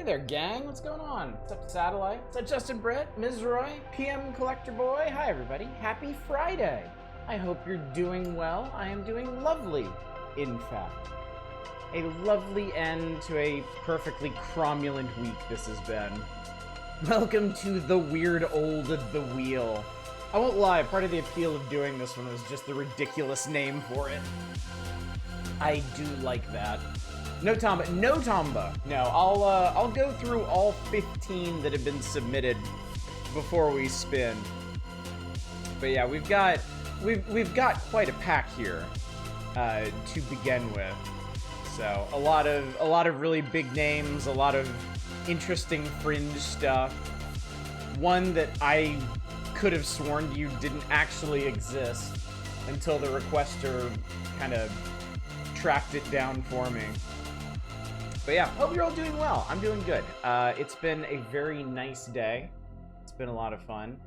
Hey there, gang. What's going on? What's up, Satellite? What's up, Justin Brett, Ms. Roy, PM Collector Boy? Hi, everybody. Happy Friday. I hope you're doing well. I am doing lovely, in fact. A lovely end to a perfectly cromulent week this has been. Welcome to the weird old The Wheel. I won't lie, part of the appeal of doing this one was just the ridiculous name for it. I do like that. No Tomba. No, I'll go through all 15 that have been submitted before we spin. But yeah, we've got quite a pack here to begin with. So a lot of really big names, a lot of interesting fringe stuff. One that I could have sworn to you didn't actually exist until the requester kind of tracked it down for me. But yeah, hope you're all doing well. I'm doing good. It's been a very nice day. It's been a lot of fun.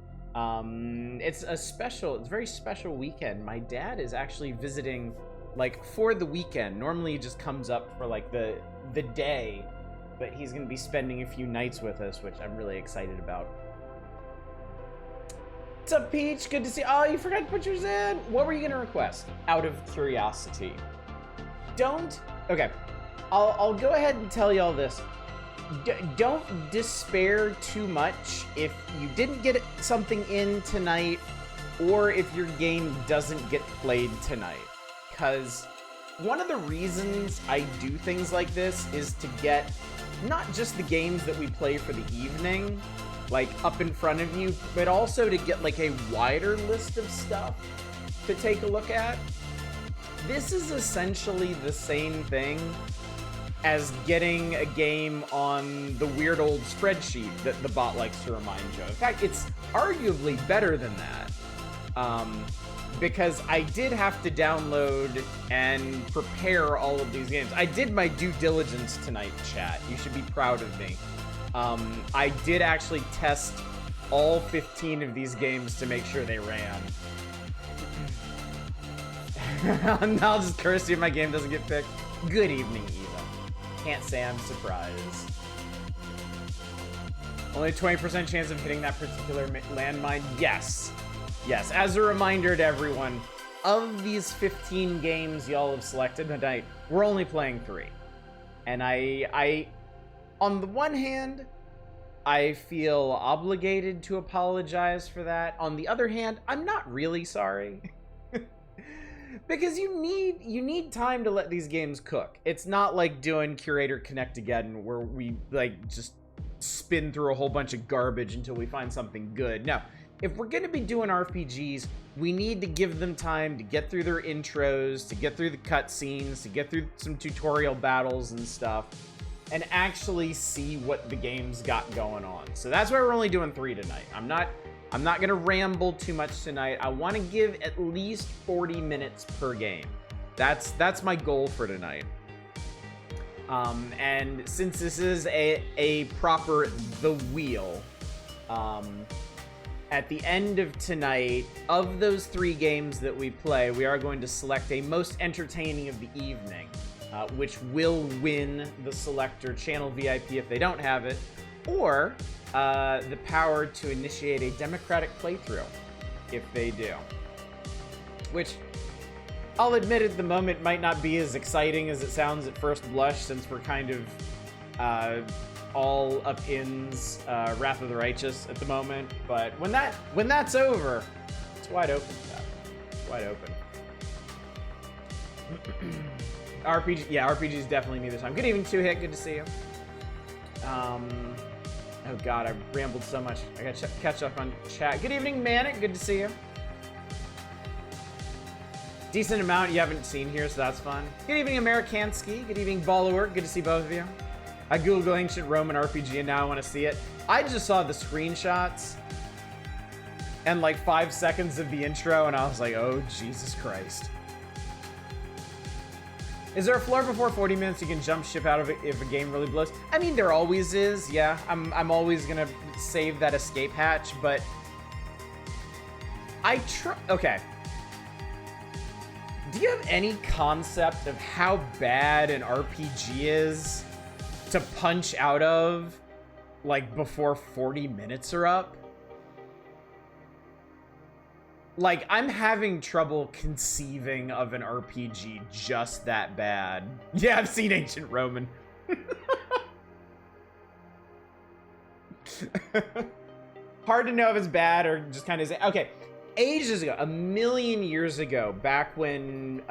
It's a very special weekend. My dad is actually visiting, like, for the weekend. Normally he just comes up for, like, the day, but he's gonna be spending a few nights with us, which I'm really excited about. What's up, Peach? Good to see you. Oh, you forgot to put yours in. What were you gonna request? Out of curiosity. Okay. I'll go ahead and tell y'all this. Don't despair too much if you didn't get something in tonight or if your game doesn't get played tonight. Because one of the reasons I do things like this is to get not just the games that we play for the evening, like, up in front of you, but also to get, like, a wider list of stuff to take a look at. This is essentially the same thing as getting a game on the weird old spreadsheet that the bot likes to remind you of. In fact, it's arguably better than that. Because I did have to download and prepare all of these games. I did my due diligence tonight, chat. You should be proud of me. I did actually test all 15 of these games to make sure they ran. I'll just curse you if my game doesn't get picked. Good evening, Eva. Can't say I'm surprised. Only 20% chance of hitting that particular landmine? Yes. Yes, as a reminder to everyone, of these 15 games y'all have selected tonight, we're only playing 3. And I, on the one hand, I feel obligated to apologize for that. On the other hand, I'm not really sorry. Because you need time to let these games cook. It's not like doing Curator Connect Again, where we, like, just spin through a whole bunch of garbage until we find something good. No, if we're gonna be doing RPGs, we need to give them time to get through their intros, to get through the cutscenes, to get through some tutorial battles and stuff, and actually see what the game's got going on. So that's why we're only doing 3 tonight. I'm not gonna ramble too much tonight. I want to give at least 40 minutes per game. That's my goal for tonight. And since this is a proper The Wheel, at the end of tonight, of those 3 games that we play, we are going to select a most entertaining of the evening, which will win the selector channel VIP if they don't have it, or the power to initiate a democratic playthrough if they do. Which, I'll admit at the moment, might not be as exciting as it sounds at first blush, since we're kind of all up ins Wrath of the Righteous at the moment. But when that's over, it's wide open. It's wide open. RPG is definitely neither time. Good evening, 2-Hit. Good to see you. Oh god, I rambled so much. I gotta catch up on chat. Good evening, Manic. Good to see you. Decent amount you haven't seen here, so that's fun. Good evening, Amerikansky. Good evening, Ballerwork. Good to see both of you. I googled Ancient Roman RPG and now I want to see it. I just saw the screenshots and like 5 seconds of the intro and I was like, oh, Jesus Christ. Is there a floor before 40 minutes you can jump ship out of it if a game really blows? I mean, there always is, yeah. I'm always gonna save that escape hatch, but okay. Do you have any concept of how bad an RPG is to punch out of, like, before 40 minutes are up. Like, I'm having trouble conceiving of an RPG just that bad. Yeah, I've seen Ancient Roman. Hard to know if it's bad or just kind of... Okay, ages ago, a million years ago, back when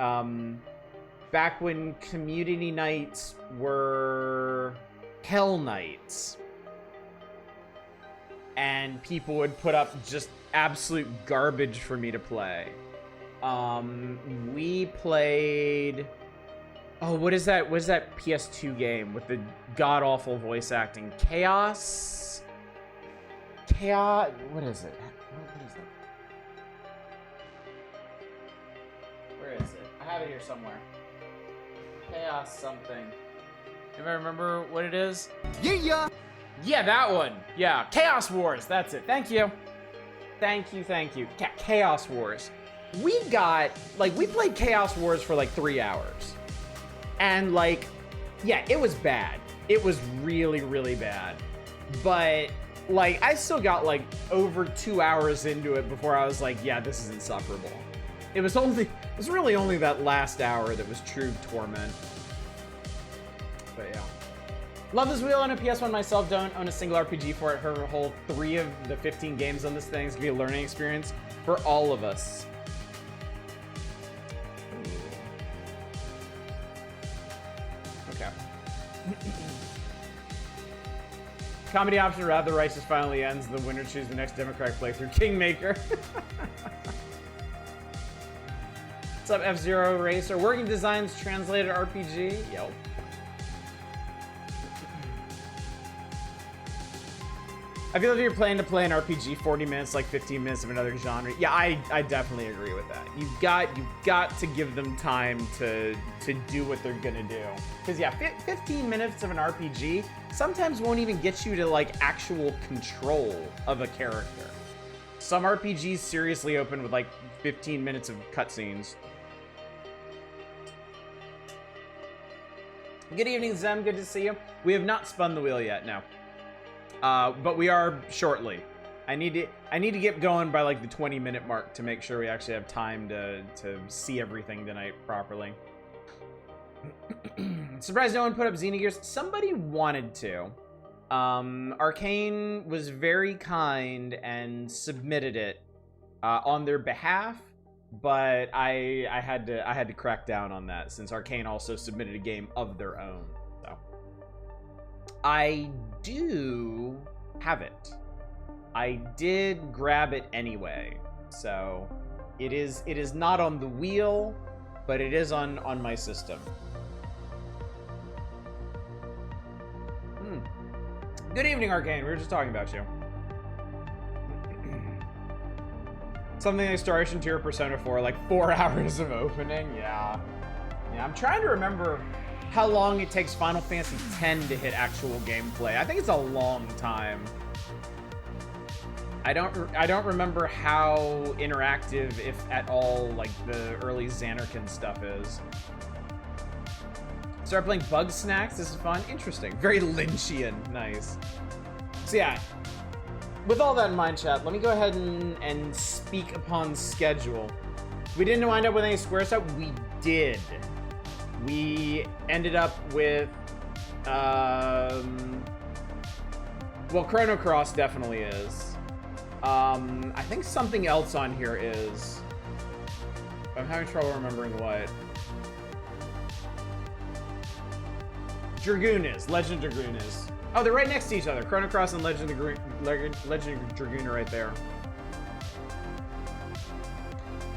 community nights were Hell Nights, and people would put up just absolute garbage for me to play. We played... Oh, what is that? What is that PS2 game with the god-awful voice acting? Chaos? What is it? What is it? Where is it? I have it here somewhere. Chaos something. Anybody remember what it is? Yeah! Yeah, that one. Yeah, Chaos Wars. That's it. Thank you. Thank you. Chaos Wars. We played Chaos Wars for like 3 hours. And like, yeah, it was bad. It was really, really bad. But like, I still got like over 2 hours into it before I was like, yeah, this is insufferable. It was really only that last hour that was true torment. But yeah. Love this wheel on a PS1 myself. Don't own a single RPG for it. Her whole 3 of the 15 games on this thing is gonna be a learning experience for all of us. Okay. Comedy option, Wrath of the Righteous finally ends. The winner chooses the next Democratic playthrough. Kingmaker. What's up, F-Zero Racer? Working Designs translated RPG. Yep. I feel like if you're planning to play an RPG, 40 minutes, like 15 minutes of another genre. Yeah, I definitely agree with that. You've got to give them time to do what they're gonna do. Because yeah, 15 minutes of an RPG sometimes won't even get you to like actual control of a character. Some RPGs seriously open with like 15 minutes of cutscenes. Good evening, Zem. Good to see you. We have not spun the wheel yet, no. But we are shortly. I need to get going by like the 20-minute mark to make sure we actually have time to see everything tonight properly. Surprised no one put up Xenogears. Somebody wanted to. Arcane was very kind and submitted it on their behalf, but I had to crack down on that since Arcane also submitted a game of their own. So I do have it. I did grab it anyway, so it is not on the wheel, but it is on my system. Good evening, Arcane. We were just talking about you. Something like Star Ocean 2 or Persona 4, like 4 hours of opening. Yeah, I'm trying to remember how long it takes Final Fantasy X to hit actual gameplay. I think it's a long time. I don't remember how interactive, if at all, like the early Xanarkin stuff is. Start playing Bug Snacks. This is fun. Interesting. Very Lynchian. Nice. So yeah, with all that in mind, chat, let me go ahead and speak upon schedule. We didn't wind up with any square stuff. We did. We ended up with, well, Chrono Cross definitely is. I think something else on here is. I'm having trouble remembering what. Dragoon is. Legend of Dragoon is. Oh, they're right next to each other. Chrono Cross and Legend of Dragoon are right there.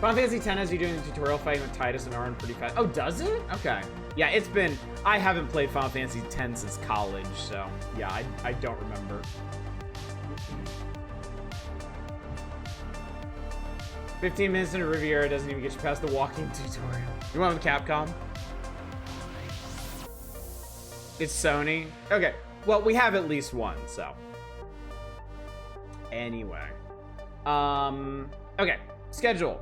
Final Fantasy X has you doing the tutorial fighting with Titus and Arn pretty fast. Oh, does it? Okay. Yeah, it's been... I haven't played Final Fantasy X since college, so... Yeah, I don't remember. 15 minutes into Riviera doesn't even get you past the walking tutorial. You went with Capcom? It's Sony? Okay. Well, we have at least one, so... Anyway. Okay. Schedule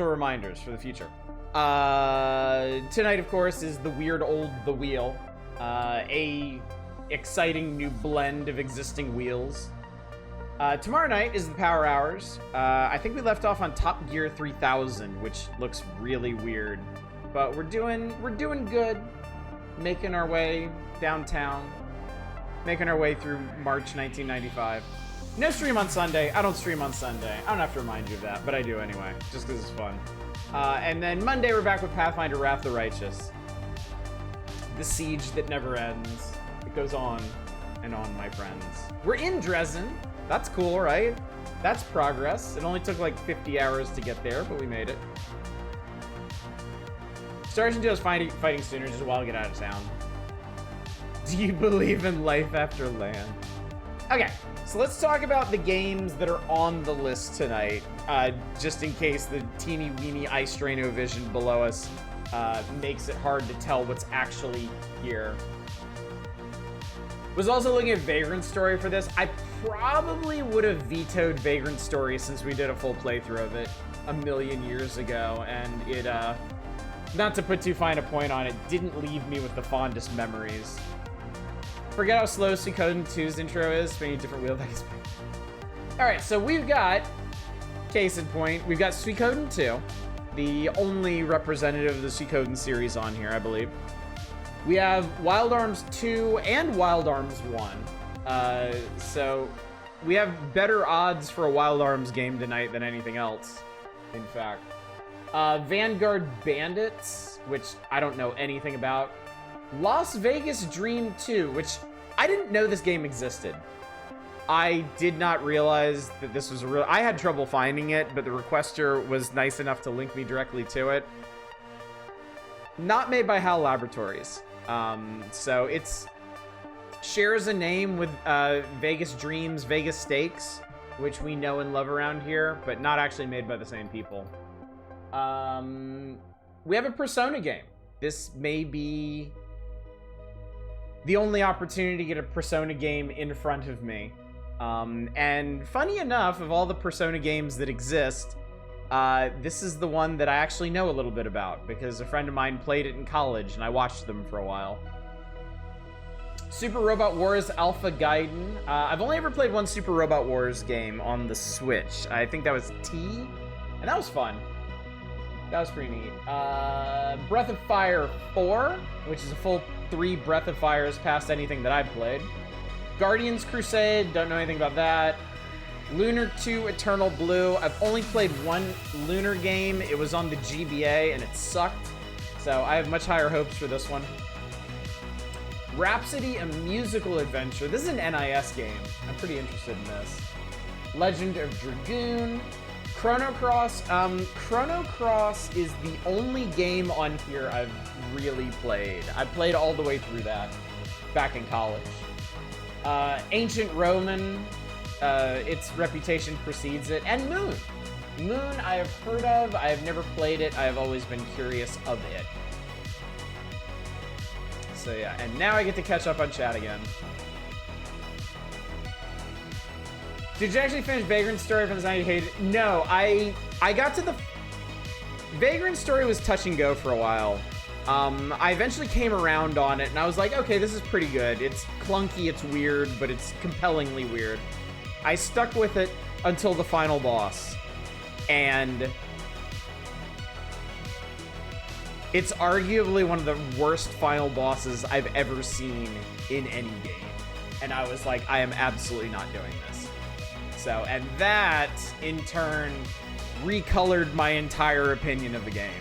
reminders for the future. Tonight, of course, is the weird old The Wheel. A exciting new blend of existing wheels. Tomorrow night is the Power Hours. I think we left off on Top Gear 3000, which looks really weird. But we're doing good. Making our way downtown. Making our way through March 1995. No stream on Sunday. I don't stream on Sunday. I don't have to remind you of that, but I do anyway, just because it's fun. And then Monday we're back with Pathfinder Wrath of the Righteous. The siege that never ends. It goes on and on, my friends. We're in Dresden. That's cool, right? That's progress. It only took like 50 hours to get there, but we made it. Sergeant Joe's fighting sooner, just a while to get out of town. Do you believe in life after land? Okay, so let's talk about the games that are on the list tonight, just in case the teeny weeny ice Drano vision below us makes it hard to tell what's actually here. Was also looking at Vagrant Story for this. I probably would have vetoed Vagrant Story since we did a full playthrough of it a million years ago, and it, not to put too fine a point on it, didn't leave me with the fondest memories. Forget how slow Suikoden 2's intro is, many different wheel decks. Alright, so we've got, case in point, we've got Suikoden 2, the only representative of the Suikoden series on here, I believe. We have Wild Arms 2 and Wild Arms 1. So we have better odds for a Wild Arms game tonight than anything else, in fact. Vanguard Bandits, which I don't know anything about. Las Vegas Dream 2, which I didn't know this game existed. I did not realize that this was a real... I had trouble finding it, but the requester was nice enough to link me directly to it. Not made by HAL Laboratories. So it's shares a name with Vegas Dreams, Vegas Stakes, which we know and love around here, but not actually made by the same people. We have a Persona game. This may be the only opportunity to get a Persona game in front of me. And funny enough, of all the Persona games that exist, this is the one that I actually know a little bit about because a friend of mine played it in college and I watched them for a while. Super Robot Wars Alpha Gaiden. I've only ever played one Super Robot Wars game on the Switch. I think that was T, and that was fun. That was pretty neat. Breath of Fire 4, which is a full 3 Breath of Fires past anything that I've played. Guardians Crusade, don't know anything about that. Lunar 2 Eternal Blue. I've only played one Lunar game. It was on the GBA and it sucked. So I have much higher hopes for this one. Rhapsody, a musical adventure. This is an NIS game. I'm pretty interested in this. Legend of Dragoon. Chrono Cross. Chrono Cross is the only game on here I've really played. I played all the way through that back in college. Ancient Roman. Its reputation precedes it. And Moon. Moon I have heard of. I have never played it. I have always been curious of it. So yeah, and now I get to catch up on chat again. Did you actually finish Vagrant Story from the night you hated it? No, I got to the... Vagrant Story was touch and go for a while. I eventually came around on it, and I was like, okay, this is pretty good. It's clunky, it's weird, but it's compellingly weird. I stuck with it until the final boss. And it's arguably one of the worst final bosses I've ever seen in any game. And I was like, I am absolutely not doing this. So, and that, in turn, recolored my entire opinion of the game.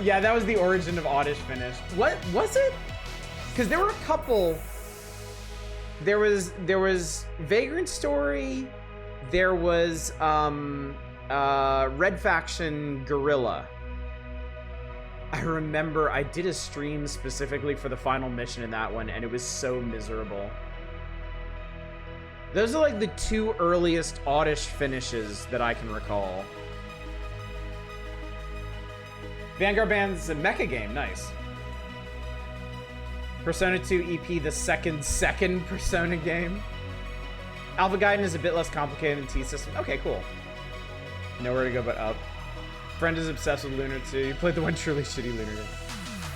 Yeah, that was the origin of Oddish Finish. What was it? Because there were a couple. There was Vagrant Story. There was Red Faction Guerrilla. I remember I did a stream specifically for the final mission in that one, and it was so miserable. Those are like the 2 earliest Oddish finishes that I can recall. Vanguard Band's a mecha game, nice. Persona 2 EP, the second Persona game. Alpha Gaiden is a bit less complicated than T-System. Okay, cool. Nowhere to go but up. Friend is obsessed with Lunar 2. You played the one truly shitty Lunar game.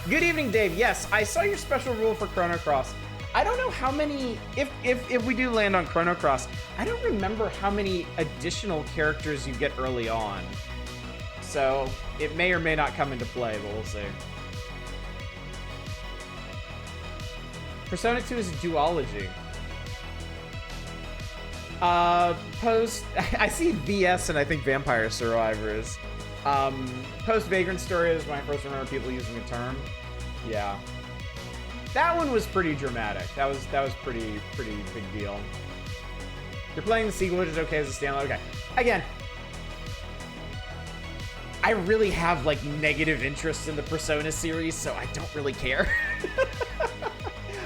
Good evening, Dave. Yes, I saw your special rule for Chrono Cross. I don't know how many, if we do land on Chrono Cross, I don't remember how many additional characters you get early on. So it may or may not come into play, but we'll see. Persona 2 is a duology. Post, I see VS and I think Vampire Survivors. Post Vagrant Story is when I first remember people using the term. Yeah. That one was pretty dramatic. That was pretty big deal. You're playing the sequel, which is okay as a standalone. Okay. Again, I really have like negative interest in the Persona series, so I don't really care.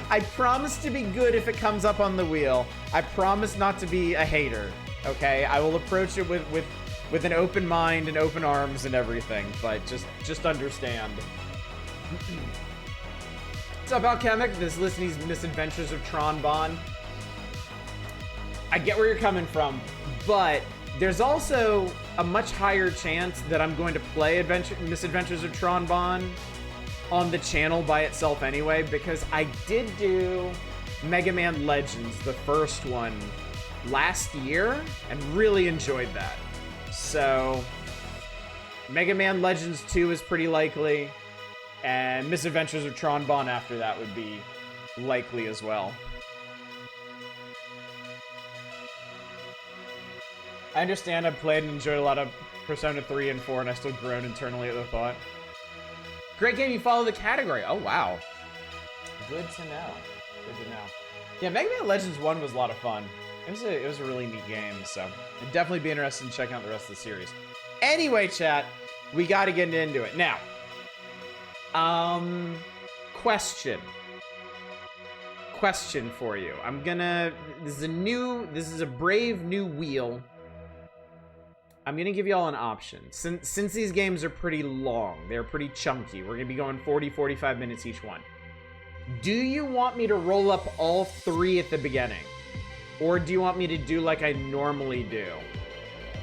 I promise to be good if it comes up on the wheel. I promise not to be a hater, okay? I will approach it with an open mind and open arms and everything, but just understand. What's up, Alchemic? This listening to Misadventures of Tron Bonne. I get where you're coming from, but there's also a much higher chance that I'm going to play Misadventures of Tron Bonne on the channel by itself anyway, because I did do Mega Man Legends, the first one, last year, and really enjoyed that. So, Mega Man Legends 2 is pretty likely, and Misadventures of Tron Bonne after that would be likely as well. I understand I've played and enjoyed a lot of Persona 3 and 4, and I still groan internally at the thought. Great game, you follow the category. Oh, wow. Good to know. Good to know. Yeah, Mega Man Legends 1 was a lot of fun. It was a really neat game, so I'd definitely be interested in checking out the rest of the series. Anyway, chat, we got to get into it. Now, question for you. This is a brave new wheel. I'm gonna give you all an option. Since these games are pretty long, they're pretty chunky, we're gonna be going 40-45 minutes each one. Do you want me to roll up all three at the beginning? Or do you want me to do like I normally do?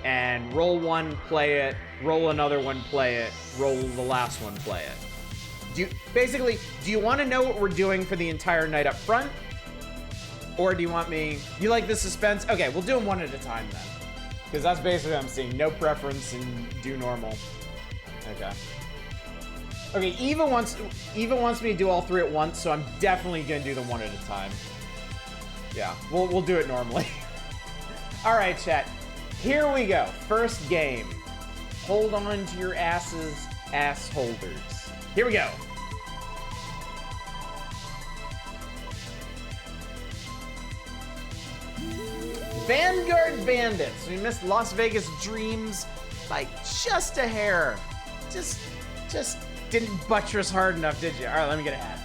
And roll one, play it, roll another one, play it, roll the last one, play it. Do you want to know what we're doing for the entire night up front? Or do you want me... You like the suspense? Okay, we'll do them one at a time then. Because that's basically what I'm seeing. No preference and do normal. Okay. Okay, Eva wants me to do all three at once, so I'm definitely gonna do them one at a time. Yeah, we'll do it normally. All right, chat. Here we go. First game. Hold on to your ass holders. Here we go. Vanguard Bandits. We missed Las Vegas Dreams by just a hair. Just didn't buttress hard enough, did you? All right, let me get a hat.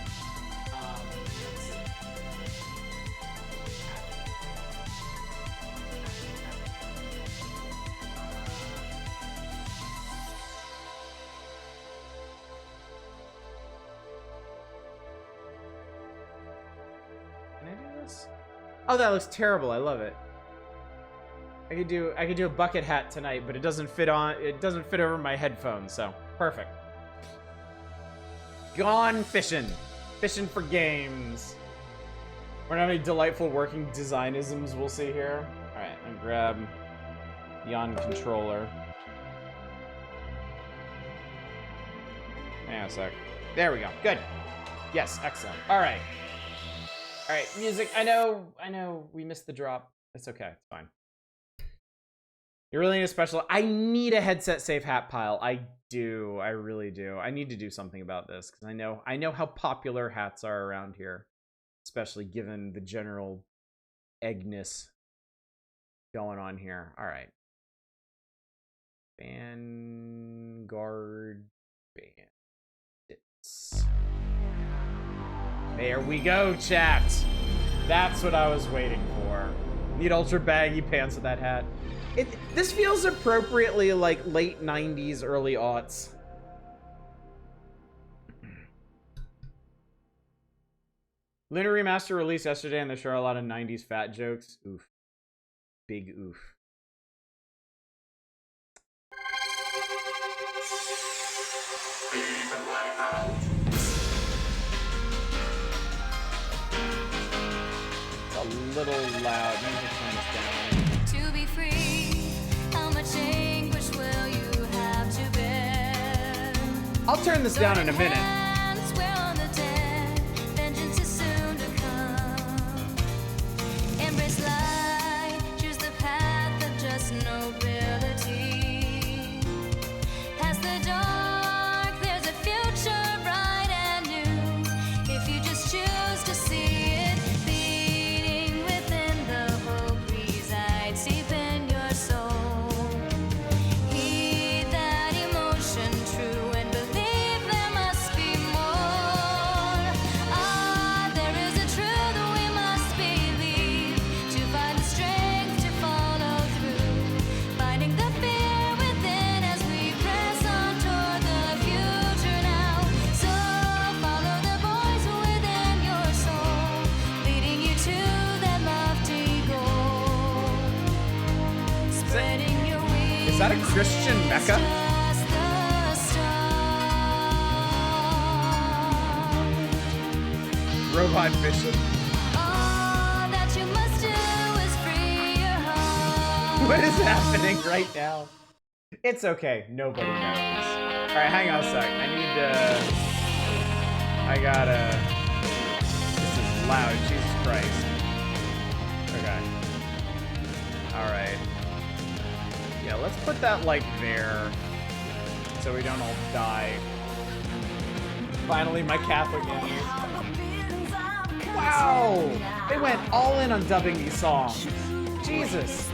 Can I do this? Oh, that looks terrible. I love it. I could do a bucket hat tonight, but it doesn't fit over my headphones, so perfect. Gone fishing for games. We're gonna have any delightful working designisms we'll see here. All right, I'm gonna grab the on controller. Hang on a sec. There we go. Good. Yes, excellent. All right, music. I know we missed the drop. It's okay. It's fine. You really need a special... I need a headset safe hat pile. I do. I really do. I need to do something about this because I know how popular hats are around here, especially given the general eggness going on here. All right. Vanguard Bandits. There we go, chat. That's what I was waiting for. Need ultra baggy pants with that hat. This feels appropriately like late 90s, early aughts. Lunar Remaster released yesterday and there sure are a lot of 90s fat jokes. Oof. Big oof. little loud. Maybe we'll turn this down. To be free, how much anguish will you have to bear? I'll turn this down in a minute. Hands wear on the dead, vengeance is soon to come. Embrace light, choose the path of just nobility. Past the dark, there's a future bright and new. If you just choose to see it, beating within the hope resides deep in your soul. Heed that emotion true and believe there must be more. Ah, there is a truth we must believe to find the strength to follow through. Finding the fear within as we press on toward the future now. So follow the voice within your soul, leading you to that lofty goal. Spreading your wings. Is that a Christian Mecca? Just the start. Robot Bishop. All that you must do is free your heart. What is happening right now? It's okay. Nobody knows. Alright, hang on a sec. This is loud. Jesus Christ. Okay. Alright. Yeah, let's put that, like, there. So we don't all die. Finally, my Catholic enemies. Wow! They went all in on dubbing these songs. Jesus.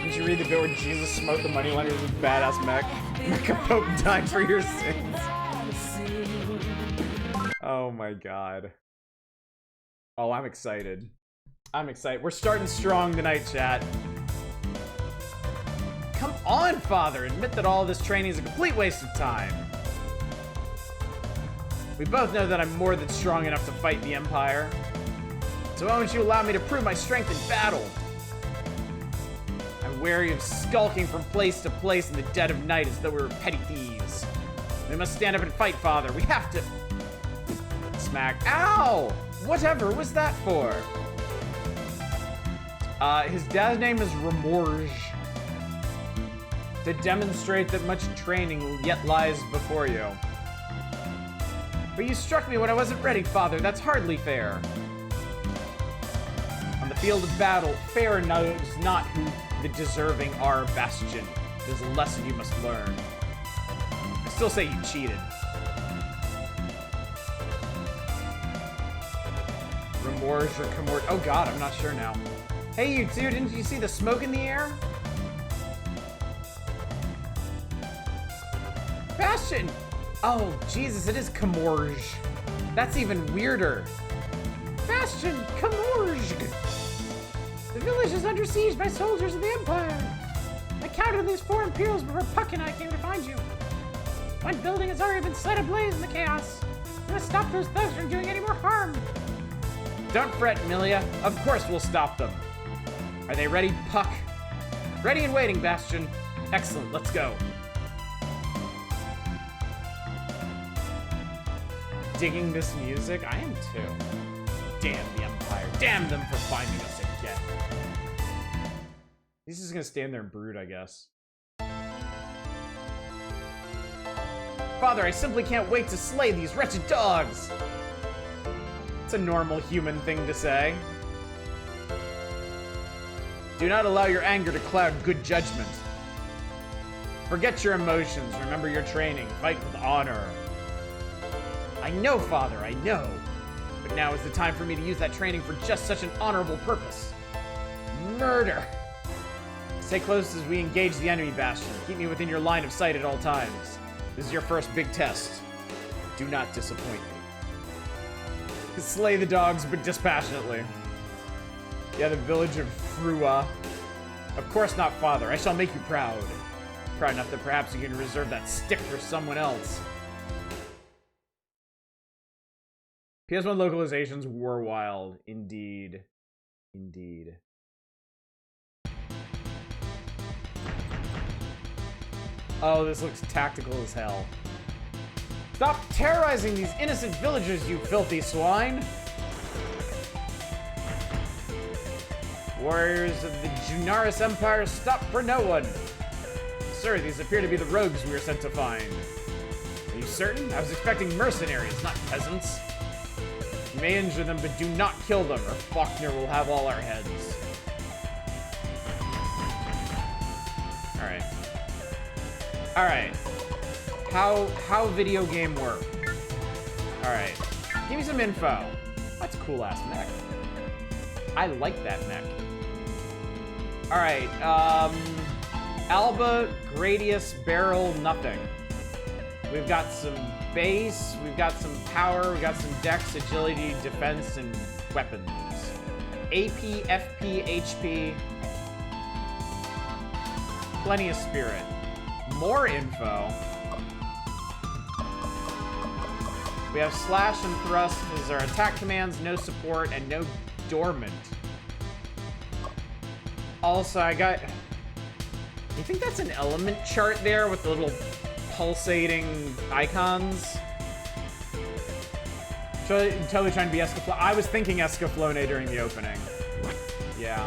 Did you read the bit where Jesus smote the moneylenders with badass mech? Mecha Pope died for your sins. Oh my god. Oh, I'm excited. I'm excited. We're starting strong tonight, chat. Come on, Father! Admit that all this training is a complete waste of time. We both know that I'm more than strong enough to fight the Empire. So why won't you allow me to prove my strength in battle? I'm wary of skulking from place to place in the dead of night as though we were petty thieves. We must stand up and fight, Father. We have to... Smack. Ow! Whatever was that for? His dad's name is Remorge. To demonstrate that much training yet lies before you. But you struck me when I wasn't ready, Father. That's hardly fair. On the field of battle, fair knows not who the deserving are, Bastion. There's a lesson you must learn. I still say you cheated. Remorge or Camort. Oh god, I'm not sure now. Hey, you two, didn't you see the smoke in the air? Bastion! Oh, Jesus, it is Camorge. That's even weirder. Bastion, Camorge! The village is under siege by soldiers of the Empire. I counted these 4 Imperials before Puck and I came to find you. One building has already been set ablaze in the chaos. We must stop those thugs from doing any more harm. Don't fret, Milia. Of course we'll stop them. Are they ready, Puck? Ready and waiting, Bastion. Excellent, let's go. Digging this music? I am too. Damn the Empire. Damn them for finding us again. He's just gonna stand there and brood, I guess. Father, I simply can't wait to slay these wretched dogs! It's a normal human thing to say. Do not allow your anger to cloud good judgment. Forget your emotions, remember your training, fight with honor. I know, Father, I know. But now is the time for me to use that training for just such an honorable purpose. Murder! Stay close as we engage the enemy, Bastion. Keep me within your line of sight at all times. This is your first big test. Do not disappoint me. Slay the dogs, but dispassionately. Yeah, the village of Frua. Of course not, Father. I shall make you proud. Proud enough that perhaps you can reserve that stick for someone else. PS1 localizations were wild. Indeed. Indeed. Oh, this looks tactical as hell. Stop terrorizing these innocent villagers, you filthy swine! Warriors of the Junaris Empire, stop for no one. Sir, these appear to be the rogues we were sent to find. Are you certain? I was expecting mercenaries, not peasants. You may injure them, but do not kill them, or Faulkner will have all our heads. Alright. Alright. How video game work? Alright. Give me some info. That's a cool-ass mech. I like that mech. Alright, Alba, Gradius, Barrel, nothing. We've got some base, we've got some power, we've got some dex, agility, defense, and weapons. AP, FP, HP. Plenty of spirit. More info. We have slash and thrust as our attack commands, no support, and no dormant. Also, I got... You think that's an element chart there with the little pulsating icons? Totally trying to be Escaflowne. I was thinking Escaflowne during the opening. Yeah.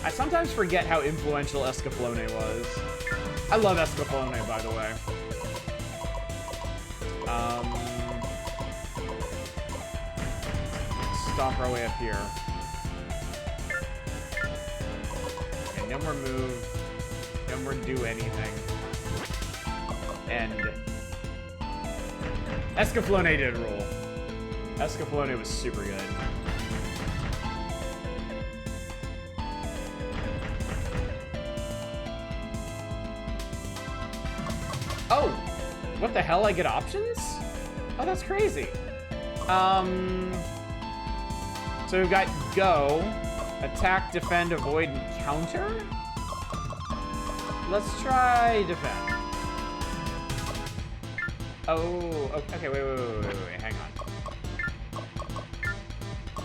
I sometimes forget how influential Escaflowne was. I love Escaflowne, by the way. Stomp our way up here. Okay, no more move. No more do anything. End. Escaflowne did roll. Escaflowne was super good. Oh! What the hell? I get options? Oh, that's crazy. So we've got go, attack, defend, avoid, and counter? Let's try defend. Oh, okay, wait, hang on.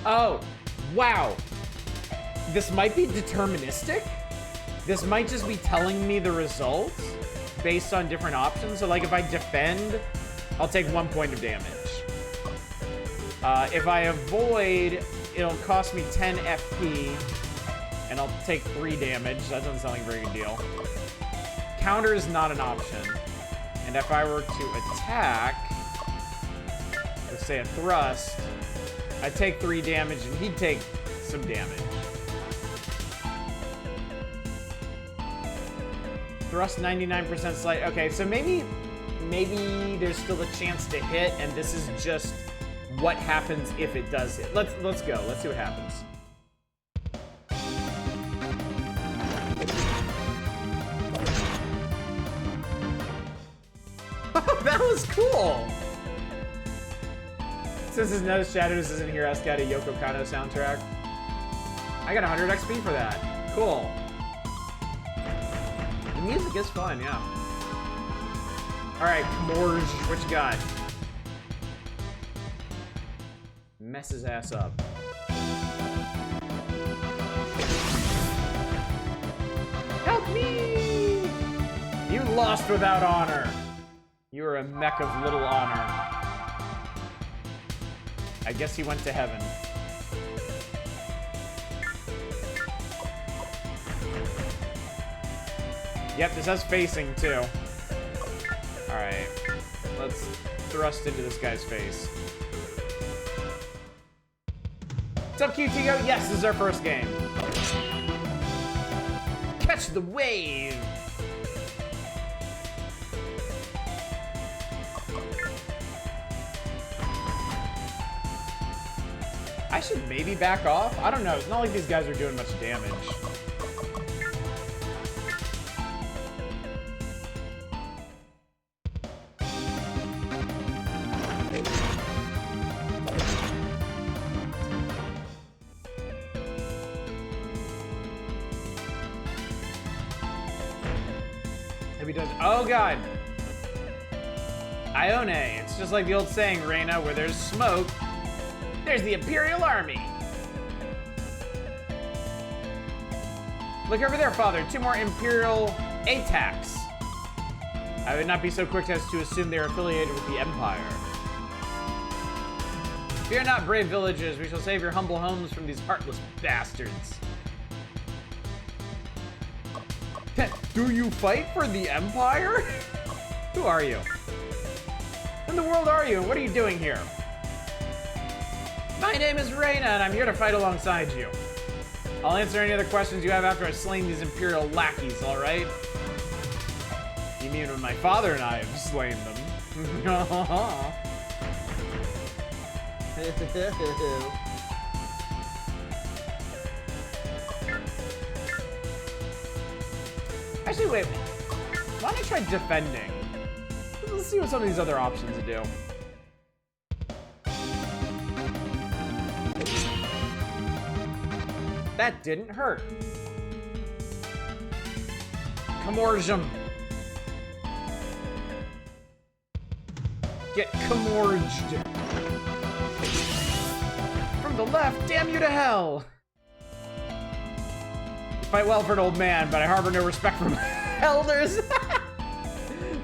Oh, wow. This might be deterministic? This might just be telling me the results based on different options. So like if I defend, I'll take 1 point of damage. If I avoid, it'll cost me 10 FP, and I'll take 3 damage. That doesn't sound like a very good deal. Counter is not an option. And if I were to attack, let's say a thrust, I'd take 3 damage, and he'd take some damage. Thrust 99% slight. Okay, so maybe there's still a chance to hit, and this is just what happens if it does hit. Let's go. Let's see what happens. That was cool. Since his nose shadows isn't here, I got a Yoko Kanno soundtrack. I got 100 XP for that. Cool. The music is fun, yeah. All right, Morge, what you got? Mess his ass up. Help me! You lost without honor. You are a mech of little honor. I guess he went to heaven. Yep, this has facing too. Alright. Let's thrust into this guy's face. What's up, QTO? Yes, this is our first game. Catch the wave! I should maybe back off. I don't know. It's not like these guys are doing much damage. Maybe does. Oh god. Ione. It's just like the old saying, Reina, where there's smoke, there's the Imperial Army. Look over there, Father. 2 more Imperial ATACs. I would not be so quick as to assume they are affiliated with the Empire. Fear not, brave villagers. We shall save your humble homes from these heartless bastards. Do you fight for the Empire? Who are you? In the world are you, and what are you doing here? My name is Reyna, and I'm here to fight alongside you. I'll answer any other questions you have after I've slain these Imperial lackeys, alright? You mean when my father and I have slain them? Actually, wait. Why don't I try defending? Let's see what some of these other options do. That didn't hurt. Comorgium. Get comorged. From the left, damn you to hell. You fight well for an old man, but I harbor no respect for my elders.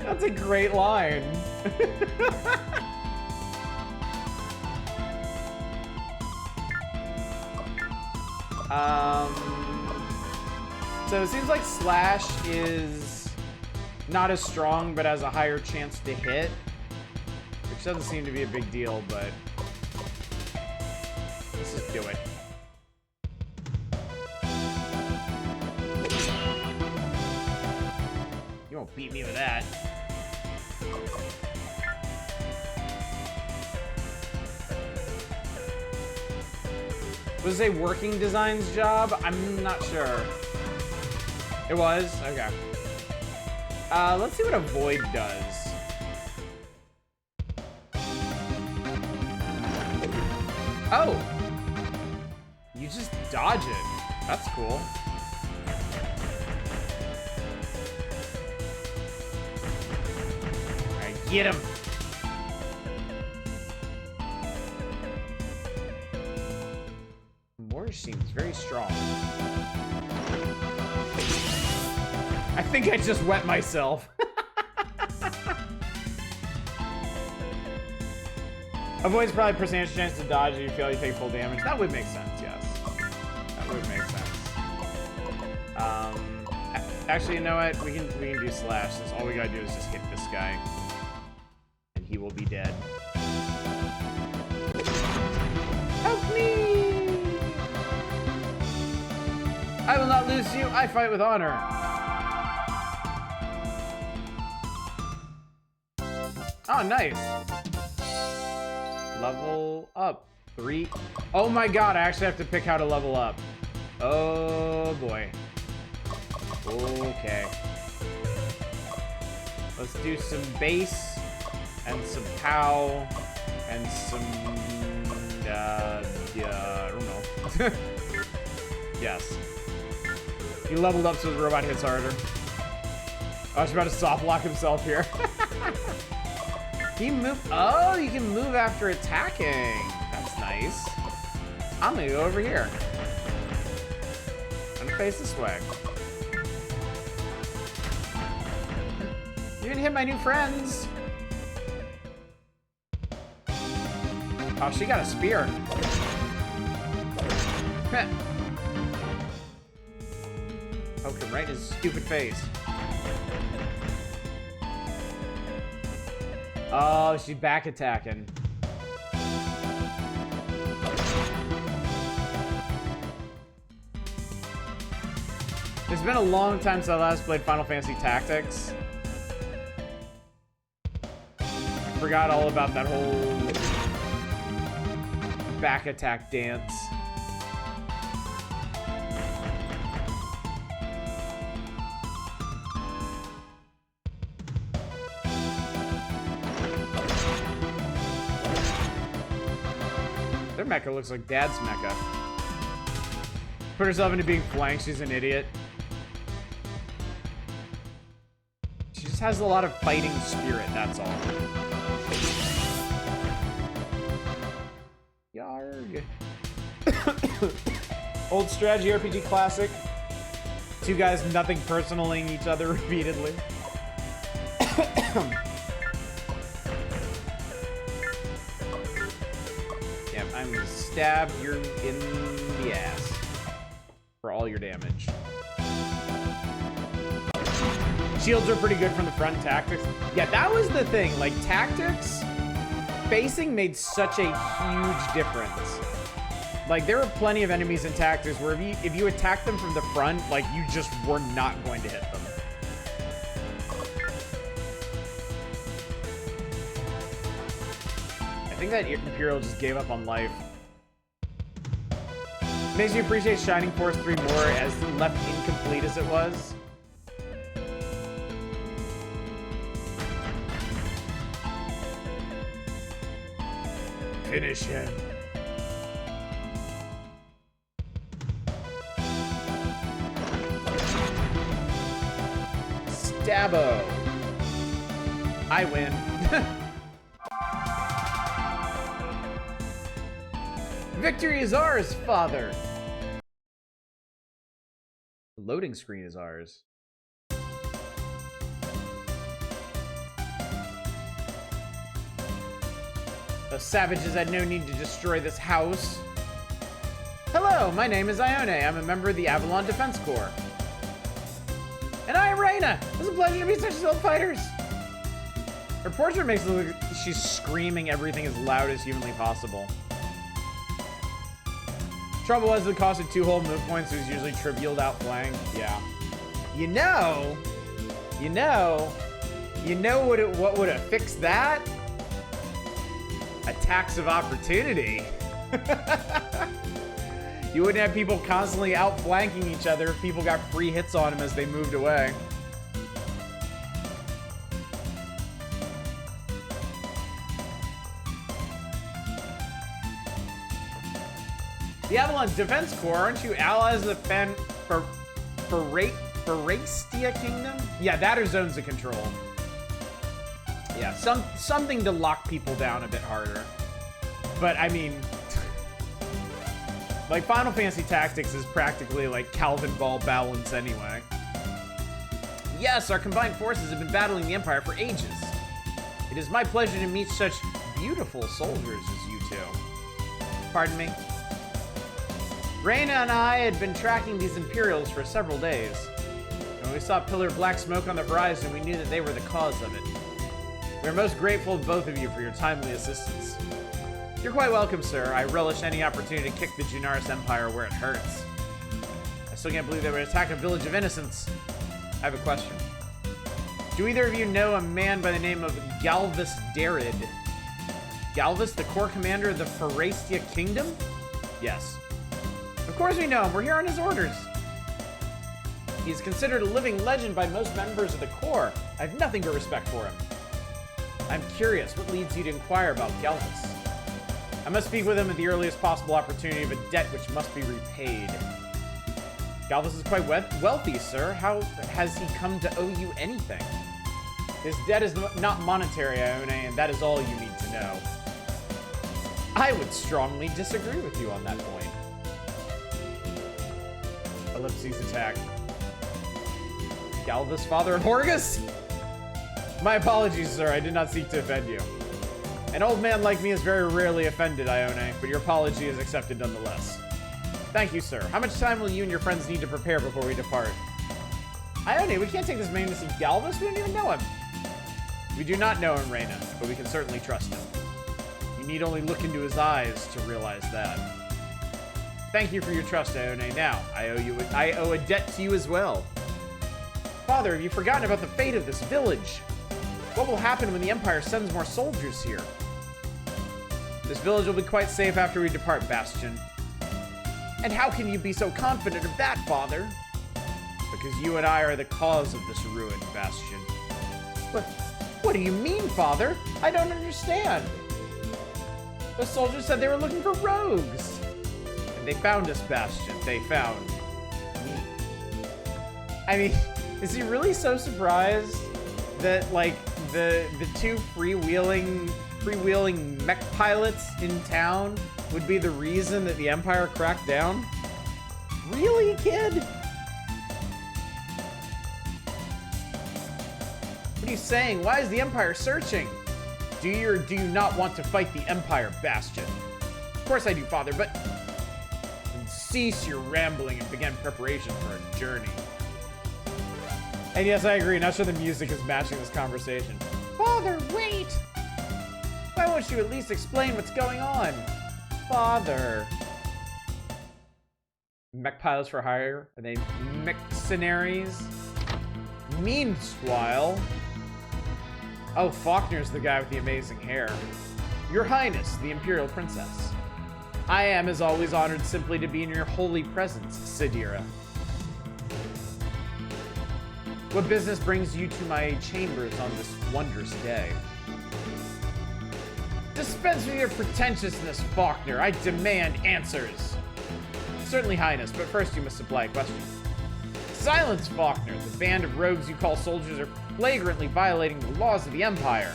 That's a great line. So it seems like Slash is not as strong, but has a higher chance to hit, which doesn't seem to be a big deal, but let's just do it. You won't beat me with that. Was it a working designs job? I'm not sure. It was? Okay. Let's see what a void does. Oh! You just dodge it. That's cool. Alright, get him! Seems very strong. I think I just wet myself. Avoids probably percentage chance to dodge if you feel you take full damage. That would make sense, yes. That would make sense. Actually, you know what? We can do Slash, since all we gotta do is just hit this guy. And he will be dead. Help me! I will not lose you. I fight with honor. Oh, nice. Level up. 3. Oh my god, I actually have to pick how to level up. Oh boy. Okay. Let's do some base and some pow and some I don't know. Yes. He leveled up so the robot hits harder. Oh, I was about to soft lock himself here. He moved. Oh, you can move after attacking. That's nice. I'm gonna go over here. I'm gonna face this way. You can hit my new friends. Oh, she got a spear. Poked him right in his stupid face. Oh, she's back attacking. It's been a long time since I last played Final Fantasy Tactics. I forgot all about that whole back attack dance. Their mecha looks like Dad's mecha. Put herself into being flanked, she's an idiot. She just has a lot of fighting spirit, that's all. Yarg. Old strategy RPG classic. Two guys nothing personaling each other repeatedly. Yep, I'm gonna stab you in the ass for all your damage. Shields are pretty good from the front. Tactics. Yeah, that was the thing. Like, tactics, spacing made such a huge difference. Like, there were plenty of enemies in tactics where if you attack them from the front, like, you just were not going to hit them. I think that Imperial just gave up on life. Makes me appreciate Shining Force 3 more as left incomplete as it was. Finish him. Stabbo. I win. Victory is ours, father. The loading screen is ours. The savages had no need to destroy this house. Hello, my name is Ione. I'm a member of the Avalon Defense Corps. And I am Reina. It's a pleasure to meet such skilled fighters. Her portrait makes it look like she's screaming everything as loud as humanly possible. Trouble was the cost of 2 whole move points was usually trivialed out flank. Yeah. You know what would have fixed that? Attacks of opportunity. You wouldn't have people constantly outflanking each other if people got free hits on them as they moved away. The Avalon Defense Corps, aren't you allies of the Pharastia Kingdom? Yeah, that are zones of control. Yeah, something to lock people down a bit harder. But, I mean, like, Final Fantasy Tactics is practically like Calvin Ball balance anyway. Yes, our combined forces have been battling the Empire for ages. It is my pleasure to meet such beautiful soldiers as you two. Pardon me? Reina and I had been tracking these Imperials for several days. When we saw a pillar of black smoke on the horizon, we knew that they were the cause of it. We are most grateful to both of you for your timely assistance. You're quite welcome, sir. I relish any opportunity to kick the Junaris Empire where it hurts. I still can't believe they would attack a village of innocents. I have a question. Do either of you know a man by the name of Galvus Darid? Galvus, the Corps Commander of the Pharastia Kingdom? Yes. Of course we know him. We're here on his orders. He's considered a living legend by most members of the Corps. I have nothing but respect for him. I'm curious, what leads you to inquire about Galvus? I must speak with him at the earliest possible opportunity of a debt which must be repaid. Galvus is quite wealthy, sir. How has he come to owe you anything? His debt is not monetary, Ione, and that is all you need to know. I would strongly disagree with you on that point. Ellipses attack. Galvus, father of Horgus? My apologies, sir. I did not seek to offend you. An old man like me is very rarely offended, Ione, but your apology is accepted nonetheless. Thank you, sir. How much time will you and your friends need to prepare before we depart? Ione, we can't take this man to see Galvus. We don't even know him. We do not know him, Reina, but we can certainly trust him. You need only look into his eyes to realize that. Thank you for your trust, Ione. Now, I owe a debt to you as well. Father, have you forgotten about the fate of this village? What will happen when the Empire sends more soldiers here? This village will be quite safe after we depart, Bastion. And how can you be so confident of that, Father? Because you and I are the cause of this ruined Bastion. What do you mean, Father? I don't understand. The soldiers said they were looking for rogues. And they found us, Bastion. They found me. I mean, is he really so surprised that, like, the two freewheeling mech pilots in town would be the reason that the Empire cracked down? Really, kid? What are you saying? Why is the Empire searching? Do you or do you not want to fight the Empire, Bastion? Of course I do, Father, but... Cease your rambling and begin preparation for a journey. And yes, I agree. Not sure the music is matching this conversation. Father, wait! Why won't you at least explain what's going on? Father. Mech pilots for hire? Are they mercenaries? Meanwhile... Oh, Faulkner's the guy with the amazing hair. Your Highness, the Imperial Princess. I am, as always, honored simply to be in your holy presence, Sidira. What business brings you to my chambers on this wondrous day? Dispense with your pretentiousness, Faulkner. I demand answers. Certainly, Highness, but first you must supply a question. Silence, Faulkner. The band of rogues you call soldiers are flagrantly violating the laws of the Empire.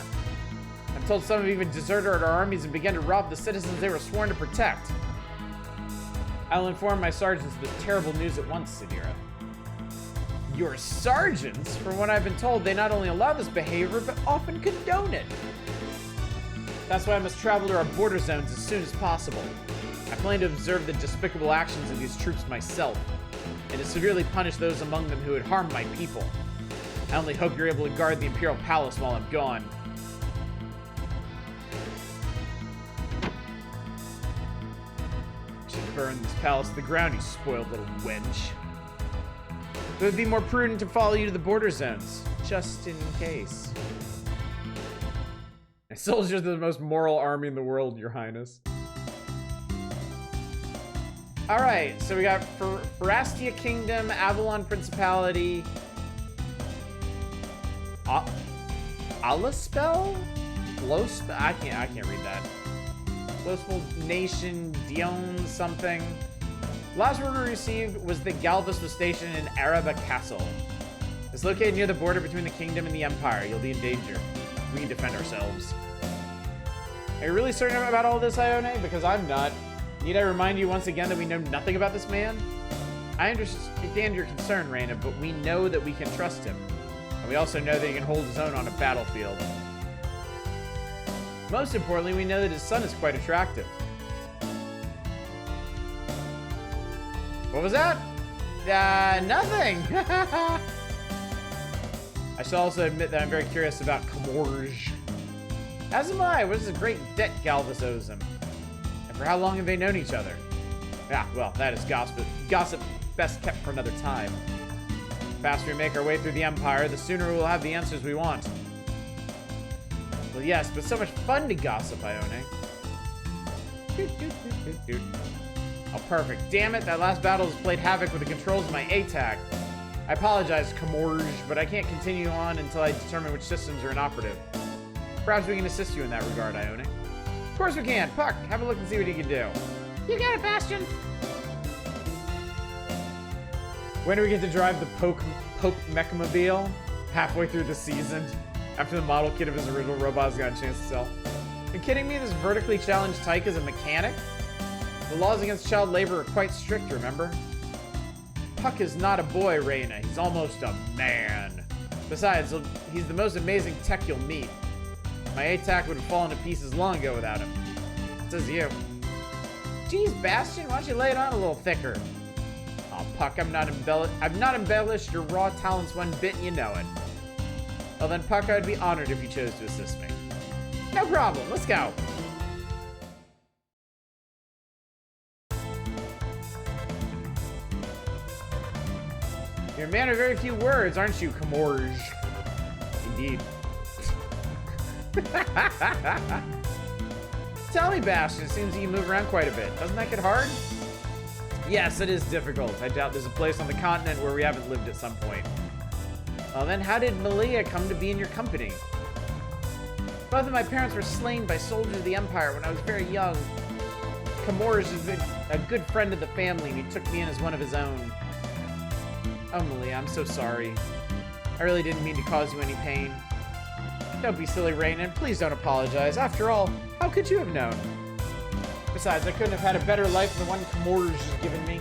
I'm told some have even deserted our armies and begun to rob the citizens they were sworn to protect. I'll inform my sergeants of this terrible news at once, Sidira. Your sergeants? From what I've been told, they not only allow this behavior, but often condone it. That's why I must travel to our border zones as soon as possible. I plan to observe the despicable actions of these troops myself, and to severely punish those among them who would harm my people. I only hope you're able to guard the Imperial Palace while I'm gone. Should burn this palace to the ground, you spoiled little wench. It would be more prudent to follow you to the border zones, just in case. My soldiers are the most moral army in the world, Your Highness. Alright, so we got Pharastia Kingdom, Avalon Principality, Alaspel? Glowspell? I can't read that. Glowspell Nation, Dion something. Last word we received was that Galvus was stationed in Araba Castle. It's located near the border between the kingdom and the Empire. You'll be in danger. We can defend ourselves. Are you really certain about all this, Ione? Because I'm not. Need I remind you once again that we know nothing about this man? I understand your concern, Reyna, but we know that we can trust him. And we also know that he can hold his own on a battlefield. Most importantly, we know that his son is quite attractive. What was that? Nothing! I shall also admit that I'm very curious about Camorge. As am I. What is the great debt Galvus owes him? And for how long have they known each other? Ah, well, that is gossip best kept for another time. The faster we make our way through the Empire, the sooner we will have the answers we want. Well, yes, but so much fun to gossip, Ione. Oh, perfect. Damn it, that last battle has played havoc with the controls of my ATAC. I apologize, Camorge, but I can't continue on until I determine which systems are inoperative. Perhaps we can assist you in that regard, Ione. Of course we can. Puck, have a look and see what you can do. You got it, Bastion. When do we get to drive the Poke Mechamobile? Halfway through the season, after the model kit of his original robot's got a chance to sell. Are you kidding me? This vertically challenged Tyke is a mechanic? The laws against child labor are quite strict, remember? Puck is not a boy, Reyna. He's almost a man. Besides, he's the most amazing tech you'll meet. My ATAC would have fallen to pieces long ago without him. Says you. Jeez, Bastion, why don't you lay it on a little thicker? Oh, Puck, I've not embellished your raw talents one bit, and you know it. Well then, Puck, I'd be honored if you chose to assist me. No problem, let's go. You're a man of very few words, aren't you, Camorge? Indeed. Tell me, Bastion, it seems that you move around quite a bit. Doesn't that get hard? Yes, it is difficult. I doubt there's a place on the continent where we haven't lived at some point. Well then, how did Malia come to be in your company? Both of my parents were slain by soldiers of the Empire when I was very young. Camorge has been a good friend of the family, and he took me in as one of his own. Oh, Malia, I'm so sorry. I really didn't mean to cause you any pain. Don't be silly, Reyna, and please don't apologize. After all, how could you have known? Besides, I couldn't have had a better life than the one Camorge has given me.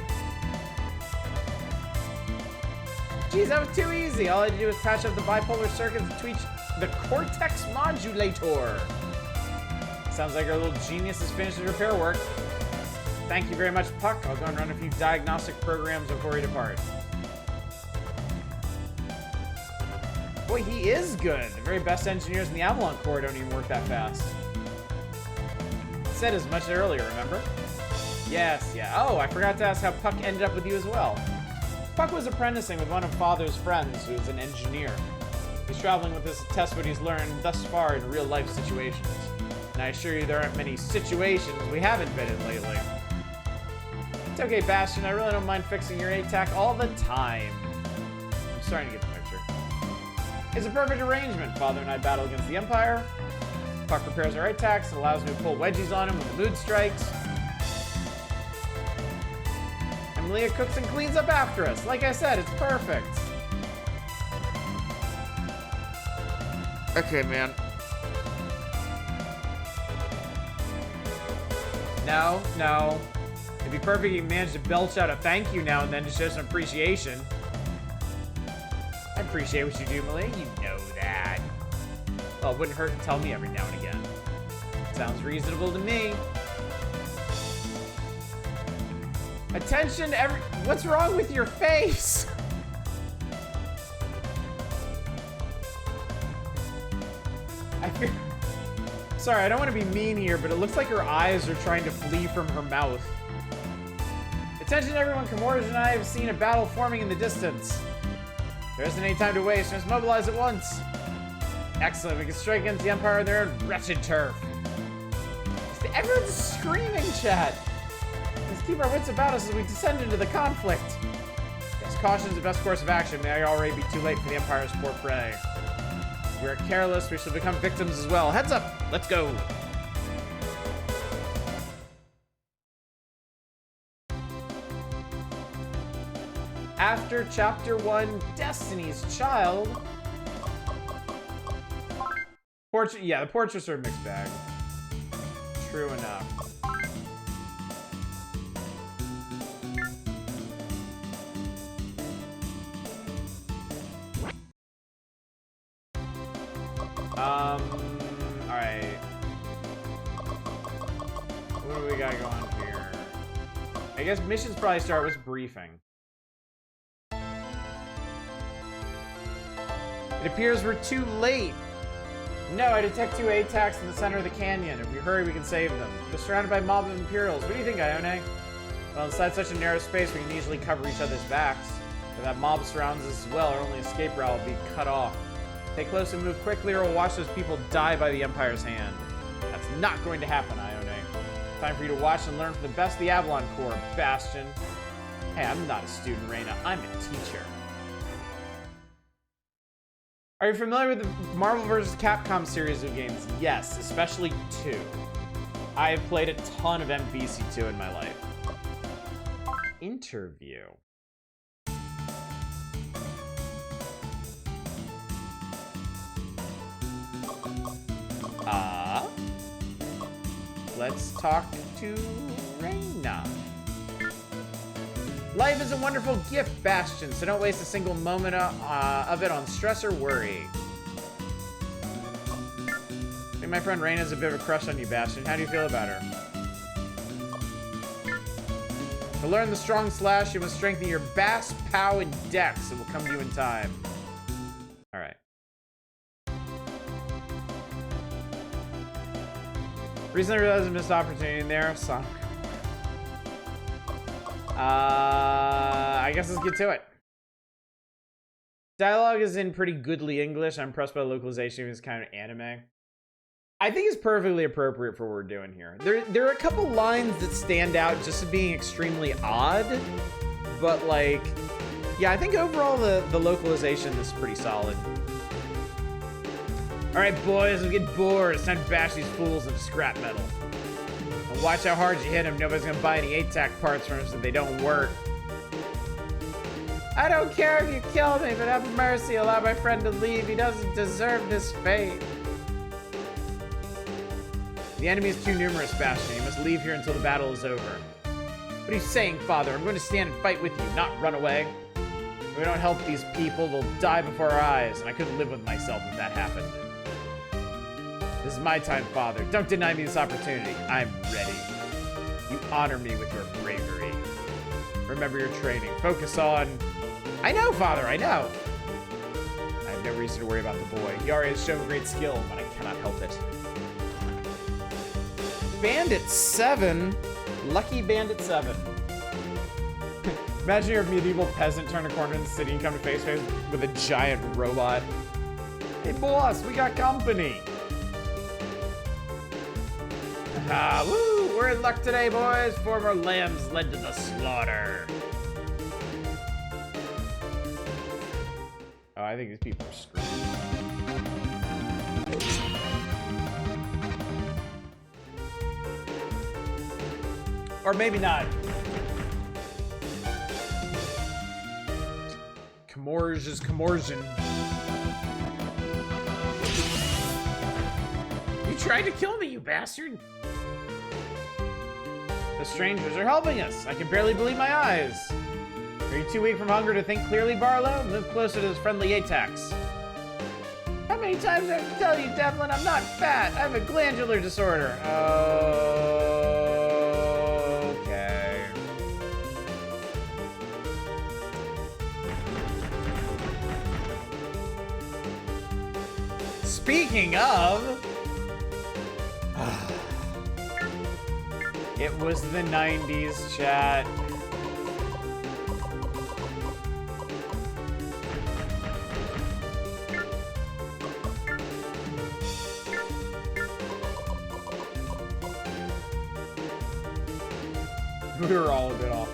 Geez, that was too easy. All I had to do was patch up the bipolar circuits and tweak the Cortex Modulator. Sounds like our little genius has finished his repair work. Thank you very much, Puck. I'll go and run a few diagnostic programs before we depart. Boy, he is good. The very best engineers in the Avalon Corps don't even work that fast. Said as much earlier, remember? Yes, yeah. Oh, I forgot to ask how Puck ended up with you as well. Puck was apprenticing with one of Father's friends who is an engineer. He's traveling with us to test what he's learned thus far in real-life situations. And I assure you there aren't many situations we haven't been in lately. It's okay, Bastion. I really don't mind fixing your ATAC all the time. I'm starting to get the picture. It's a perfect arrangement. Father and I battle against the Empire. Puck repairs our ATACs and allows me to pull wedgies on him when the mood strikes. And Malia cooks and cleans up after us. Like I said, it's perfect. Okay, man. No. It'd be perfect if you managed to belch out a thank you now and then to show some appreciation. I appreciate what you do, Malia. You know that. Well, it wouldn't hurt to tell me every now and again. Sounds reasonable to me. Attention, what's wrong with your face? I fear... Sorry, I don't want to be mean here, but it looks like her eyes are trying to flee from her mouth. Attention everyone, Kamorj and I have seen a battle forming in the distance. There isn't any time to waste, we must mobilize at once. Excellent, we can strike against the Empire on their own wretched turf. Everyone's screaming, chat. Let's keep our wits about us as we descend into the conflict. Yes, caution is the best course of action. May I already be too late for the Empire's poor prey. If we are careless, we shall become victims as well. Heads up, let's go. After Chapter 1, Destiny's Child. Yeah, the portraits are a mixed bag. True enough. Alright. What do we got going here? I guess missions probably start with briefing. It appears we're too late. No, I detect 2 ATACs in the center of the canyon. If we hurry, we can save them. They're surrounded by a mob of Imperials. What do you think, Ione? Well, inside such a narrow space, we can easily cover each other's backs. If that mob surrounds us as well, our only escape route will be cut off. Stay close and move quickly, or we'll watch those people die by the Empire's hand. That's not going to happen, Ione. Time for you to watch and learn from the best of the Avalon Corps, Bastion. Hey, I'm not a student, Reina. I'm a teacher. Are you familiar with the Marvel vs. Capcom series of games? Yes, especially 2. I have played a ton of MVC2 in my life. Interview. Let's talk to Reina. Life is a wonderful gift, Bastion, so don't waste a single moment of it on stress or worry. I think my friend Reina's a bit of a crush on you, Bastion. How do you feel about her? To learn the strong slash, you must strengthen your Bass, Pow, and Dex. It will come to you in time. Alright. Recently realized a missed opportunity in there. Sonic. I guess let's get to it. Dialogue is in pretty goodly English. I'm impressed by the localization. It's kind of anime. I think it's perfectly appropriate for what we're doing here. There are a couple lines that stand out just as being extremely odd, but like, yeah, I think overall the localization is pretty solid. All right, boys, I'm getting bored. It's time to bash these fools into scrap metal. And watch how hard you hit them. Nobody's gonna buy any ATAC parts from them so they don't work. I don't care if you kill me, but have mercy. Allow my friend to leave. He doesn't deserve this fate. The enemy is too numerous, Bastion. You must leave here until the battle is over. What are you saying, Father? I'm going to stand and fight with you, not run away. If we don't help these people, they'll die before our eyes, and I couldn't live with myself if that happened. This is my time, Father. Don't deny me this opportunity. I'm ready. You honor me with your bravery. Remember your training. Focus on... I know, Father, I know. I have no reason easier to worry about the boy. Yari has shown great skill, but I cannot help it. Bandit 7? Lucky Bandit 7. Imagine you're a medieval peasant, turn a corner in the city and come to face-to-face with a giant robot. Hey boss, we got company! Ah, woo! We're in luck today, boys! 4 more lambs led to the slaughter. Oh, I think these people are screwed. Or maybe not. Comorge is Comorsion. You tried to kill me, you bastard! The strangers are helping us. I can barely believe my eyes. Are you too weak from hunger to think clearly, Barlow? Move closer to this friendly Atax. How many times do I have to tell you, Devlin, I'm not fat. I have a glandular disorder. Okay. Speaking of... It was the 90s, chat. We were all a bit off.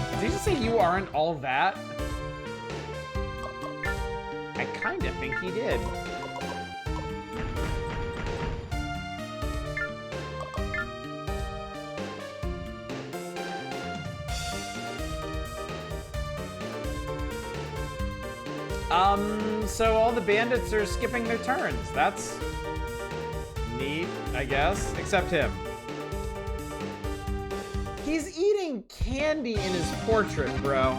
Did he just say you aren't all that? I kinda think he did. So all the bandits are skipping their turns. That's neat, I guess. Except him. He's eating candy in his portrait, bro.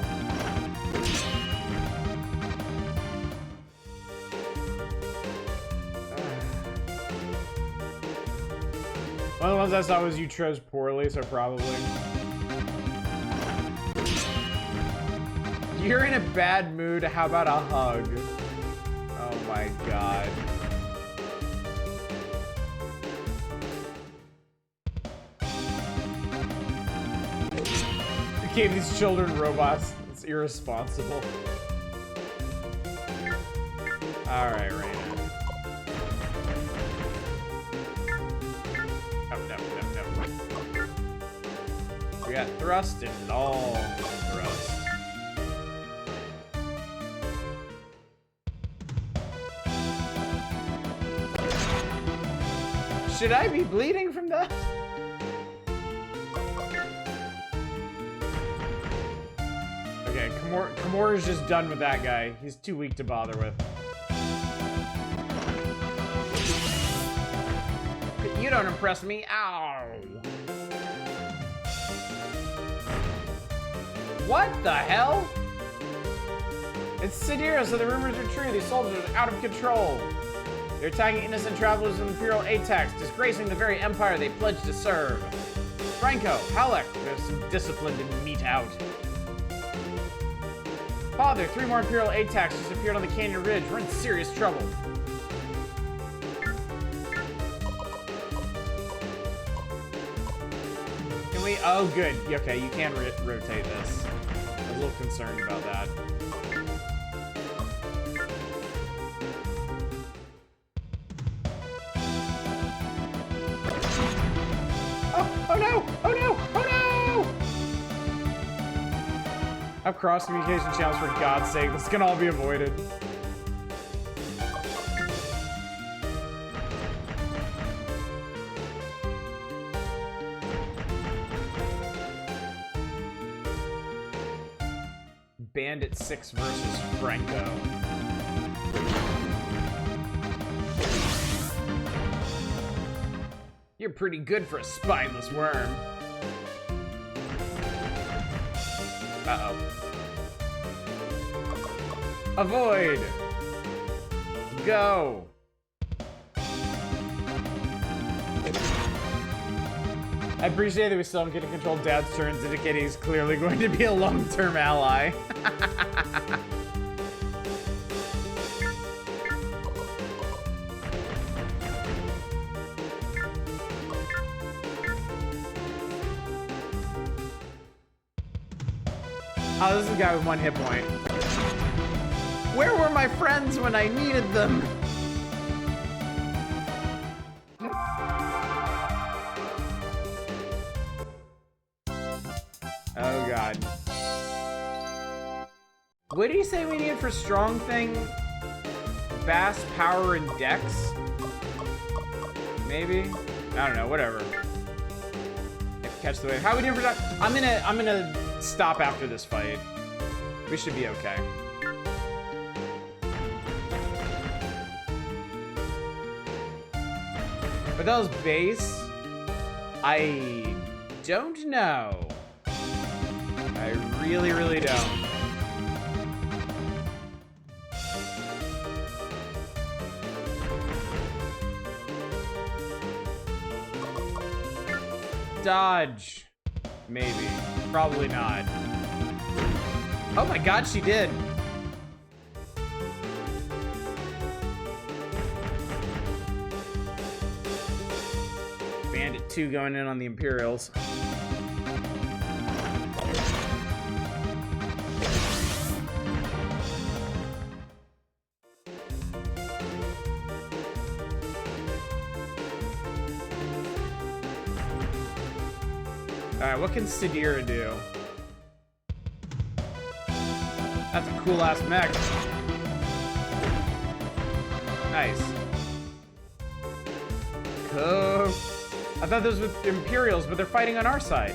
One of the ones I saw was you chose poorly, so probably. You're in a bad mood, how about a hug? Oh my god. You gave these children robots. It's irresponsible. Alright, Raina. No. We got thrust and long thrust. Should I be bleeding from that? Okay, Kamor is just done with that guy. He's too weak to bother with. You don't impress me. Ow. What the hell? It's Sidira, so the rumors are true. These soldiers are out of control. They're attacking innocent travelers with Imperial Atax, disgracing the very empire they pledged to serve. Franco, Halleck, there's some discipline to mete out. Father, 3 more Imperial Atax just appeared on the Canyon Ridge. We're in serious trouble. Can we? Oh, good. Okay, you can rotate this. I was a little concerned about that. Oh no! Oh no! Oh no! Have cross communication channels for God's sake. This can all be avoided. Bandit 6 versus Franco. You're pretty good for a spineless worm. Uh-oh. Avoid! Go! I appreciate that we still don't get to control Dad's turns, indicating he's clearly going to be a long-term ally. Oh, this is a guy with 1 hit point. Where were my friends when I needed them? Oh god. What do you say we need for strong thing? Fast, power, and dex? Maybe? I don't know, whatever. Catch the wave. How are we doing for that? I'm gonna stop after this fight. We should be okay. But those base, I don't know. I really, really don't. Dodge. Maybe. Probably not. Oh my god, she did. Bandit 2 going in on the Imperials. Alright, what can Sidira do? That's a cool ass mech. Nice. Cool. I thought those were Imperials, but they're fighting on our side.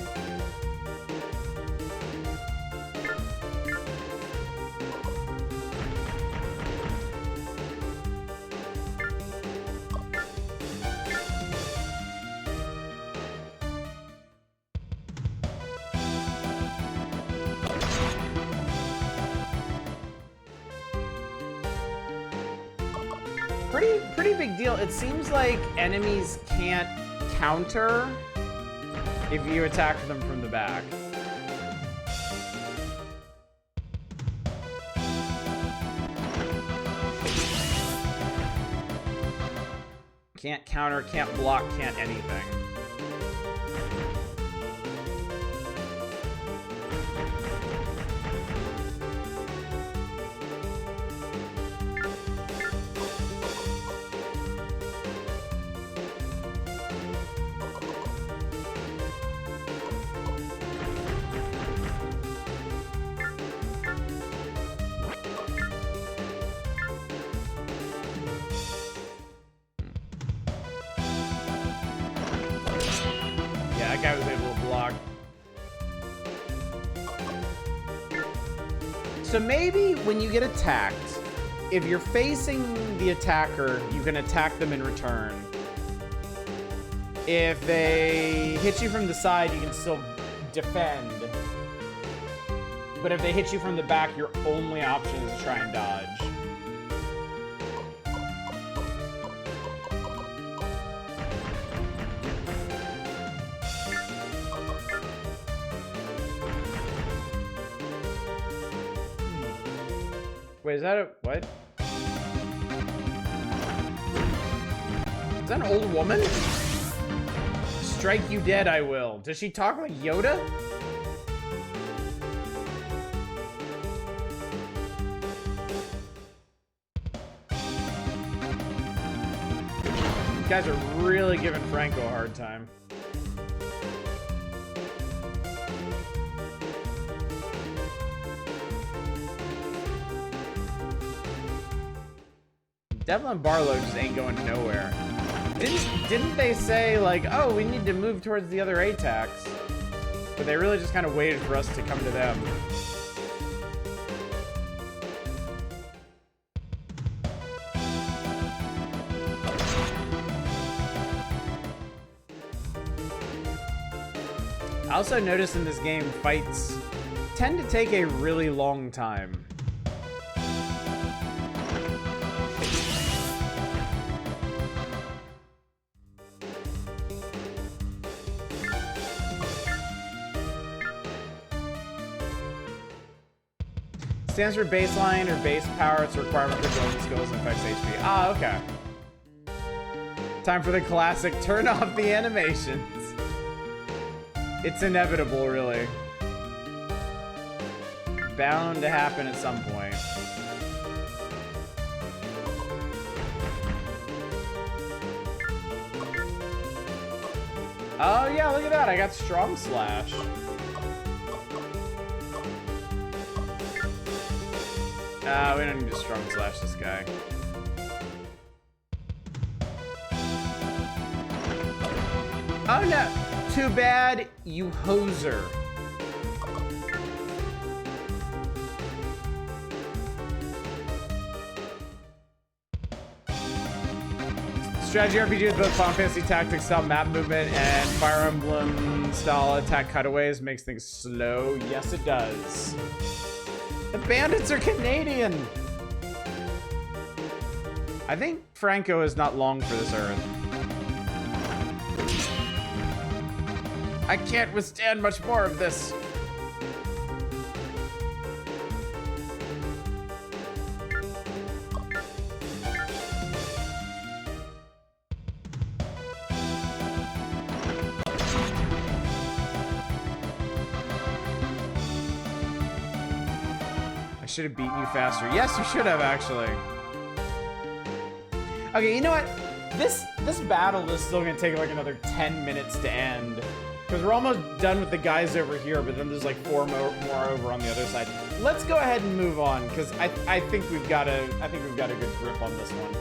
Pretty big deal. It seems like enemies can't counter if you attack them from the back. Can't counter, can't block, can't anything. That guy was able to block. So maybe when you get attacked, if you're facing the attacker, you can attack them in return. If they hit you from the side, you can still defend. But if they hit you from the back, your only option is to try and dodge. Wait, is that a... what? Is that an old woman? Strike you dead, I will. Does she talk like Yoda? You guys are really giving Franco a hard time. Devlin Barlow just ain't going nowhere. Didn't they say, like, oh, we need to move towards the other ATACs? But they really just kind of waited for us to come to them. I also noticed in this game, fights tend to take a really long time. Stands for baseline or base power. It's a requirement for building skills and affects HP. Ah, okay. Time for the classic turn off the animations. It's inevitable, really. Bound to happen at some point. Oh yeah, look at that. I got strong slash. We don't need to strong slash this guy. Oh no! Too bad, you hoser. Strategy RPG with both Final Fantasy Tactics style map movement and Fire Emblem style attack cutaways makes things slow. Yes, it does. The Bandits are Canadian. I think Franco is not long for this earth. I can't withstand much more of this. I should have beaten you faster. Yes, you should have, actually. Okay, you know what? This battle is still gonna take like another 10 minutes to end. Because we're almost done with the guys over here, but then there's like four more over on the other side. Let's go ahead and move on, because I think we've got a good grip on this one.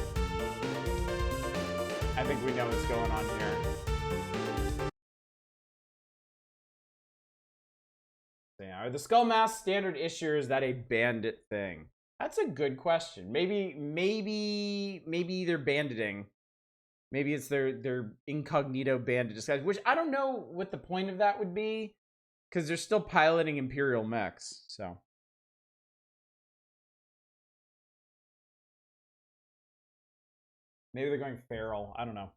I think we know what's going on here. Yeah, are the Skull Mask standard issue, or is that a bandit thing? That's a good question. Maybe they're banditing. Maybe it's their incognito bandit disguise, which I don't know what the point of that would be, because they're still piloting Imperial mechs, so. Maybe they're going feral. I don't know.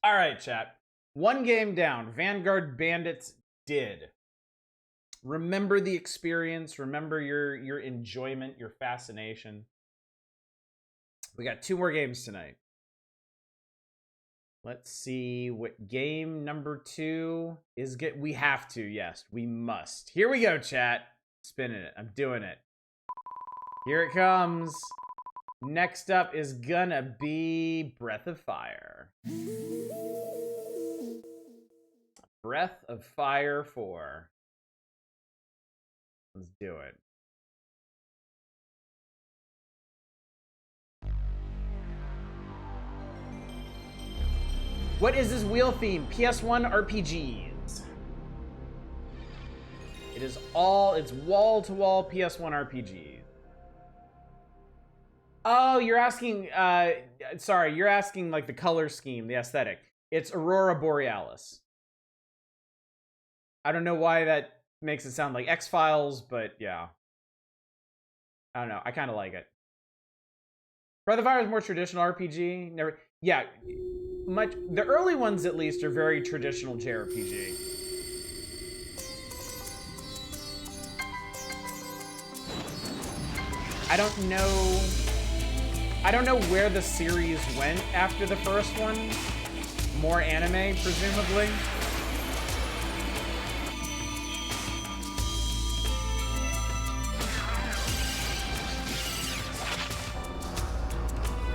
All right, chat. One game down. Vanguard Bandits did. Remember the experience. Remember your enjoyment, your fascination. We got 2 more games tonight. Let's see what game number 2 is. We have to, yes, we must. Here we go, chat. Spinning it. I'm doing it. Here it comes. Next up is gonna be Breath of Fire. Breath of Fire 4. Let's do it. What is this wheel theme? PS1 RPGs. It's wall-to-wall PS1 RPGs. Oh, you're asking, sorry, you're asking like the color scheme, the aesthetic. It's Aurora Borealis. I don't know why that makes it sound like X-Files, but yeah. I don't know, I kind of like it. Breath of Fire is more traditional RPG. Yeah. The early ones at least are very traditional JRPG. I don't know where the series went after the first one. More anime, presumably.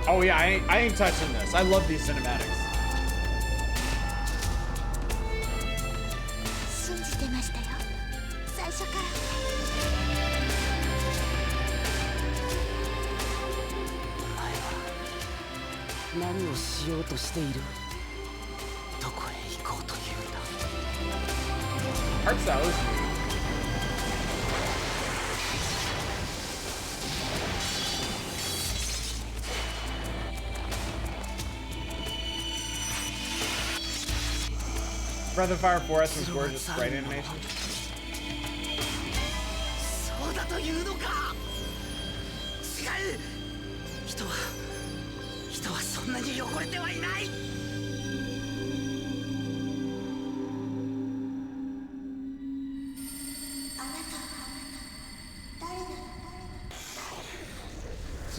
Oh yeah, I ain't touching this. I love these cinematics. Art style is unique. Breath of Fire 4 has some gorgeous sprite animation.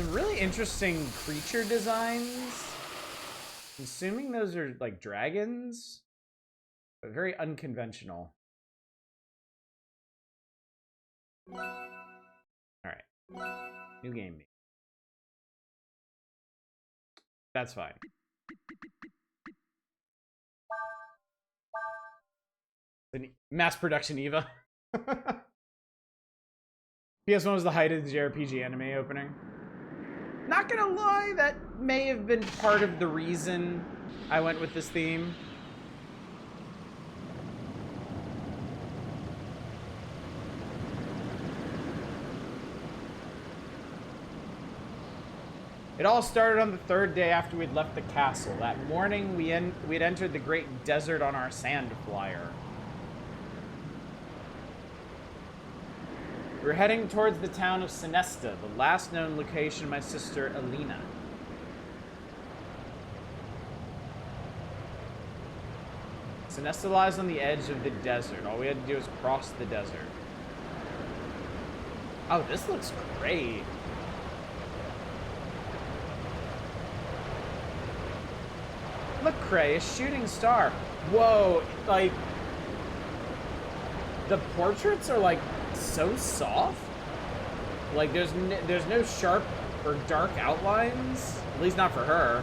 some really interesting creature designs. I'm assuming those are like dragons, but very unconventional. All right, new game. That's fine. Mass production Eva. PS1 was the height of the JRPG anime opening. Not gonna lie, that may have been part of the reason I went with this theme. It all started on the third day after we'd left the castle. That morning, we'd entered the great desert on our sand flyer. We were heading towards the town of Sinesta, the last known location of my sister, Alina. Sinesta lies on the edge of the desert. All we had to do was cross the desert. Oh, this looks great. Look, Cray, a shooting star. Whoa, like, the portraits are like so soft. Like there's no sharp or dark outlines, at least not for her.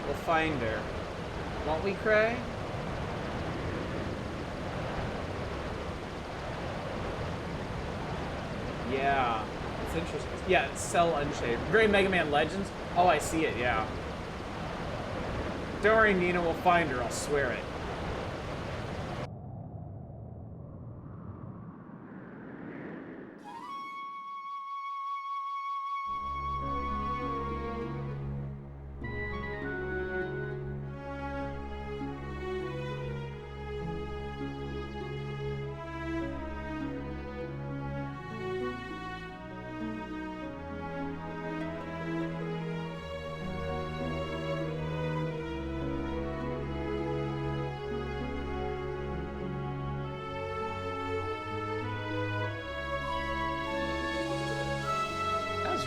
We'll find her, won't we, Cray? Yeah, it's interesting. Yeah, it's Cell Unshaped. Very Mega Man Legends. Oh, I see it, yeah. Don't worry, Nina, we'll find her, I'll swear it.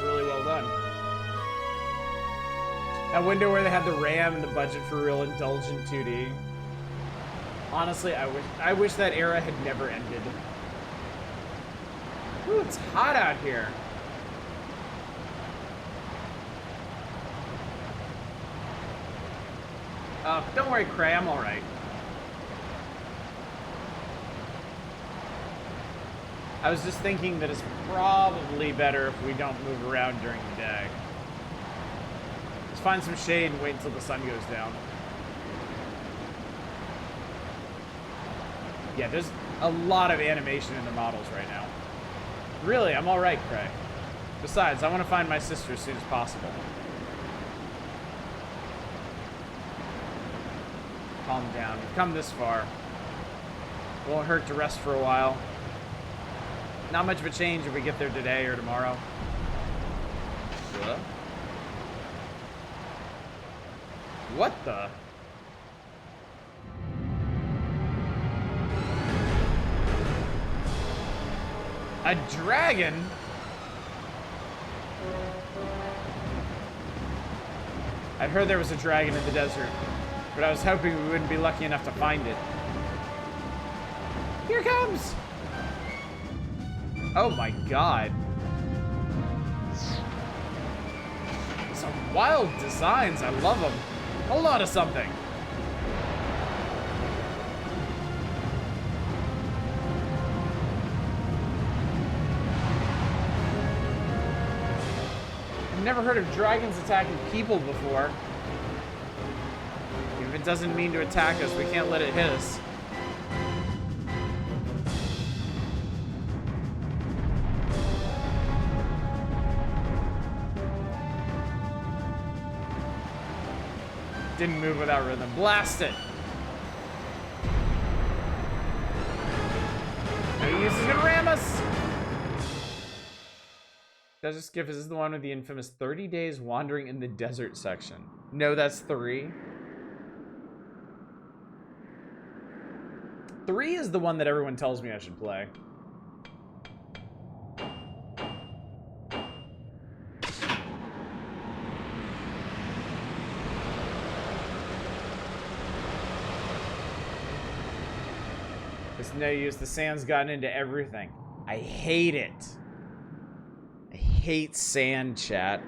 Really well done. That window where they had the RAM and the budget for real indulgent 2D. Honestly, I wish that era had never ended. Ooh, it's hot out here. Don't worry, Cray, I'm all right. I was just thinking that it's probably better if we don't move around during the day. Let's find some shade and wait until the sun goes down. Yeah, there's a lot of animation in the models right now. Really, I'm all right, Cray. Besides, I want to find my sister as soon as possible. Calm down. We've come this far. Won't hurt to rest for a while. Not much of a change if we get there today or tomorrow. What the? A dragon? I'd heard there was a dragon in the desert, but I was hoping we wouldn't be lucky enough to find it. Here it comes! Oh my god. Some wild designs, I love them. Hold on to something. I've never heard of dragons attacking people before. If it doesn't mean to attack us, we can't let it hit us. Didn't move without rhythm. Blast it! No use is gonna ram us! Desert Skiff, is this the one with the infamous 30 days wandering in the desert section? No, that's 3. 3 is the one that everyone tells me I should play. It's no use. The sand's gotten into everything. I hate it. I hate sand, chat.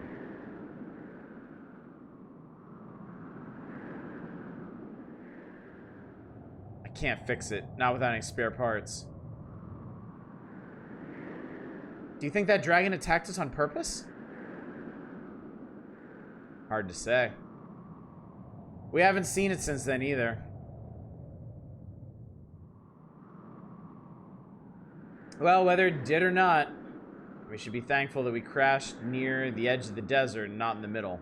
I can't fix it. Not without any spare parts. Do you think that dragon attacked us on purpose? Hard to say. We haven't seen it since then either. Well, whether it did or not, we should be thankful that we crashed near the edge of the desert and not in the middle.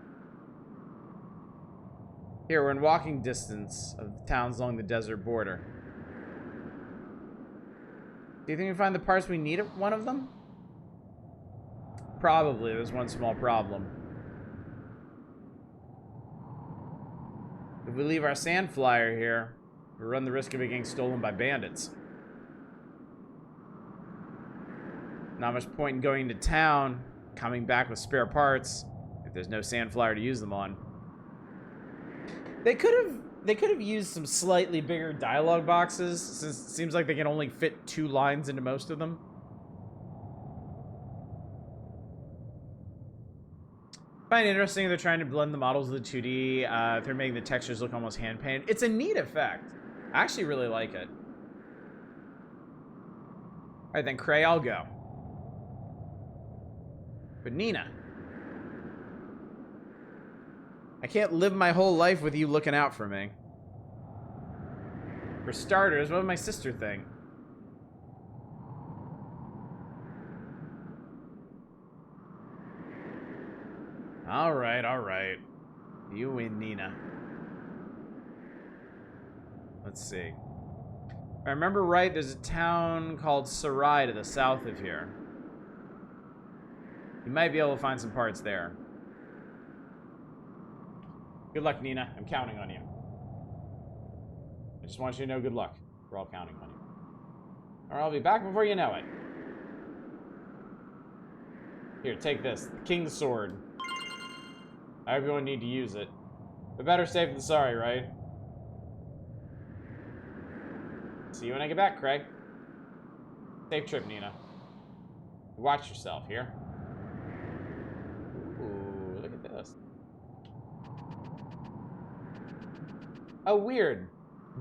Here, we're in walking distance of the towns along the desert border. Do you think we find the parts we need at one of them? Probably. There's one small problem. If we leave our sand flyer here, we run the risk of it getting stolen by bandits. Not much point in going to town, coming back with spare parts, if there's no sand flyer to use them on. They could have used some slightly bigger dialogue boxes, since it seems like they can only fit 2 lines into most of them. I find it interesting they're trying to blend the models with the 2D. They're making the textures look almost hand-painted. It's a neat effect. I actually really like it. Alright then, Cray, I'll go. But Nina, I can't live my whole life with you looking out for me. For starters, what would my sister think? Alright, alright. You win, Nina. Let's see. If I remember right, there's a town called Sarai to the south of here. You might be able to find some parts there. Good luck, Nina. I'm counting on you. I just want you to know good luck. We're all counting on you. Or I'll be back before you know it. Here, take this. The King's Sword. Everyone need to use it. But better safe than sorry, right? See you when I get back, Craig. Safe trip, Nina. Watch yourself here. Ooh, look at this. Oh, weird.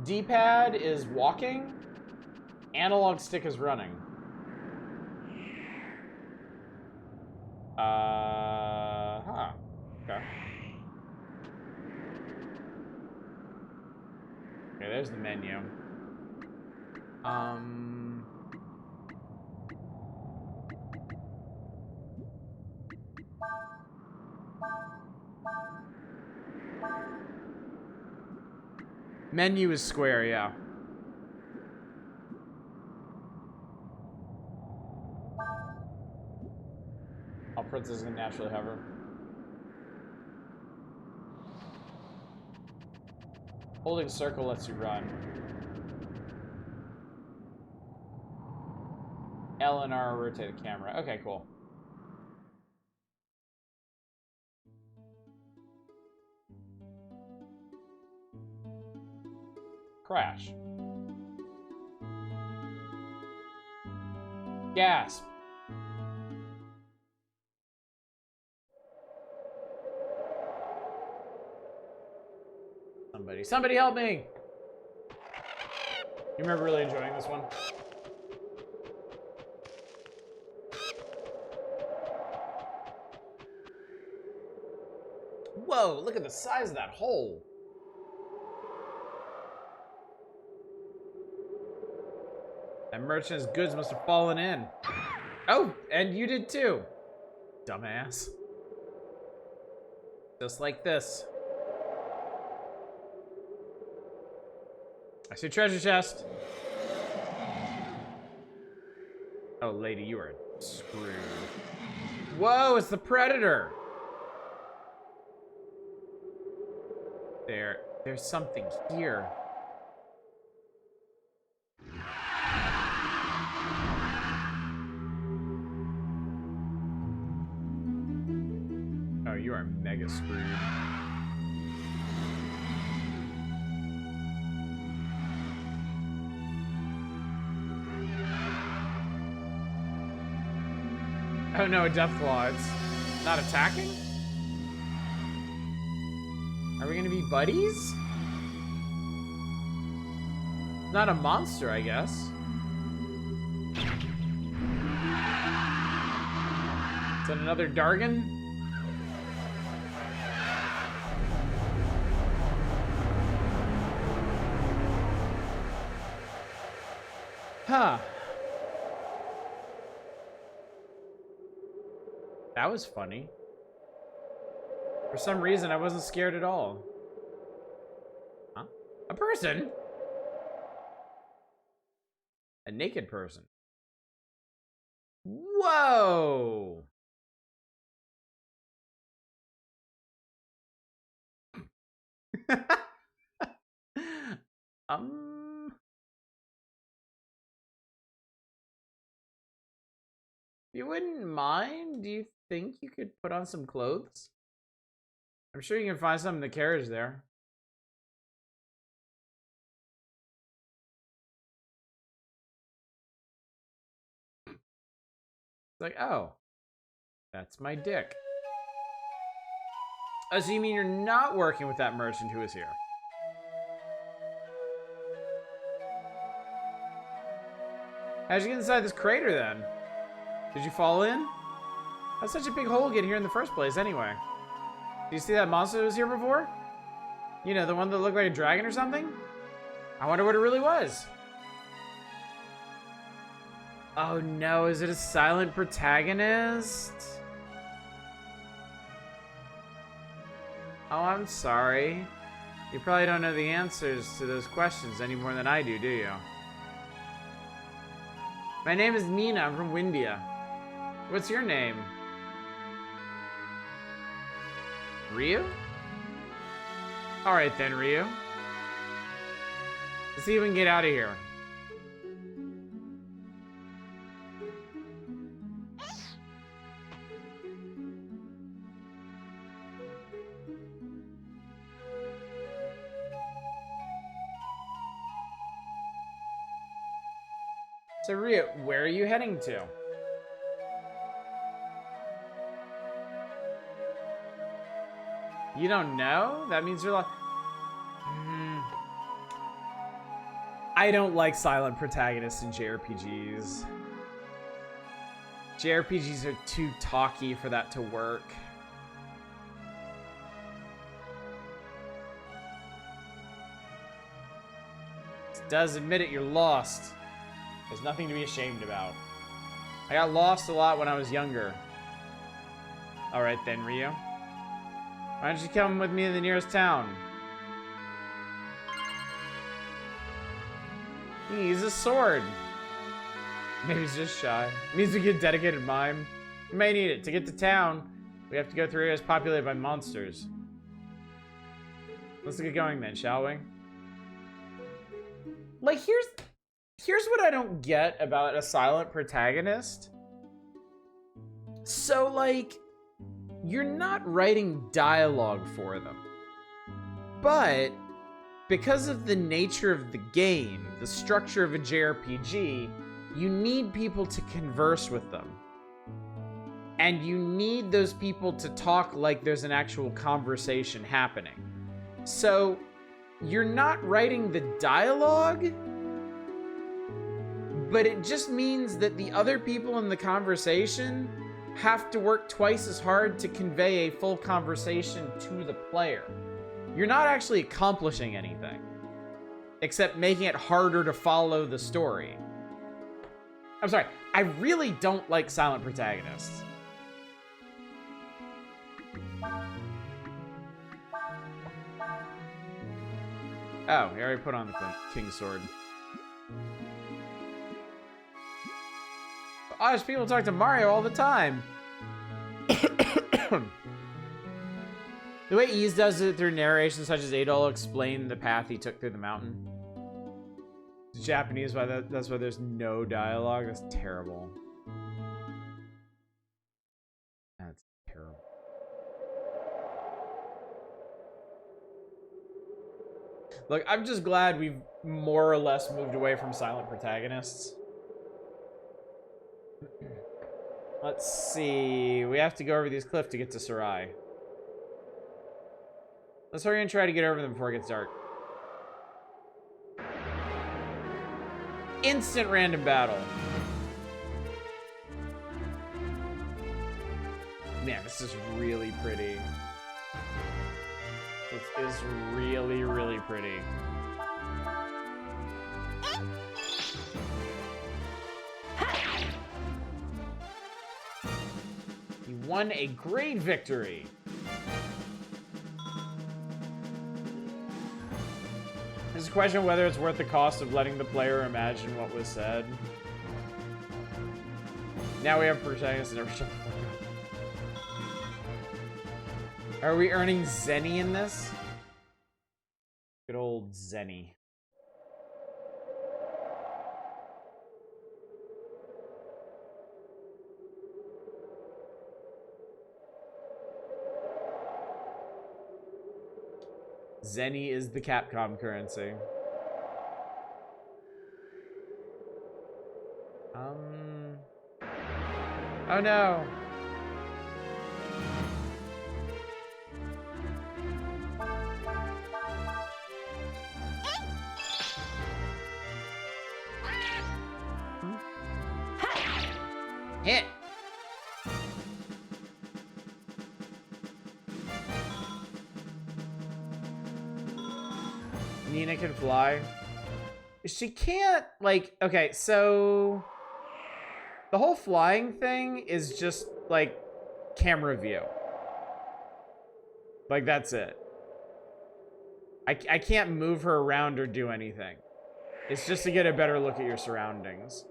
D-pad is walking. Analog stick is running. Huh. Okay. Okay, there's the menu. Menu is square, yeah. All princesses can naturally hover. Holding circle lets you run. L and R rotate the camera. Okay, cool. Crash. Gasp. Somebody help me! You remember really enjoying this one? Whoa, look at the size of that hole. That merchant's goods must have fallen in. Oh, and you did too. Dumbass. Just like this. I see treasure chest. Oh, lady, you are screwed. Whoa, it's the Predator. There's something here. Oh, you are mega screwed. Oh no, a Deathclaw. It's not attacking? Are we gonna be buddies? Not a monster, I guess. Is that another Dargon? Huh. That was funny. For some reason, I wasn't scared at all. Huh? A person? A naked person. Whoa! If you wouldn't mind, do you think you could put on some clothes? I'm sure you can find some in the carriage there. It's like, oh, that's my dick. Oh, so you mean you're not working with that merchant who was here? How'd you get inside this crater then? Did you fall in? That's such a big hole to get here in the first place anyway. Did you see that monster that was here before? You know, the one that looked like a dragon or something? I wonder what it really was. Oh no, is it a silent protagonist? Oh, I'm sorry. You probably don't know the answers to those questions any more than I do you? My name is Nina, I'm from Windia. What's your name? Ryu? Alright then, Ryu. Let's see if we can get out of here. So Ryu, where are you heading to? You don't know? That means you're like... I don't like silent protagonists in JRPGs. JRPGs are too talky for that to work. It does admit it, you're lost. There's nothing to be ashamed about. I got lost a lot when I was younger. Alright then, Ryu. Why don't you come with me to the nearest town? He needs a sword. Maybe he's just shy. It means we get dedicated mime. We may need it. To get to town, we have to go through areas populated by monsters. Let's get going then, shall we? Like, here's what I don't get about a silent protagonist. So, like, you're not writing dialogue for them. But because of the nature of the game, the structure of a JRPG, you need people to converse with them. And you need those people to talk like there's an actual conversation happening. So, you're not writing the dialogue, but it just means that the other people in the conversation have to work twice as hard to convey a full conversation to the player. You're not actually accomplishing anything, except making it harder to follow the story. I'm sorry, I really don't like silent protagonists. Oh, he already put on the King's Sword. Oh, there's people talk to Mario all the time. The way Ys does it through narration, such as Adol will explain the path he took through the mountain. It's Japanese, that's why there's no dialogue. That's terrible. That's terrible. Look, I'm just glad we've more or less moved away from silent protagonists. Let's see. We have to go over these cliffs to get to Sarai. Let's hurry and try to get over them before it gets dark. Instant random battle. Man, this is really pretty. This is really, really pretty. You won a great victory. There's a question whether it's worth the cost of letting the player imagine what was said. Now we have protagonists and never shut the fuck up. Are we earning Zenny in this? Good old Zenny. Zenny is the Capcom currency. Oh no. Hit. Nina can fly. She can't, like, okay, so the whole flying thing is just like camera view. Like, that's it. I can't move her around or do anything. It's just to get a better look at your surroundings.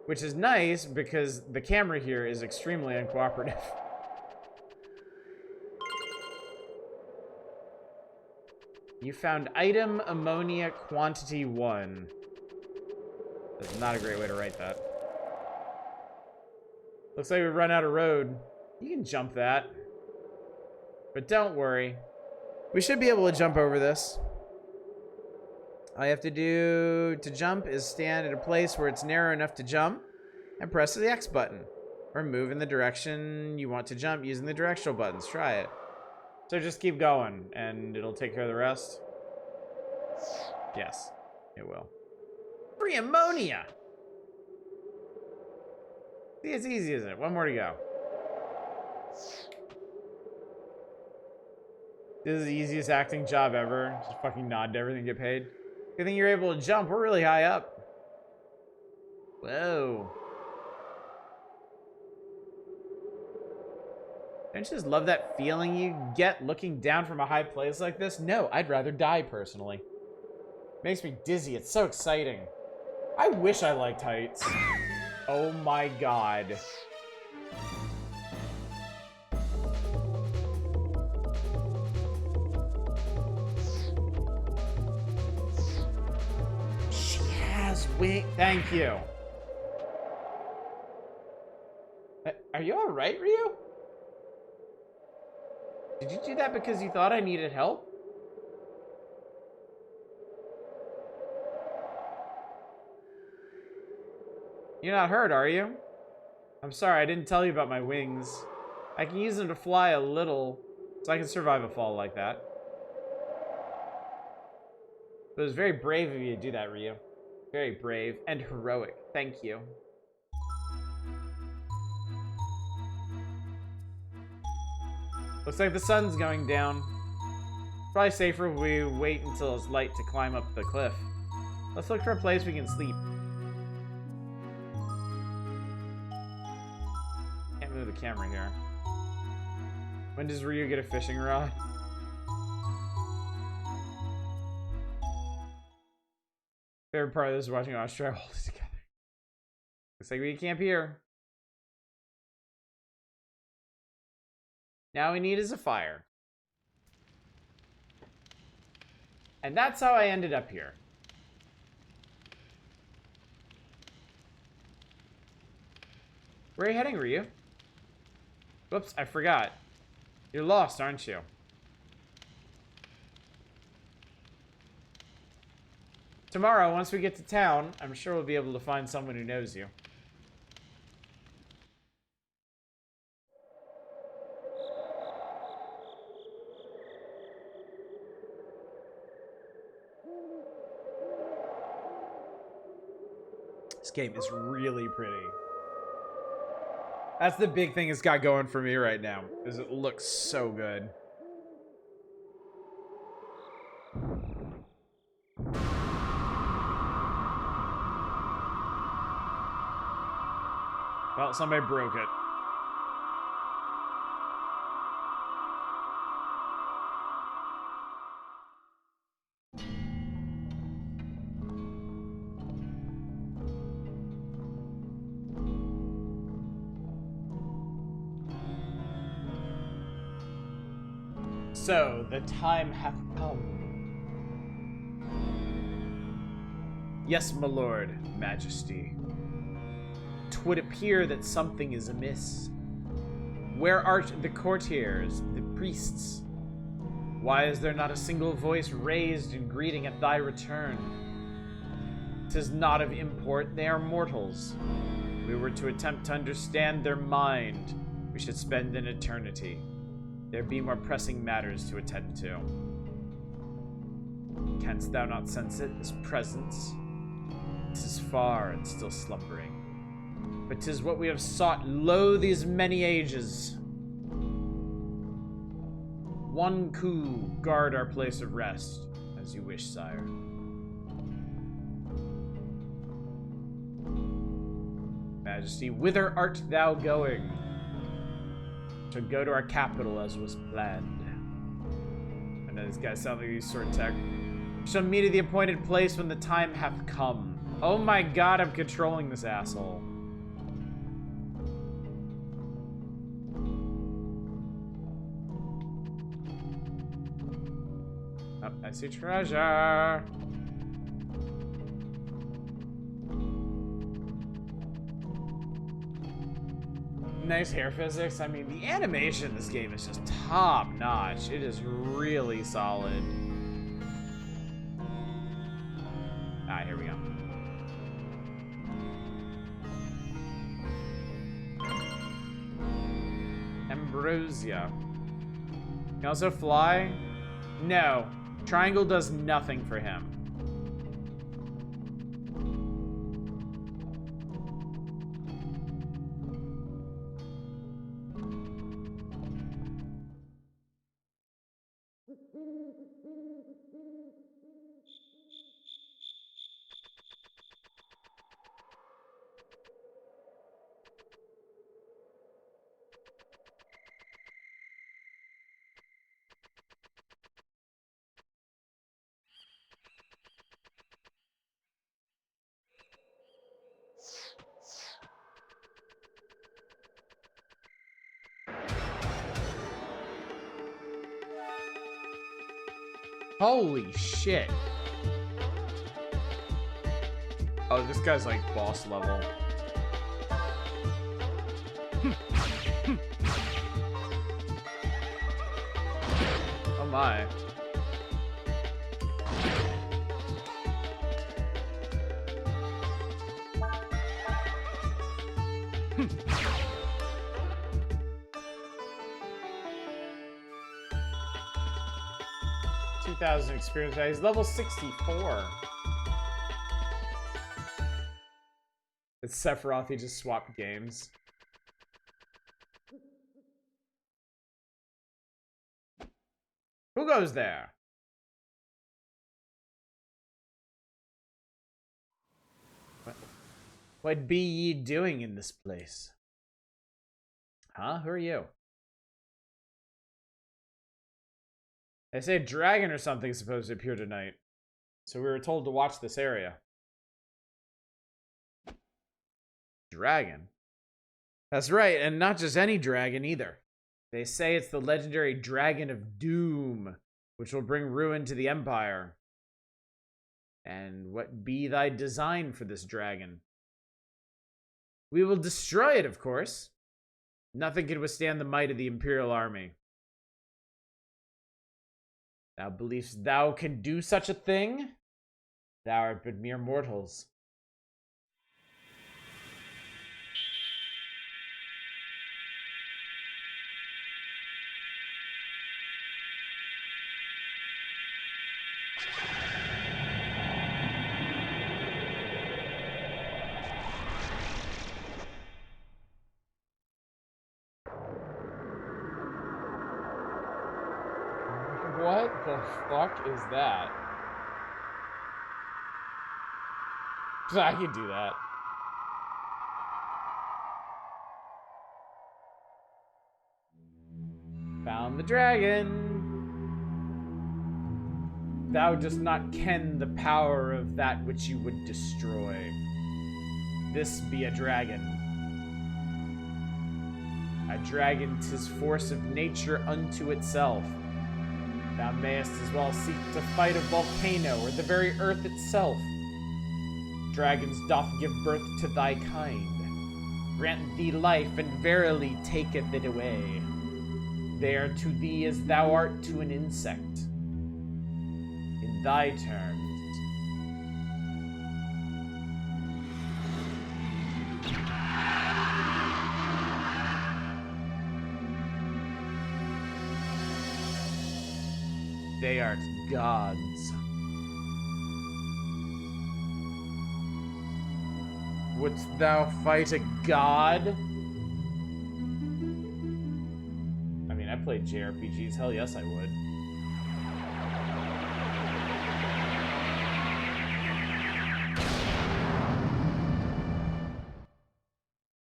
Which is nice because the camera here is extremely uncooperative. You found item ammonia quantity 1. That's not a great way to write that. Looks like we've run out of road. You can jump that. But don't worry. We should be able to jump over this. All you have to do to jump is stand at a place where it's narrow enough to jump and press the X button. Or move in the direction you want to jump using the directional buttons. Try it. So just keep going and it'll take care of the rest. Yes, it will. Free ammonia! See, it's easy, isn't it? One more to go. This is the easiest acting job ever. Just fucking nod to everything and get paid. Good thing you're able to jump. We're really high up. Whoa. Don't you just love that feeling you get looking down from a high place like this? No, I'd rather die, personally. Makes me dizzy. It's so exciting. I wish I liked heights. Oh my god. She has wings. Thank you. Are you alright, Ryu? Did you do that because you thought I needed help? You're not hurt, are you? I'm sorry, I didn't tell you about my wings. I can use them to fly a little, so I can survive a fall like that. It was very brave of you to do that, Ryu. Very brave and heroic. Thank you. Looks like the sun's going down. Probably safer if we wait until it's light to climb up the cliff. Let's look for a place we can sleep. Can't move the camera here. When does Ryu get a fishing rod? Favorite part of this is watching us try to hold it together. Looks like we can camp here. Now we need is a fire. And that's how I ended up here. Where are you heading, Ryu? Whoops, I forgot. You're lost, aren't you? Tomorrow, once we get to town, I'm sure we'll be able to find someone who knows you. This game is really pretty. That's the big thing it's got going for me right now, is it looks so good. Well, somebody broke it. So, the time hath come. Yes, my lord, majesty. 'Twould appear that something is amiss. Where art the courtiers, the priests? Why is there not a single voice raised in greeting at thy return? 'Tis not of import, they are mortals. If we were to attempt to understand their mind, we should spend an eternity. There be more pressing matters to attend to. Canst thou not sense it, this presence? 'Tis far and still slumbering. But 'tis what we have sought lo these many ages. One coup, guard our place of rest, as you wish, sire. Majesty, whither art thou going? To go to our capital as was planned. I know these guys sound like these sword tech. Shall meet at the appointed place when the time hath come. Oh my god, I'm controlling this asshole. Oh, I see treasure. Nice hair physics. I mean, the animation in this game is just top notch. It is really solid. Ah, here we go. Ambrosia. Can also fly? No. Triangle does nothing for him. Holy shit. Oh, this guy's like boss level. Oh my. Experience. He's level 64. It's Sephiroth, he just swapped games. Who goes there? What be ye doing in this place? Huh? Who are you? They say a dragon or something is supposed to appear tonight. So we were told to watch this area. Dragon? That's right, and not just any dragon either. They say it's the legendary Dragon of Doom, which will bring ruin to the Empire. And what be thy design for this dragon? We will destroy it, of course. Nothing can withstand the might of the Imperial army. Thou believest thou can do such a thing? Thou art but mere mortals. What the fuck is that? I can do that. Found the dragon. Thou dost not ken the power of that which you would destroy. This be a dragon. A dragon 'tis force of nature unto itself. Thou mayest as well seek to fight a volcano or the very earth itself. Dragons doth give birth to thy kind, grant thee life, and verily taketh it away. They are to thee as thou art to an insect. In thy terms. They are gods. Wouldst thou fight a god? I mean, I played JRPGs. Hell yes, I would.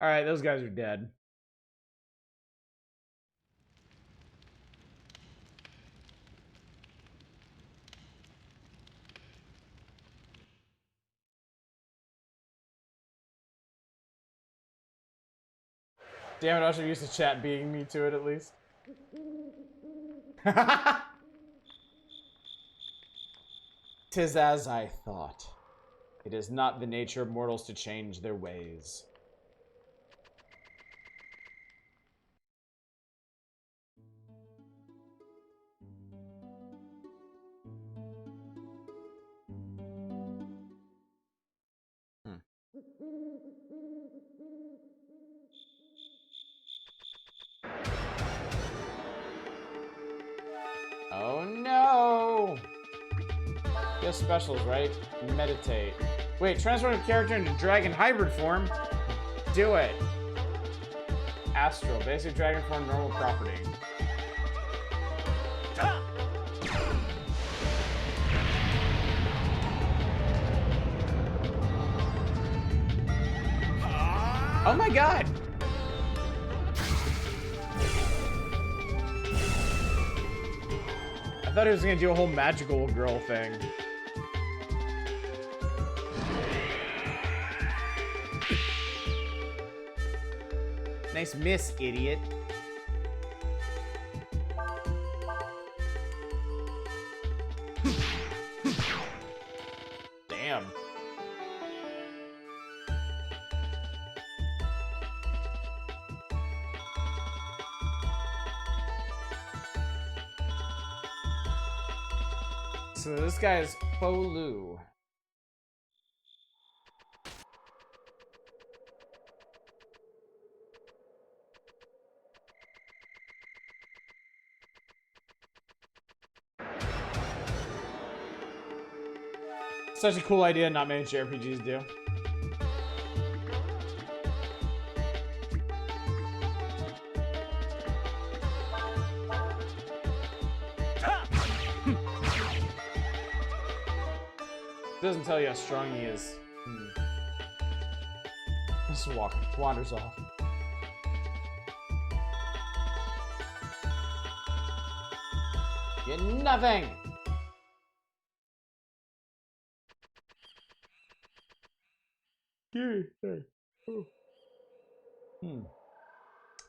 Alright, those guys are dead. Damn it, I should use the chat being me to it at least. "'Tis as I thought. It is not the nature of mortals to change their ways." Oh no! Yes, specials, right? Meditate. Wait, transform a character into dragon hybrid form? Do it. Astral, basic dragon form, normal property. Oh my god! I thought he was gonna do a whole magical girl thing. Nice miss, idiot. Damn. So this guy is Fo Lu. Such a cool idea, not many JRPGs do. Doesn't tell you how strong he is. Just wanders off. Get nothing!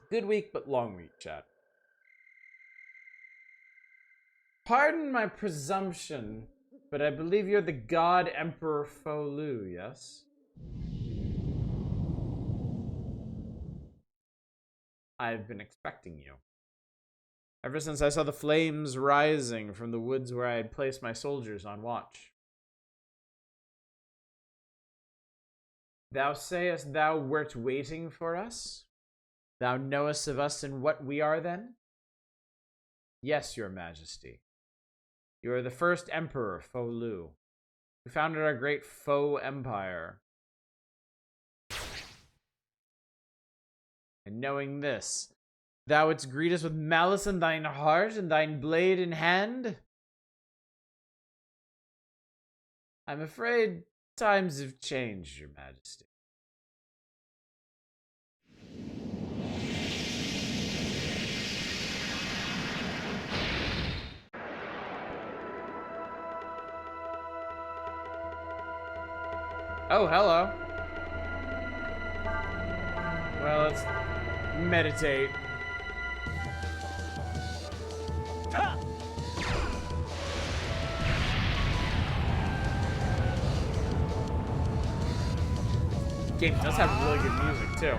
Good week, but long week, chat. Pardon my presumption, but I believe you're the God Emperor Fo Lu, yes? I've been expecting you. Ever since I saw the flames rising from the woods where I had placed my soldiers on watch. Thou sayest thou wert waiting for us? Thou knowest of us and what we are then? Yes, your majesty. You are the first emperor, Fo Lu, who founded our great Fo Empire. And knowing this, Thou wouldst greet us with malice in thine heart and thine blade in hand? I'm afraid times have changed, your majesty. Oh, hello. Well, let's meditate. Game does have really good music too.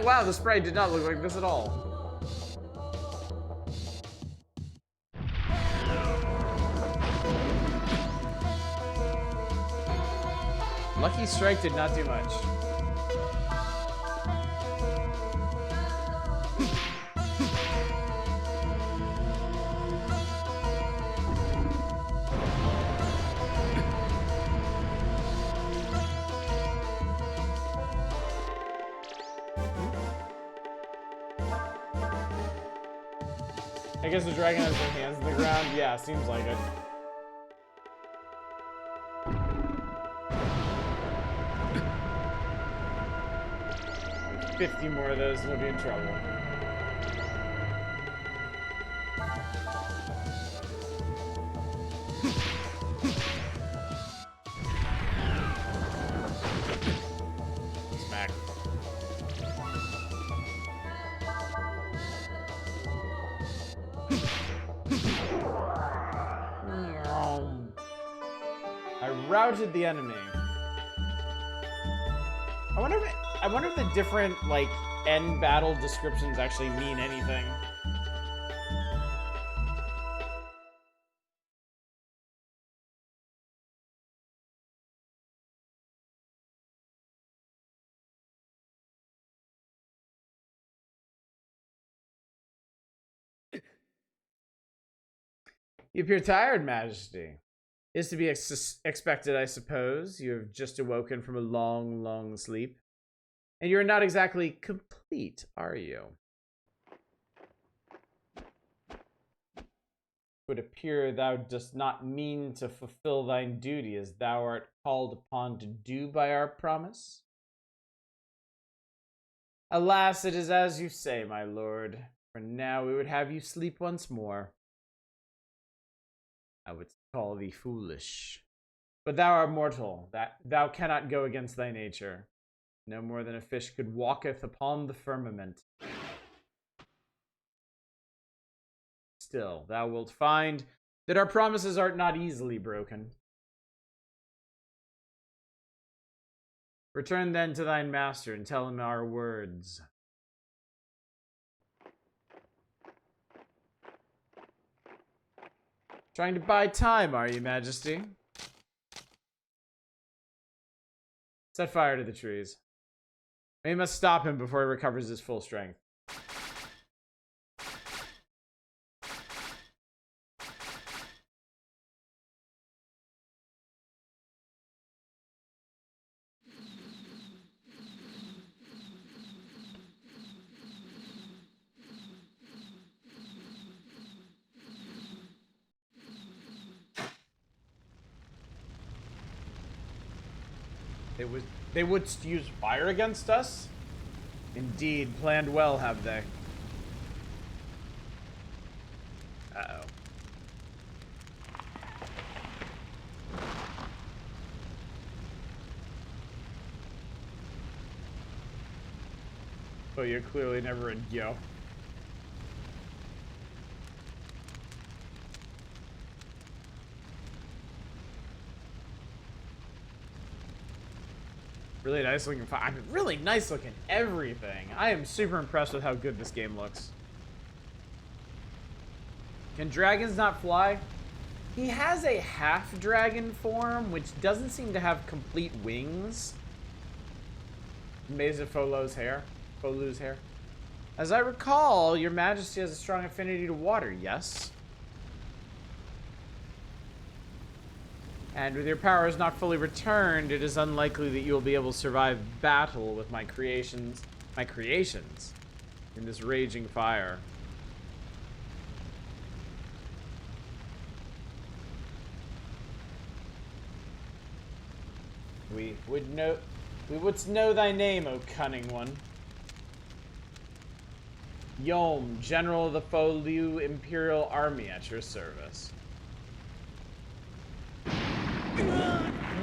Wow, the sprite did not look like this at all. Lucky Strike did not do much. I guess the dragon has their hands in the ground. Yeah, seems like it. Like 50 more of those, and we'll be in trouble. Smack. I routed the enemy. I wonder if the different like end battle descriptions actually mean anything. You appear tired, Majesty. Is to be expected, I suppose. You have just awoken from a long, long sleep. And you're not exactly complete, are you? It would appear thou dost not mean to fulfill thine duty as thou art called upon to do by our promise. Alas, it is as you say, my lord. For now we would have you sleep once more. I would call thee foolish. But thou art mortal, that thou cannot go against thy nature. No more than a fish could walketh upon the firmament. Still, thou wilt find that our promises art not easily broken. Return then to thine master and tell him our words. Trying to buy time, are you, Majesty? Set fire to the trees. We must stop him before he recovers his full strength. They would use fire against us? Indeed, planned well, have they? Uh-oh. Oh, you're clearly never in yo. Really nice looking fire. I mean, really nice looking everything. I am super impressed with how good this game looks. Can dragons not fly? He has a half dragon form, which doesn't seem to have complete wings. Amazed at Folu's hair. As I recall, your majesty has a strong affinity to water, yes? And with your powers not fully returned, it is unlikely that you will be able to survive battle with my creations in this raging fire. We would know thy name, O cunning one. Yom, General of the Folu Imperial Army at your service.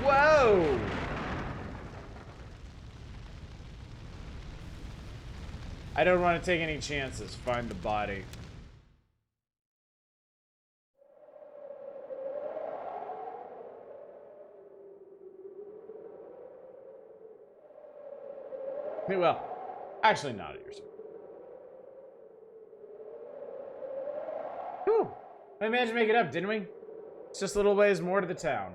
Whoa! I don't want to take any chances. Find the body. Well, actually not at your service. Whew. We managed to make it up, didn't we? It's just a little ways more to the town.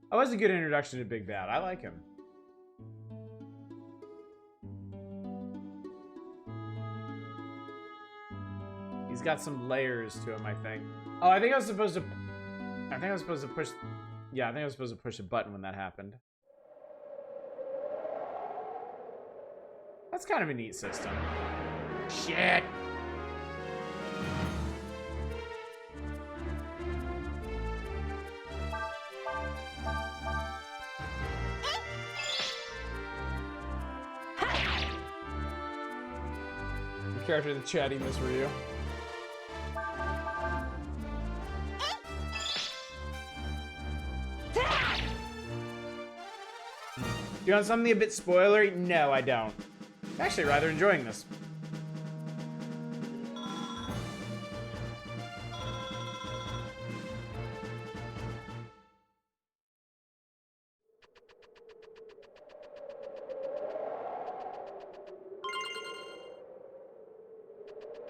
That was a good introduction to Big Bad. I like him. He's got some layers to him, I think. Oh, I think I was supposed to push... Yeah, I think I was supposed to push a button when that happened. That's kind of a neat system. Shit! The character in the chattiness for you. You want something a bit spoilery? No, I don't. I'm actually rather enjoying this.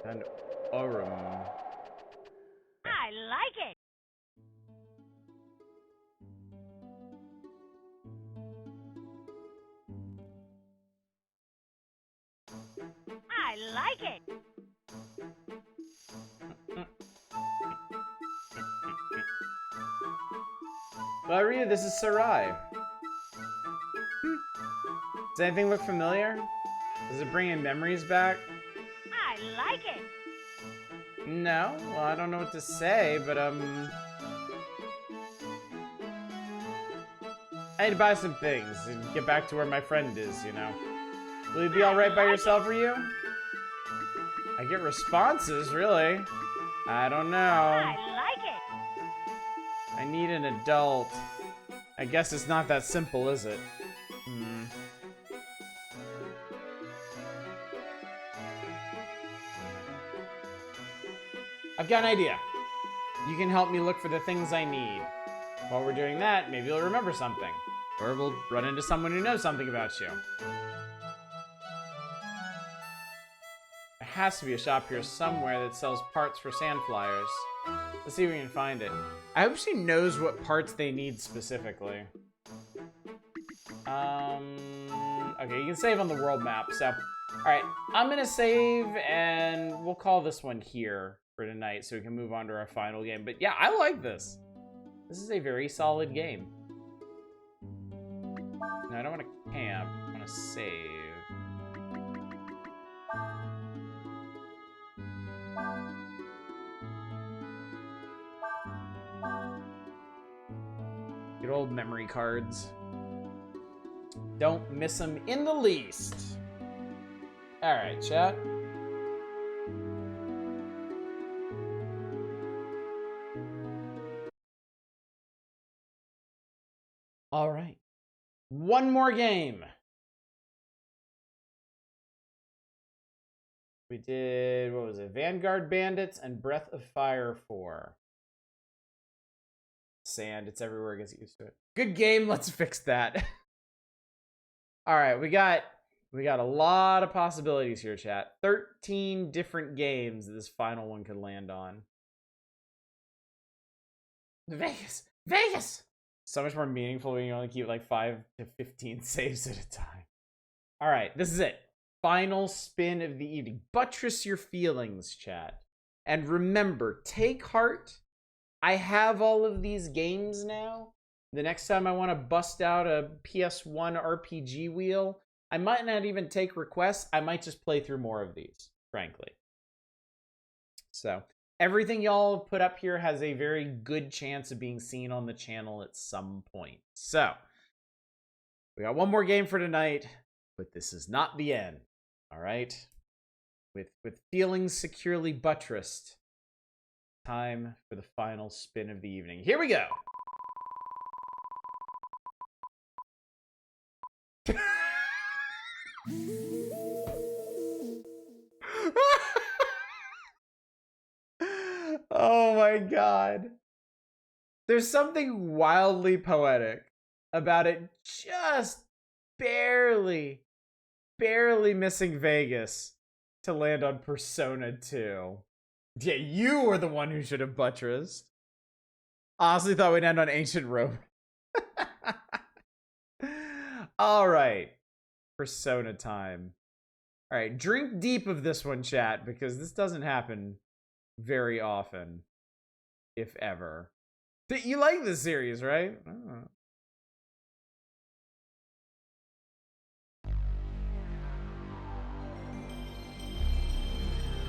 And Aurum. I like it. I like it. Valeria, this is Sarai. Does anything look familiar? Does it bring in memories back? I like it. No? Well, I don't know what to say, but, I need to buy some things and get back to where my friend is, you know. Will you be alright by yourself, Ryu? I get responses, really? I don't know. I like it. I need an adult. I guess it's not that simple, is it? I've got an idea. You can help me look for the things I need. While we're doing that, maybe you'll remember something. Or we'll run into someone who knows something about you. There has to be a shop here somewhere that sells parts for sand flyers. Let's see if we can find it. I hope she knows what parts they need specifically. Okay, you can save on the world map, so... Alright, I'm gonna save, and we'll call this one here for tonight, so we can move on to our final game. But yeah, I like this. This is a very solid game. No, I don't want to camp. I want to save. Good old memory cards. Don't miss them in the least. Alright, chat. Alright. One more game. We did, what was it? Vanguard, Bandits, and Breath of Fire 4. Sand, it's everywhere, gets used to it. Good game, let's fix that. Alright, we got a lot of possibilities here, chat. 13 different games that this final one could land on. Vegas! Vegas! So much more meaningful when you only keep like 5 to 15 saves at a time. Alright, this is it. final spin of the evening. Buttress your feelings, chat. And remember, take heart. I have all of these games now. The next time I want to bust out a PS1 RPG wheel, I might not even take requests. I might just play through more of these, frankly. So, everything y'all have put up here has a very good chance of being seen on the channel at some point. So, we got one more game for tonight, but this is not the end. All right? With feelings securely buttressed, time for the final spin of the evening. Here we go. Oh my god. There's something wildly poetic about it just barely missing Vegas to land on Persona 2. Yeah, you were the one who should have buttressed. Honestly thought we'd end on Ancient Rome. All right. Persona time. All right, drink deep of this one, chat, because this doesn't happen very often, if ever. You like this series, right? Oh.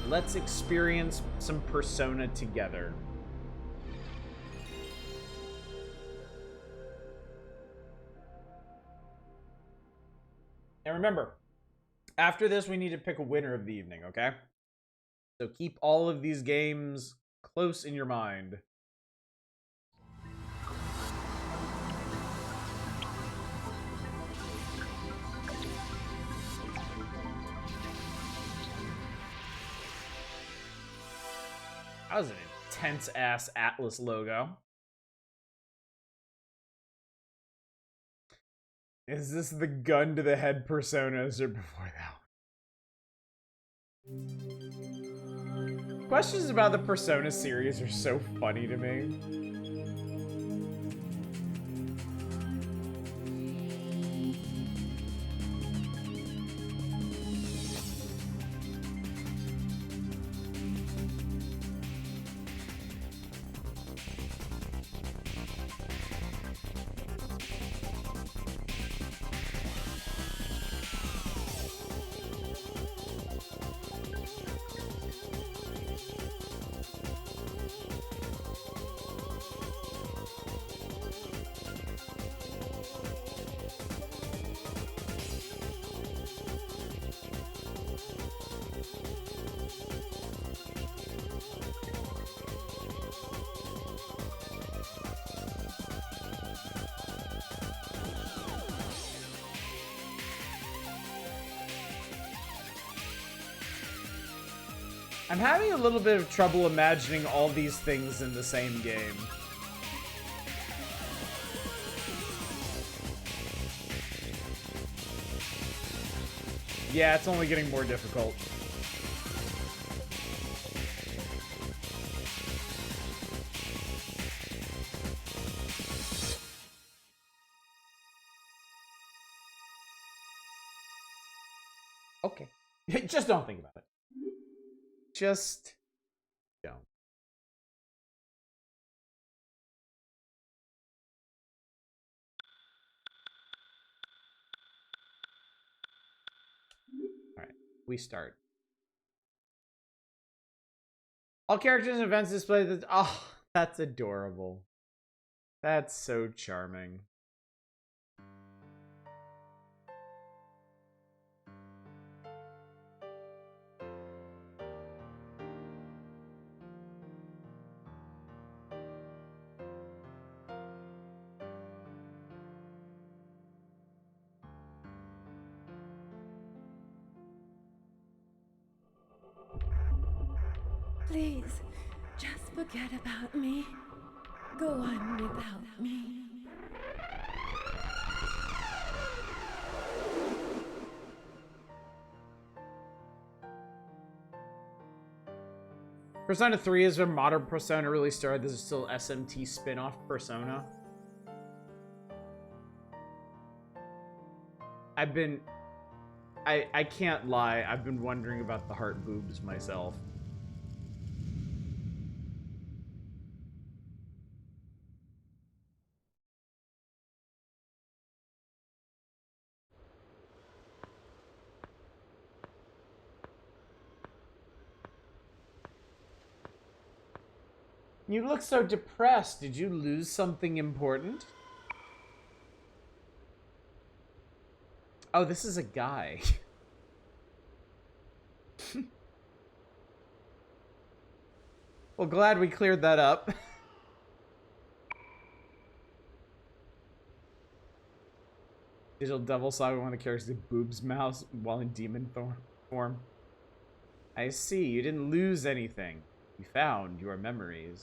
Let's experience some Persona together. And remember, after this, we need to pick a winner of the evening, okay? So keep all of these games close in your mind. That was an intense-ass Atlas logo. Is this the gun to the head Personas or before that? Questions about the Persona series are so funny to me. I'm having a little bit of trouble imagining all these things in the same game. Yeah, it's only getting more difficult. Okay. Just don't think about it. Just don't. All right, we start. All characters and events display the. Oh, that's adorable. That's so charming. Please, just forget about me. Go on without me. Persona 3 is when modern Persona really started. This is still SMT spin-off Persona. I can't lie. I've been wondering about the heart boobs myself. You look so depressed. Did you lose something important? Oh, this is a guy. Well, glad we cleared that up. Digital Devil Saga, one of the characters did boobs mouse while in demon form. I see. You didn't lose anything. You found your memories.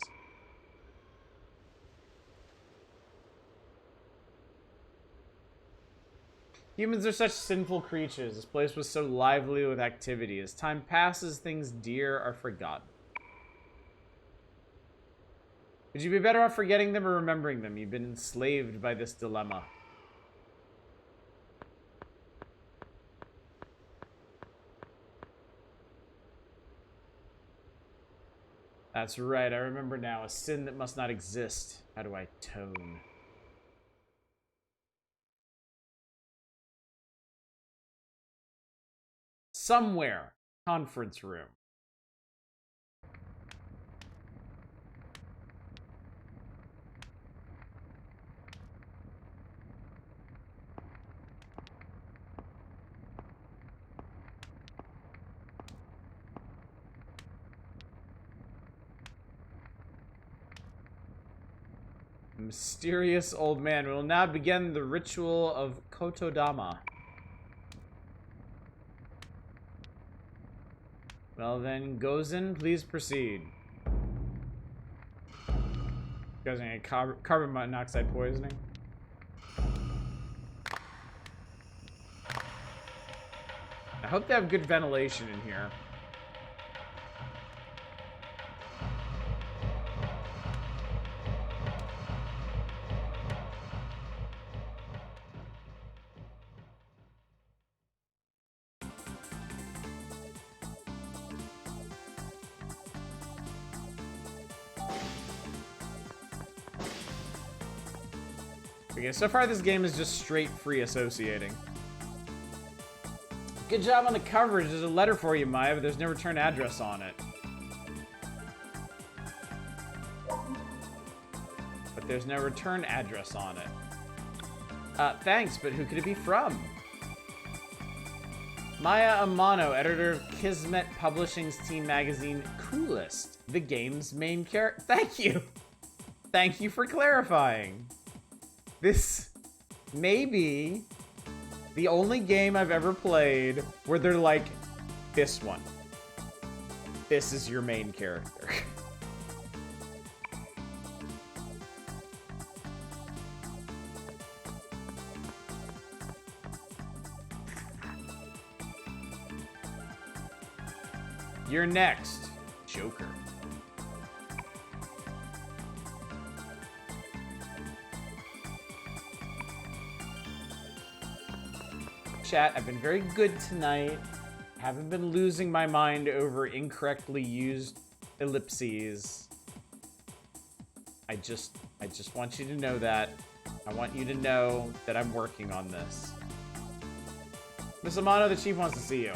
Humans are such sinful creatures. This place was so lively with activity. As time passes, things dear are forgotten. Would you be better off forgetting them or remembering them? You've been enslaved by this dilemma. That's right, I remember now. A sin that must not exist. How do I atone? Somewhere. Conference room. Mysterious old man. We will now begin the ritual of Kotodama. Well then, Gozen, please proceed. Gozen, carbon monoxide poisoning. I hope they have good ventilation in here. Okay, so far this game is just straight free associating. Good job on the coverage. There's a letter for you, Maya, but there's no return address on it. But there's no return address on it. Thanks, but who could it be from? Maya Amano, editor of Kismet Publishing's teen magazine Coolest, the game's main character. Thank you! Thank you for clarifying. This may be the only game I've ever played where they're like, this one. This is your main character. You're next, Joker. Chat, I've been very good tonight. Haven't been losing my mind over incorrectly used ellipses. I just want you to know that. I want you to know that I'm working on this. Miss Amano, the chief wants to see you.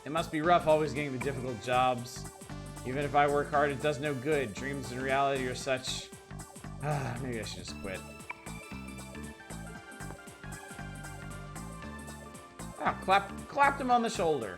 It must be rough always getting the difficult jobs. Even if I work hard, it does no good. Dreams and reality are such... maybe I should just quit. Oh, clapped him on the shoulder.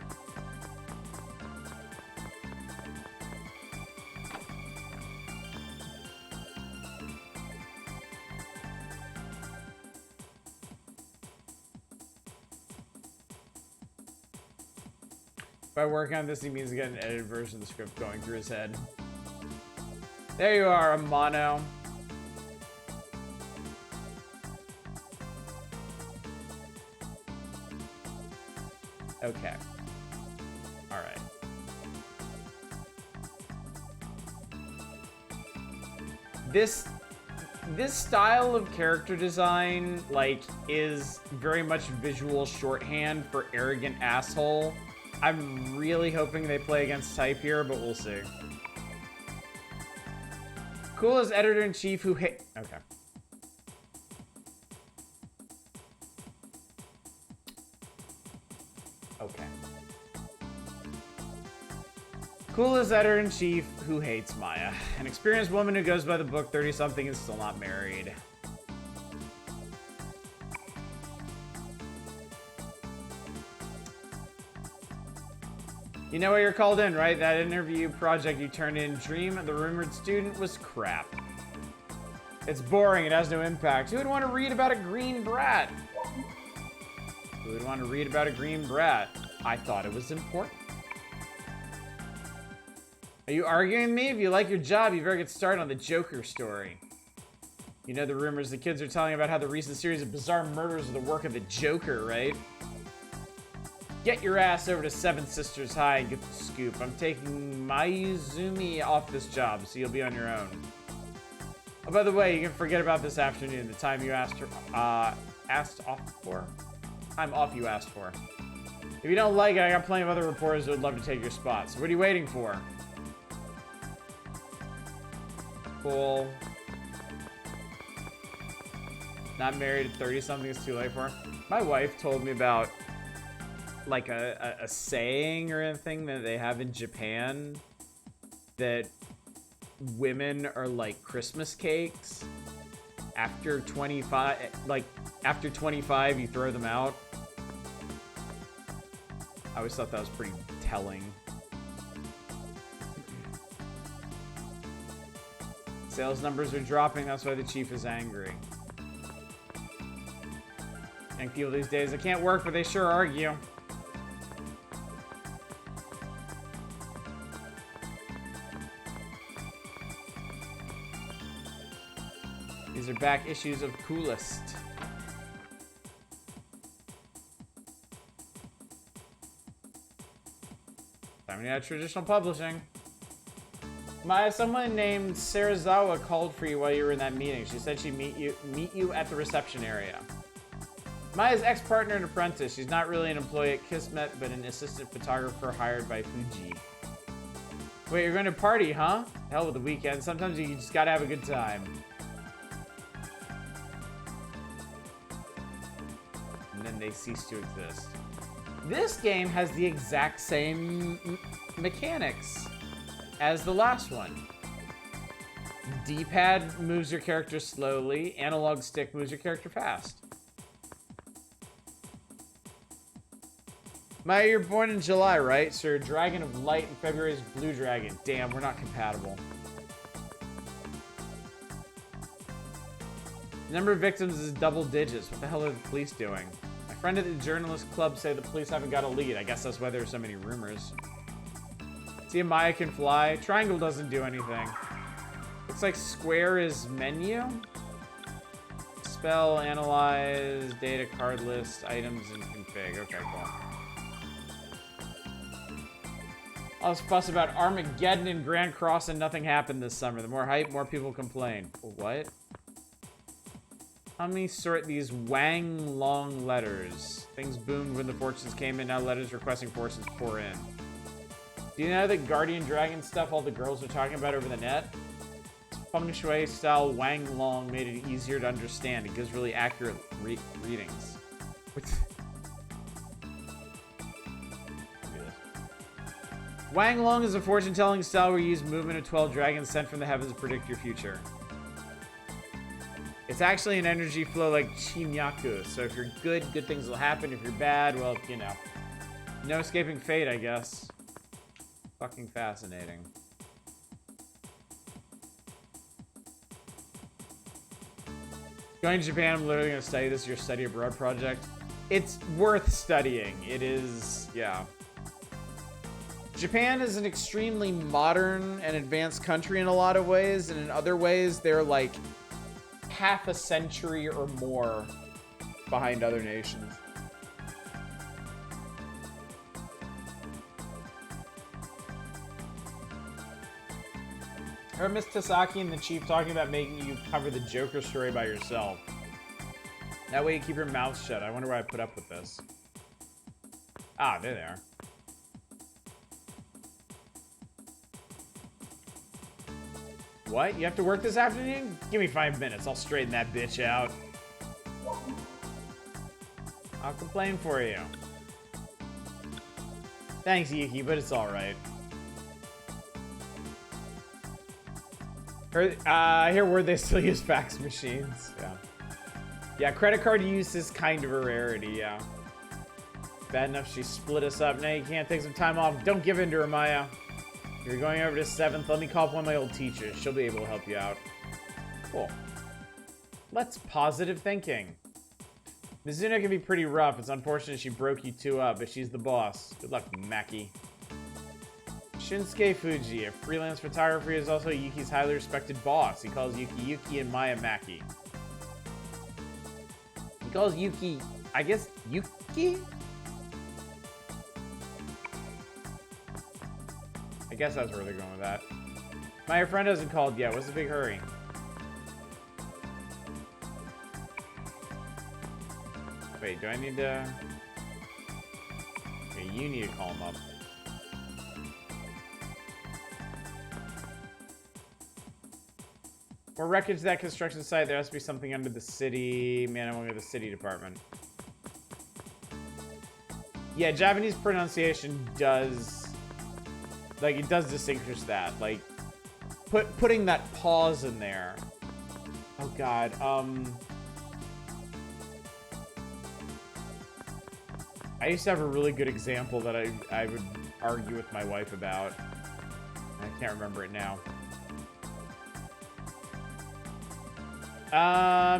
By working on this, he means to get an edited version of the script going through his head. There you are, Amano. Okay. Alright. this style of character design, like, is very much visual shorthand for arrogant asshole. I'm really hoping they play against type here, but we'll see. Coolest editor-in-chief who hate... Okay. Okay. Coolest editor-in-chief who hates Maya. An experienced woman who goes by the book 30-something and still not married. You know why you're called in, right? That interview project you turned in, Dream of the Rumored Student, was crap. It's boring, it has no impact. Who would want to read about a green brat? Who would want to read about a green brat? I thought it was important. Are you arguing with me? If you like your job, you better get started on the Joker story. You know the rumors the kids are telling about how the recent series of bizarre murders are the work of the Joker, right? Get your ass over to Seven Sisters High and get the scoop. I'm taking Mayuzumi off this job, so you'll be on your own. Oh, by the way, you can forget about this afternoon, the time you asked off for. Time off you asked for. If you don't like it, I got plenty of other reporters who would love to take your spot. So what are you waiting for? Cool. Not married at 30-something is too late for her. My wife told me about like a saying or anything that they have in Japan that women are like Christmas cakes. After 25, like after 25, you throw them out. I always thought that was pretty telling. Sales numbers are dropping, that's why the chief is angry. Young people these days, they can't work, but they sure argue. These are back issues of Coolest. Time to add traditional publishing. Maya, someone named Sarazawa called for you while you were in that meeting. She said she'd meet you at the reception area. Maya's ex-partner and apprentice. She's not really an employee at Kismet, but an assistant photographer hired by Fuji. Wait, you're going to party, huh? Hell with the weekend. Sometimes you just gotta have a good time. And then they cease to exist. This game has the exact same mechanics as the last one. D-pad moves your character slowly. Analog stick moves your character fast. Maya, you're born in July, right? So you're Dragon of Light and February's Blue Dragon. Damn, we're not compatible. The number of victims is double digits. What the hell are the police doing? My friend at the journalist club say the police haven't got a lead. I guess that's why there's so many rumors. See if Maya can fly. Triangle doesn't do anything. Looks like square is menu. Spell, analyze, data, card list, items, and config. Okay, cool. All this fuss about Armageddon and Grand Cross and nothing happened this summer. The more hype, more people complain. What? How many sort these Wang Long letters? Things boomed when the fortunes came in. Now letters requesting fortunes pour in. Do you know that Guardian Dragon stuff all the girls are talking about over the net? Feng Shui style Wang Long made it easier to understand. It gives really accurate readings. Wang Long is a fortune-telling style where you use movement of 12 dragons sent from the heavens to predict your future. It's actually an energy flow like Chinyaku, so if you're good, good things will happen. If you're bad, well, you know. No escaping fate, I guess. Fucking fascinating. Going to Japan, I'm literally going to study this, your study abroad project. It's worth studying. It is, yeah. Japan is an extremely modern and advanced country in a lot of ways, and in other ways, they're like half a century or more behind other nations. heard Miss Tasaki and the Chief talking about making you cover the Joker story by yourself. That way you keep your mouth shut. I wonder why I put up with this. Ah, there they are. What? You have to work this afternoon? Give me 5 minutes. I'll straighten that bitch out. I'll complain for you. Thanks, Yuki, but it's alright. I hear word they still use fax machines. Yeah. Yeah, credit card use is kind of a rarity, yeah. Bad enough she split us up. Now you can't take some time off. Don't give in to her, Maya. You're going over to 7th. Let me call up one of my old teachers. She'll be able to help you out. Cool. Let's positive thinking. Mizuno can be pretty rough. It's unfortunate she broke you two up, but she's the boss. Good luck, Maki. Shinsuke Fuji, a freelance photographer, is also Yuki's highly respected boss. He calls Yuki Yuki and Maya Maki. He calls Yuki, I guess, Yuki? I guess that's where they're going with that. My friend hasn't called yet. What's the big hurry? Wait, do I need to... Okay, you need to call him up. More wreckage to that construction site. There has to be something under the city. Man, I want to go to the city department. Yeah, Japanese pronunciation does... Like, it does distinguish that. Like, putting that pause in there. Oh, God. I used to have a really good example that I would argue with my wife about. I can't remember it now.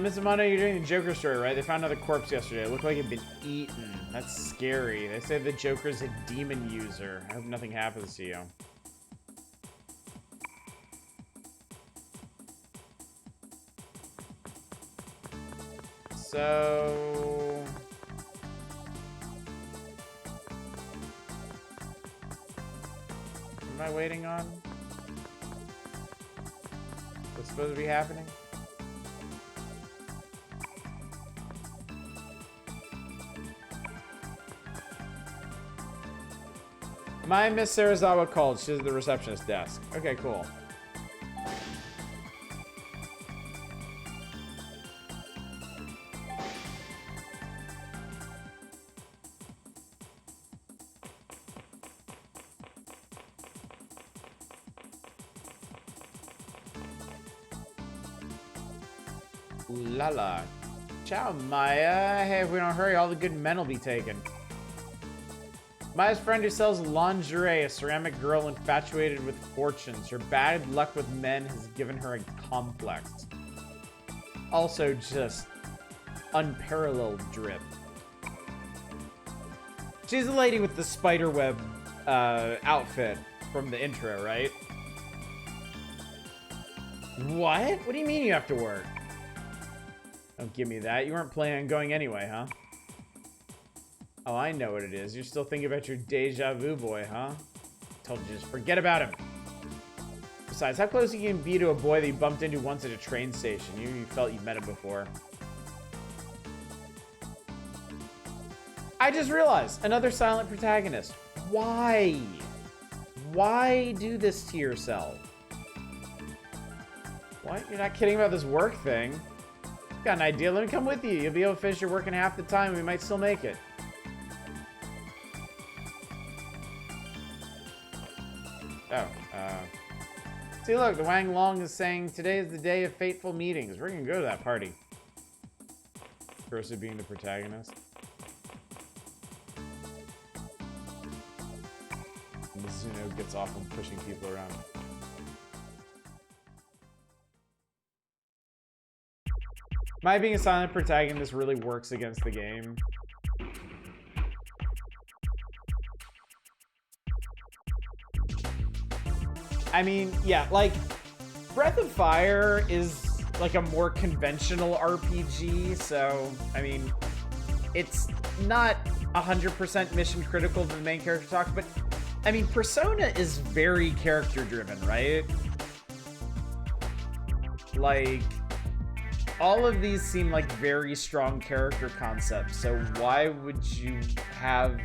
Miss Amano, you're doing the Joker story, right? They found another corpse yesterday. It looked like it had been eaten. That's scary. They say the Joker's a demon user. I hope nothing happens to you. So... what am I waiting on? What's supposed to be happening? My Miss Sarazawa called. She's at the receptionist desk. Okay, cool. Ooh la la. Ciao, Maya. Hey, if we don't hurry, all the good men will be taken. Maya's friend who sells lingerie, a ceramic girl infatuated with fortunes. Her bad luck with men has given her a complex. Also just unparalleled drip. She's the lady with the spiderweb outfit from the intro, right? What? What do you mean you have to work? Don't give me that. You weren't planning on going anyway, huh? Oh, I know what it is. You're still thinking about your deja vu boy, huh? Told you, just forget about him. Besides, how close you can be to a boy that you bumped into once at a train station? You felt you met him before. I just realized, another silent protagonist. Why? Why do this to yourself? What? You're not kidding about this work thing? Got an idea? Let me come with you. You'll be able to finish your work in half the time. We might still make it. Oh, see, look, the Wang Long is saying today is the day of fateful meetings. We're gonna go to that party. Cursed being the protagonist. Mizuno gets off on pushing people around. My being a silent protagonist really works against the game. I mean, yeah, like, Breath of Fire is like a more conventional RPG, so, I mean, it's not 100% mission critical to the main character talk, but, I mean, Persona is very character driven, right? Like, all of these seem like very strong character concepts, so why would you have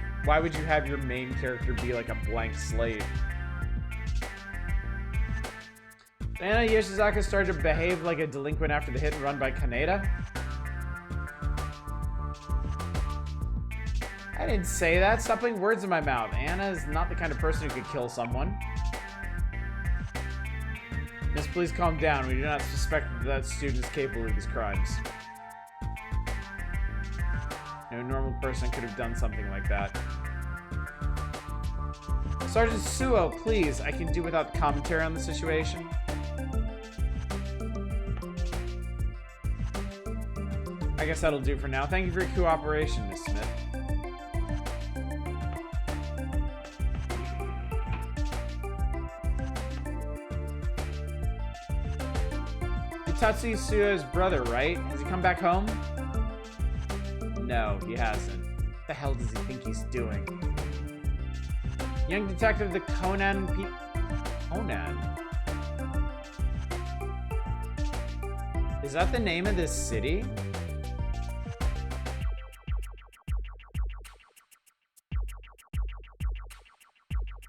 your main character be like a blank slate? Anna Yoshizaka started to behave like a delinquent after the hit and run by Kaneda? I didn't say that. Stop putting words in my mouth. Anna is not the kind of person who could kill someone. Miss, please calm down. We do not suspect that student is capable of these crimes. No normal person could have done something like that. Sergeant Suo, please. I can do without commentary on the situation. I guess that'll do for now. Thank you for your cooperation, Miss Smith. Tatsuya Suo's brother, right? Has he come back home? No, he hasn't. What the hell does he think he's doing? Young detective, the Conan Conan? Is that the name of this city?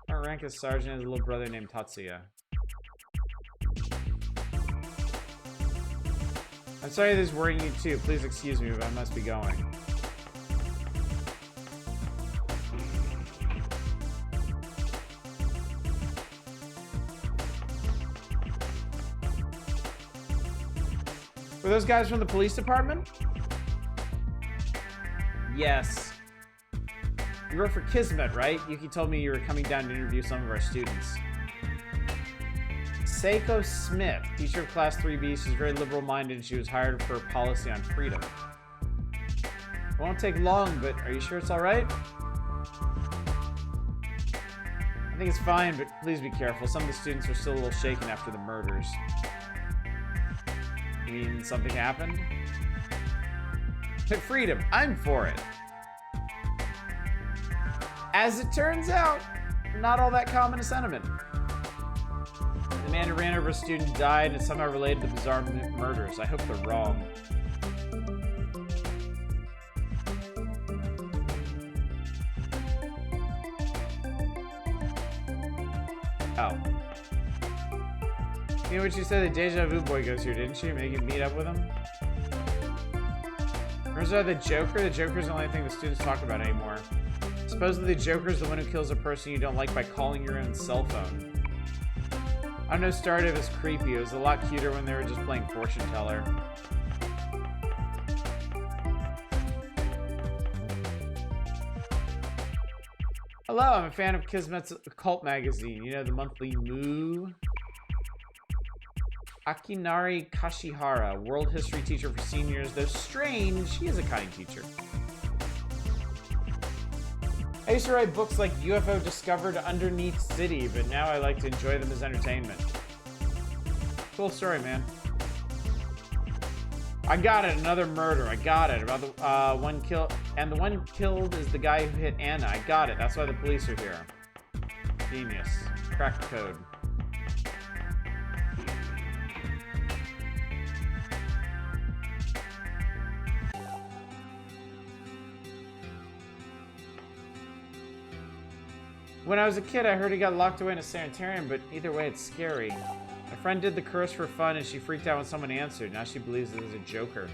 Our rank as sergeant has a little brother named Tatsuya. I'm sorry this is worrying you too. Please excuse me, but I must be going. Were those guys from the police department? Yes. You work for Kismet, right? Yuki told me you were coming down to interview some of our students. Seiko Smith, teacher of class 3B. She's very liberal-minded and she was hired for a policy on freedom. It won't take long, but are you sure it's alright? I think it's fine, but please be careful. Some of the students are still a little shaken after the murders. You mean something happened? Freedom, I'm for it. As it turns out, not all that common a sentiment. The man who ran over a student died and is somehow related to the bizarre murders. I hope they're wrong. Oh. You know what she said? The Deja Vu boy goes here, didn't she? Make you meet up with him? Remember the Joker? The Joker's the only thing the students talk about anymore. Supposedly the Joker's the one who kills a person you don't like by calling your own cell phone. I don't know, started as creepy. It was a lot cuter when they were just playing fortune teller. Hello, I'm a fan of Kismet's occult magazine. You know, the monthly Moo? Akinari Kashihara, world history teacher for seniors. Though strange, she is a kind teacher. I used to write books like UFO Discovered Underneath City, but now I like to enjoy them as entertainment. Cool story, man. I got it, another murder. I got it. About the one kill, and the one killed is the guy who hit Anna. I got it. That's why the police are here. Genius. Crack the code. When I was a kid, I heard he got locked away in a sanitarium, but either way, it's scary. My friend did the curse for fun, and she freaked out when someone answered. Now she believes it was a Joker.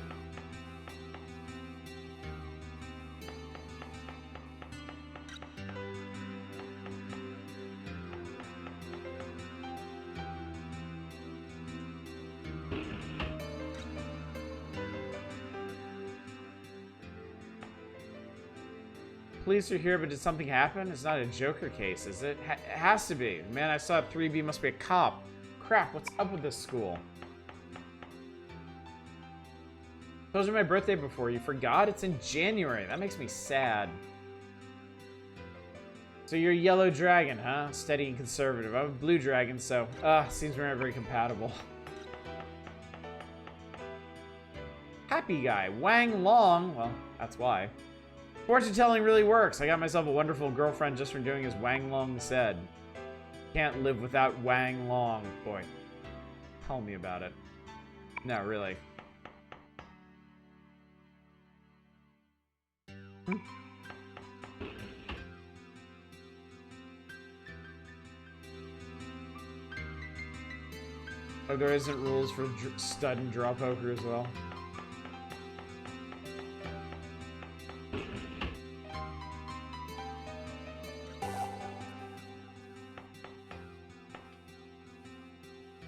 Police are here, but did something happen? It's not a Joker case, is it? It has to be. Man, I saw 3B must be a cop. Crap, what's up with this school? Those are my birthday before. You forgot? It's in January. That makes me sad. So you're a yellow dragon, huh? Steady and conservative. I'm a blue dragon, so... seems we're not very compatible. Happy guy. Wang Long. Well, that's why. Fortune telling really works. I got myself a wonderful girlfriend just from doing as Wang Long said. Can't live without Wang Long. Boy, tell me about it. No, really. Oh, there isn't rules for stud and draw poker as well.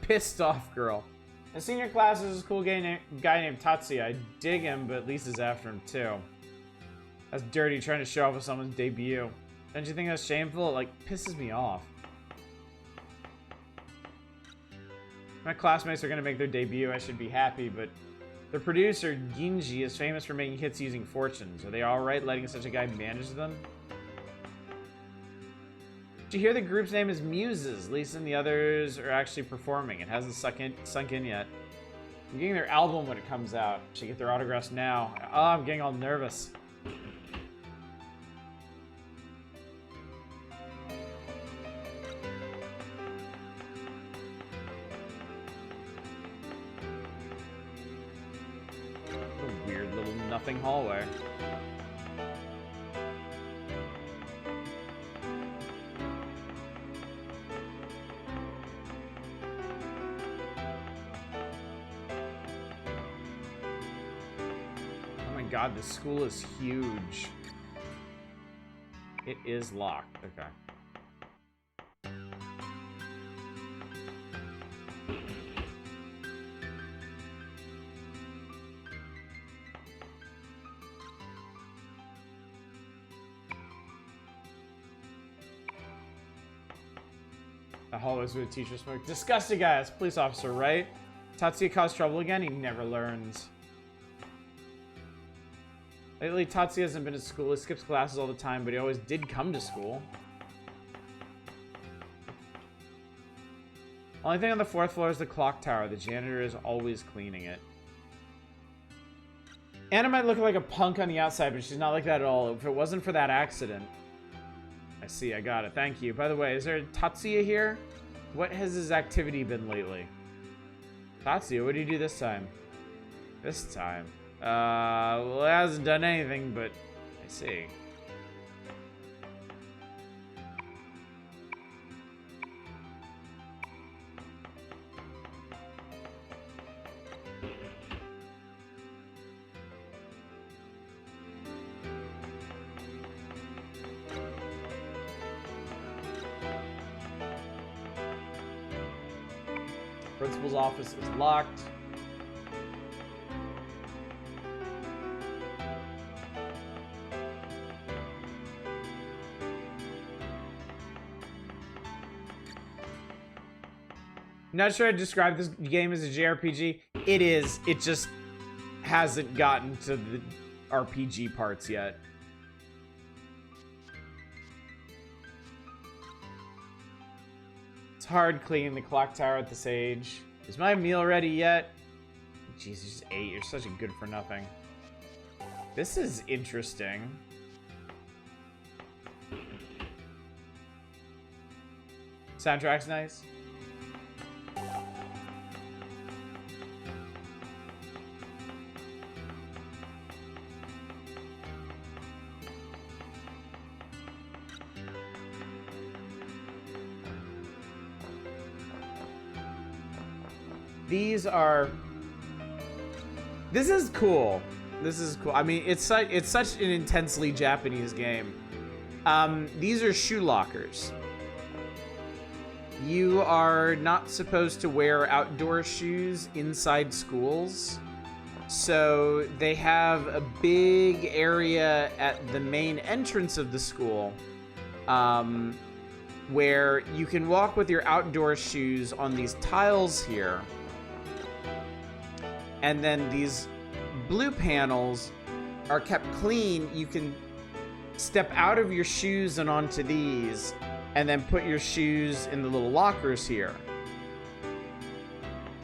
Pissed off girl. In senior class, there's this cool guy named Tatsuya. I dig him, but Lisa's after him too. That's dirty, trying to show off with someone's debut. Don't you think that's shameful? It, like, pisses me off. My classmates are gonna make their debut. I should be happy, but the producer, Ginji, is famous for making hits using fortunes. Are they alright letting such a guy manage them? Did you hear the group's name is Muses? Lisa and the others are actually performing. It hasn't sunk in yet. I'm getting their album when it comes out. Should get their autographs now. Oh, I'm getting all nervous. A weird little nothing hallway. God, this school is huge. It is locked. Okay. The hallways with a teacher smoke. Disgusting guy. That's a police officer, right? Tatsuya caused trouble again? He never learns. Lately, Tatsuya hasn't been to school. He skips classes all the time, but he always did come to school. Only thing on the 4th floor is the clock tower. The janitor is always cleaning it. Anna might look like a punk on the outside, but she's not like that at all. If it wasn't for that accident. I see, I got it. Thank you. By the way, is there a Tatsuya here? What has his activity been lately? Tatsuya, what did you do this time? This time? Well, it hasn't done anything, but I see. Principal's office is locked. Not sure I'd describe this game as a JRPG. It is. It just hasn't gotten to the RPG parts yet. It's hard cleaning the clock tower at this age. Is my meal ready yet? Jesus, 8. You're such a good for nothing. This is interesting. Soundtrack's nice. These are... This is cool. This is cool. I mean, it's such an intensely Japanese game. These are shoe lockers. You are not supposed to wear outdoor shoes inside schools. So they have a big area at the main entrance of the school where you can walk with your outdoor shoes on these tiles here. And then these blue panels are kept clean. You can step out of your shoes and onto these, and then put your shoes in the little lockers here.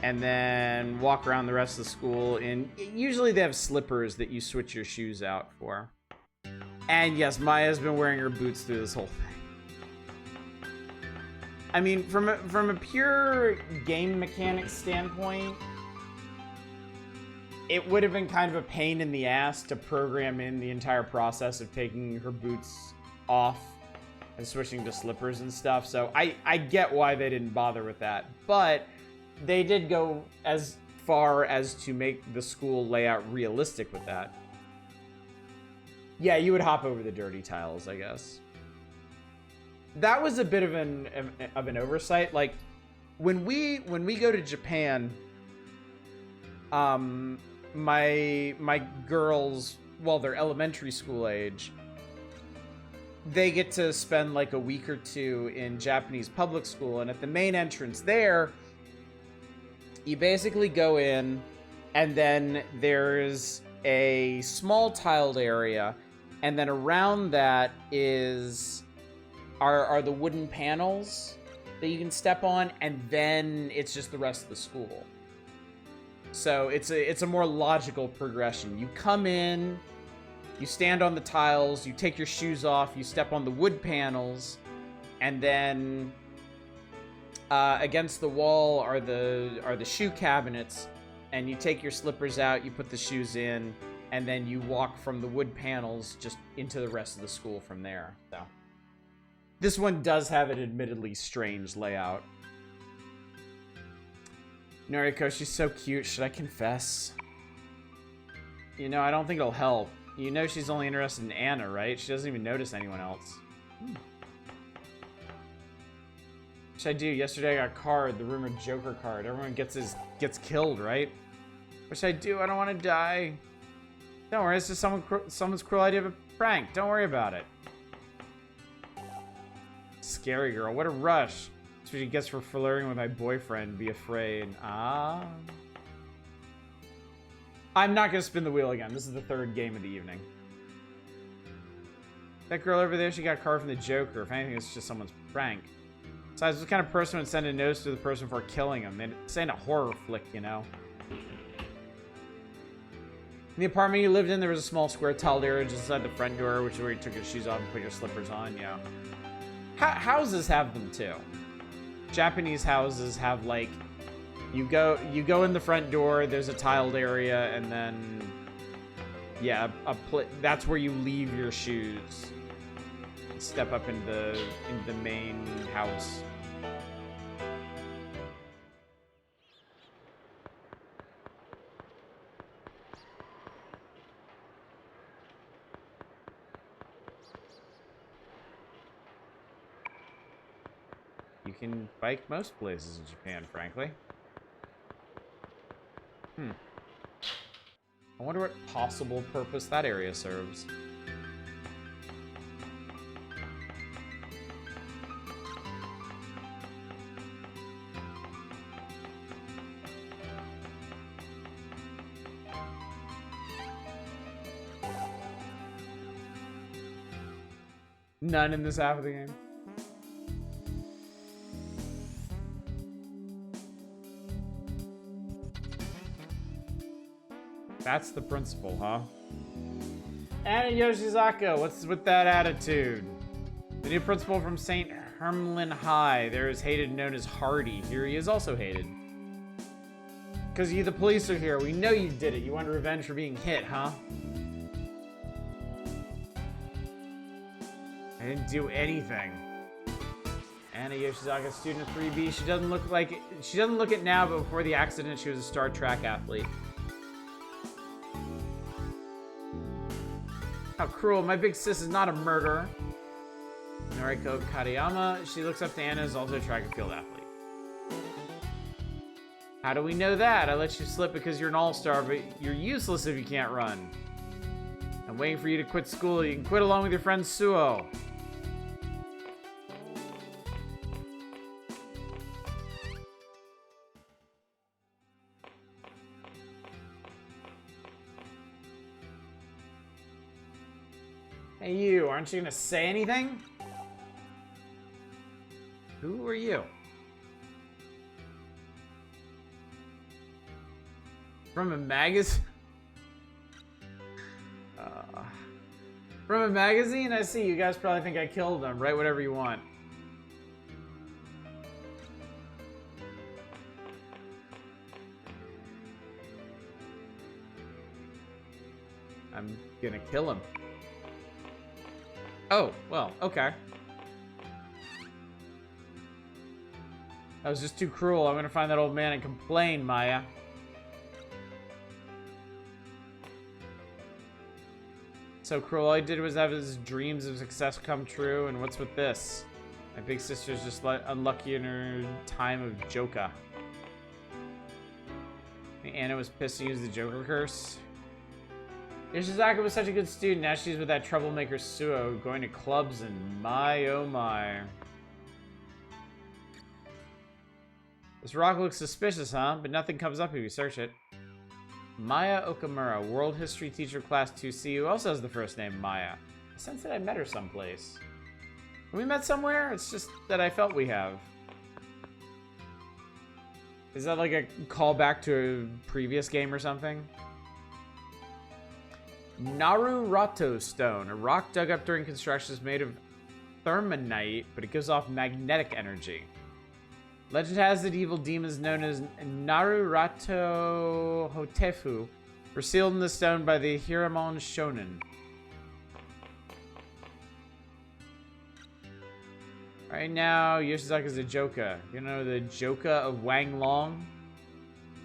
And then walk around the rest of the school. And usually they have slippers that you switch your shoes out for. And yes, Maya's been wearing her boots through this whole thing. I mean, from a pure game mechanics standpoint, it would have been kind of a pain in the ass to program in the entire process of taking her boots off and switching to slippers and stuff. So I get why they didn't bother with that. But they did go as far as to make the school layout realistic with that. Yeah, you would hop over the dirty tiles, I guess. That was a bit of an oversight. Like when we go to Japan, my girls, well, they're elementary school age, they get to spend like a week or two in Japanese public school, and at the main entrance there, you basically go in, and then there's a small tiled area, and then around that are the wooden panels that you can step on, and then it's just the rest of the school. So it's a more logical progression. You come in, you stand on the tiles, you take your shoes off, you step on the wood panels, and then against the wall are the shoe cabinets, and you take your slippers out, you put the shoes in, and then you walk from the wood panels just into the rest of the school from there. So this one does have an admittedly strange layout. Noriko, she's so cute. Should I confess? You know, I don't think it'll help. You know she's only interested in Anna, right? She doesn't even notice anyone else. What should I do? Yesterday I got a card, the rumored Joker card. Everyone gets killed, right? What should I do? I don't want to die. Don't worry, it's just someone's cruel idea of a prank. Don't worry about it. Scary girl, what a rush. That's what she gets for flirting with my boyfriend. Be afraid. Ah. I'm not gonna spin the wheel again. This is the third game of the evening. That girl over there, she got a card from the Joker. If anything, it's just someone's prank. Besides, what kind of person would send a note to the person before killing him? This ain't a horror flick, you know. In the apartment you lived in, there was a small square tiled area just inside the front door, which is where you took your shoes off and put your slippers on, yeah. Houses have them too. Japanese houses have, like, you go in the front door, there's a tiled area, and then, yeah, that's where you leave your shoes. Step up into the main house. You can bike most places in Japan, frankly. I wonder what possible purpose that area serves. None in this half of the game. That's the principal, huh? Anna Yoshizaka, what's with that attitude? The new principal from St. Hermlin High. There is hated, known as Hardy. Here he is also hated. Because you, the police, are here. We know you did it. You wanted revenge for being hit, huh? I didn't do anything. Anna Yoshizaka, student of 3B. She doesn't look it now, but before the accident, she was a star track athlete. How cruel. My big sis is not a murderer. Noriko Katayama. She looks up to Anna, is also a track and field athlete. How do we know that? I let you slip because you're an all-star, but you're useless if you can't run. I'm waiting for you to quit school. You can quit along with your friend Suo. Hey you, aren't you gonna say anything? Who are you? From a magazine? From a magazine? I see, you guys probably think I killed them. Write whatever you want. I'm gonna kill him. Oh, well, okay. That was just too cruel. I'm gonna find that old man and complain, Maya. So cruel. All he did was have his dreams of success come true. And what's with this? My big sister's just unlucky in her time of Joker. Anna was pissed to use the Joker curse. Yoshizaka was such a good student. Now she's with that troublemaker Suo, going to clubs and my oh my. This rock looks suspicious, huh? But nothing comes up if you search it. Maya Okamura, World History Teacher Class 2C, who also has the first name Maya. I sense that I met her someplace. Have we met somewhere? It's just that I felt we have. Is that like a callback to a previous game or something? Narurato Stone, a rock dug up during construction is made of thermonite, but it gives off magnetic energy. Legend has that evil demons known as Narurato Hotefu were sealed in the stone by the Hiramon Shonen. Right now, Yoshizaka is a Joka. You know the Joka of Wang Long?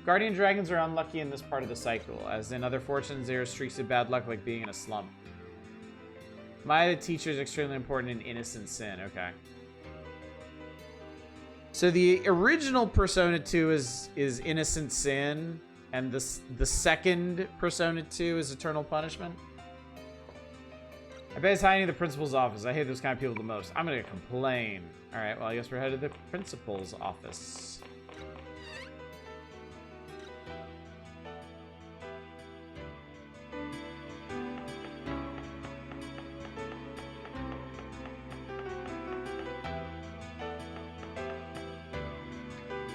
Guardian dragons are unlucky in this part of the cycle. As in other fortunes, there are streaks of bad luck like being in a slump. Maya the teacher is extremely important in Innocent Sin. Okay. So the original Persona 2 is Innocent Sin, and the second Persona 2 is Eternal Punishment. I bet it's hiding in the principal's office. I hate those kind of people the most. I'm gonna complain. All right, well, I guess we're headed to the principal's office.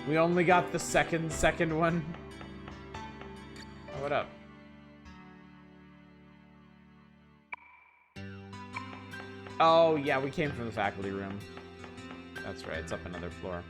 We only got the second one. Oh, what up? Oh, yeah, we came from the faculty room. That's right, it's up another floor.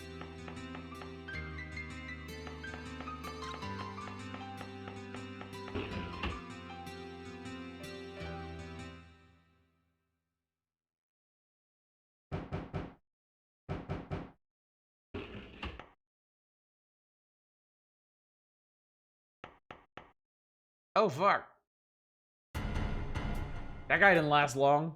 Oh, fuck. That guy didn't last long.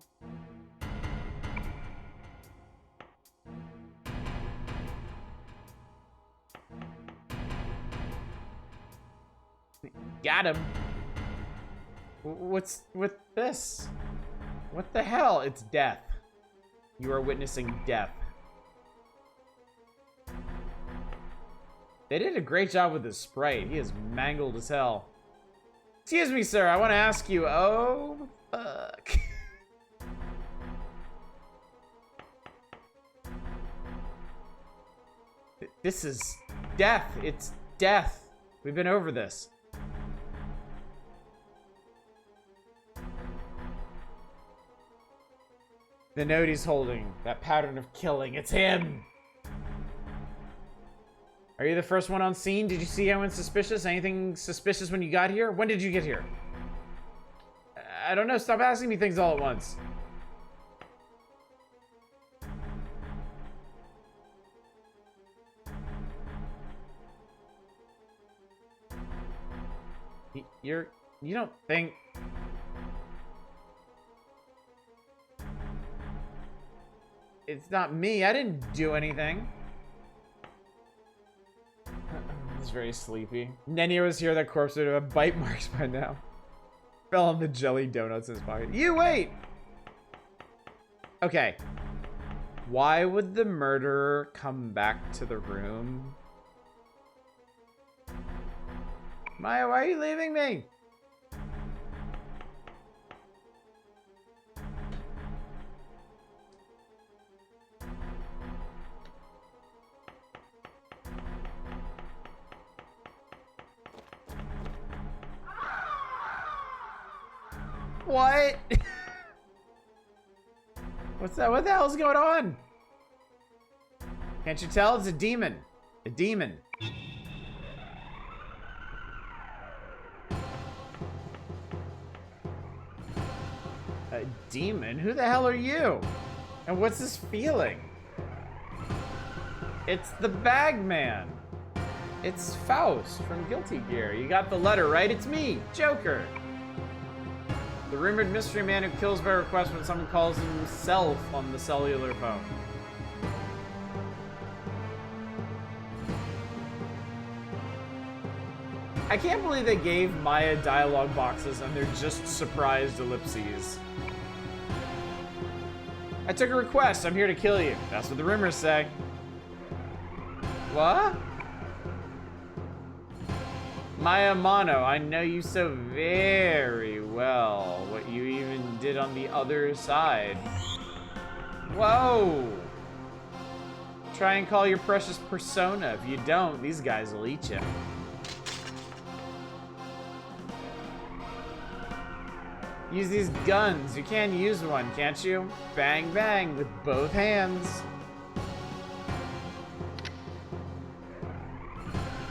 Got him. What's with this? What the hell? It's death. You are witnessing death. They did a great job with his sprite. He is mangled as hell. Excuse me, sir. I want to ask you. Oh, fuck. This is death. It's death. We've been over this. The note he's holding. That pattern of killing. It's him. Are you the first one on scene? Did you see anyone suspicious? Anything suspicious when you got here? When did you get here? I don't know. Stop asking me things all at once. You don't think... It's not me. I didn't do anything. He's very sleepy. Nenia was here. That corpse would have bite marks by now. Fell on the jelly donuts in his pocket. You wait! Okay. Why would the murderer come back to the room? Maya, why are you leaving me? What? What's that? What the hell's going on? Can't you tell? It's a demon. A demon. A demon? Who the hell are you? And what's this feeling? It's the Bagman. It's Faust from Guilty Gear. You got the letter, right? It's me, Joker. The rumored mystery man who kills by request when someone calls himself on the cellular phone. I can't believe they gave Maya dialogue boxes and they're just surprised ellipses. I took a request. I'm here to kill you. That's what the rumors say. What? Maya Mono, I know you so very well. What you even did on the other side. Whoa! Try and call your precious persona. If you don't, these guys will eat you. Use these guns. You can use one, can't you? Bang, bang, with both hands.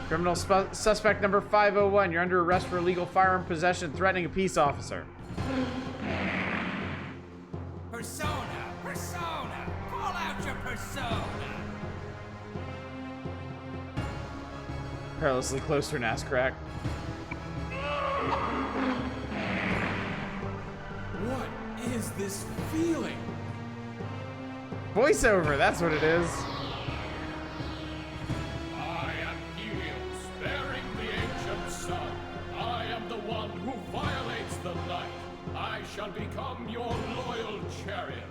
Criminal suspect number 501. You're under arrest for illegal firearm possession, threatening a peace officer. Persona! Persona! Call out your persona! Perilously close to an ass crack. What is this feeling? Voiceover, that's what it is. I am Helios, bearing the ancient sun. I am the one who violates the light. I shall become your loyal chariot.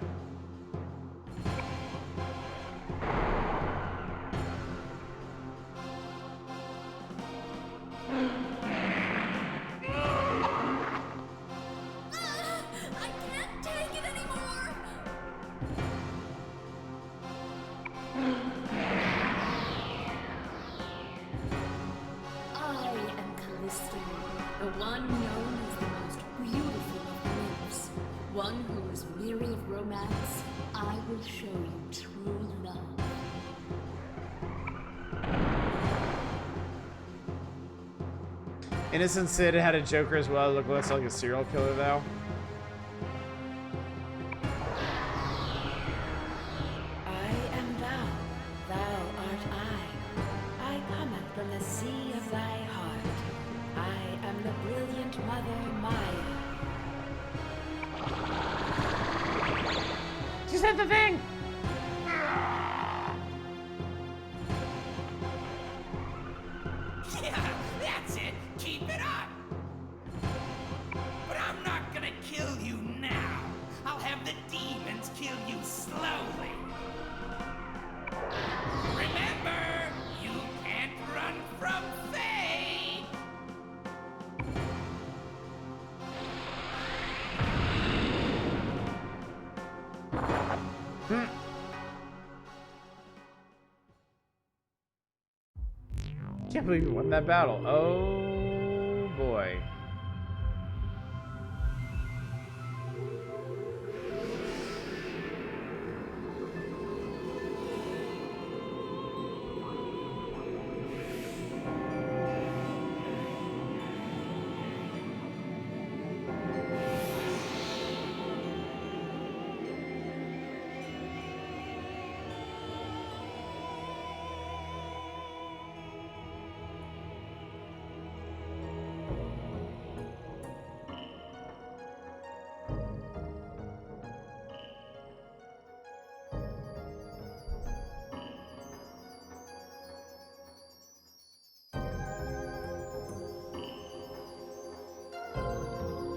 I can't take it anymore. I am Callisto, the one known as the most beautiful of nymphs. One who is weary of romance. I will show you true love. Innocent Sid had a Joker as well. Look less like a serial killer, though. I am thou, thou art I. I come up from the sea of thy heart. I am the brilliant mother Maya. She said the thing! Yeah, that's it. Keep it up. But I'm not gonna kill you now. I'll have the demons kill you slowly. Remember, you can't run from fate. Can't believe you won that battle. Oh boy.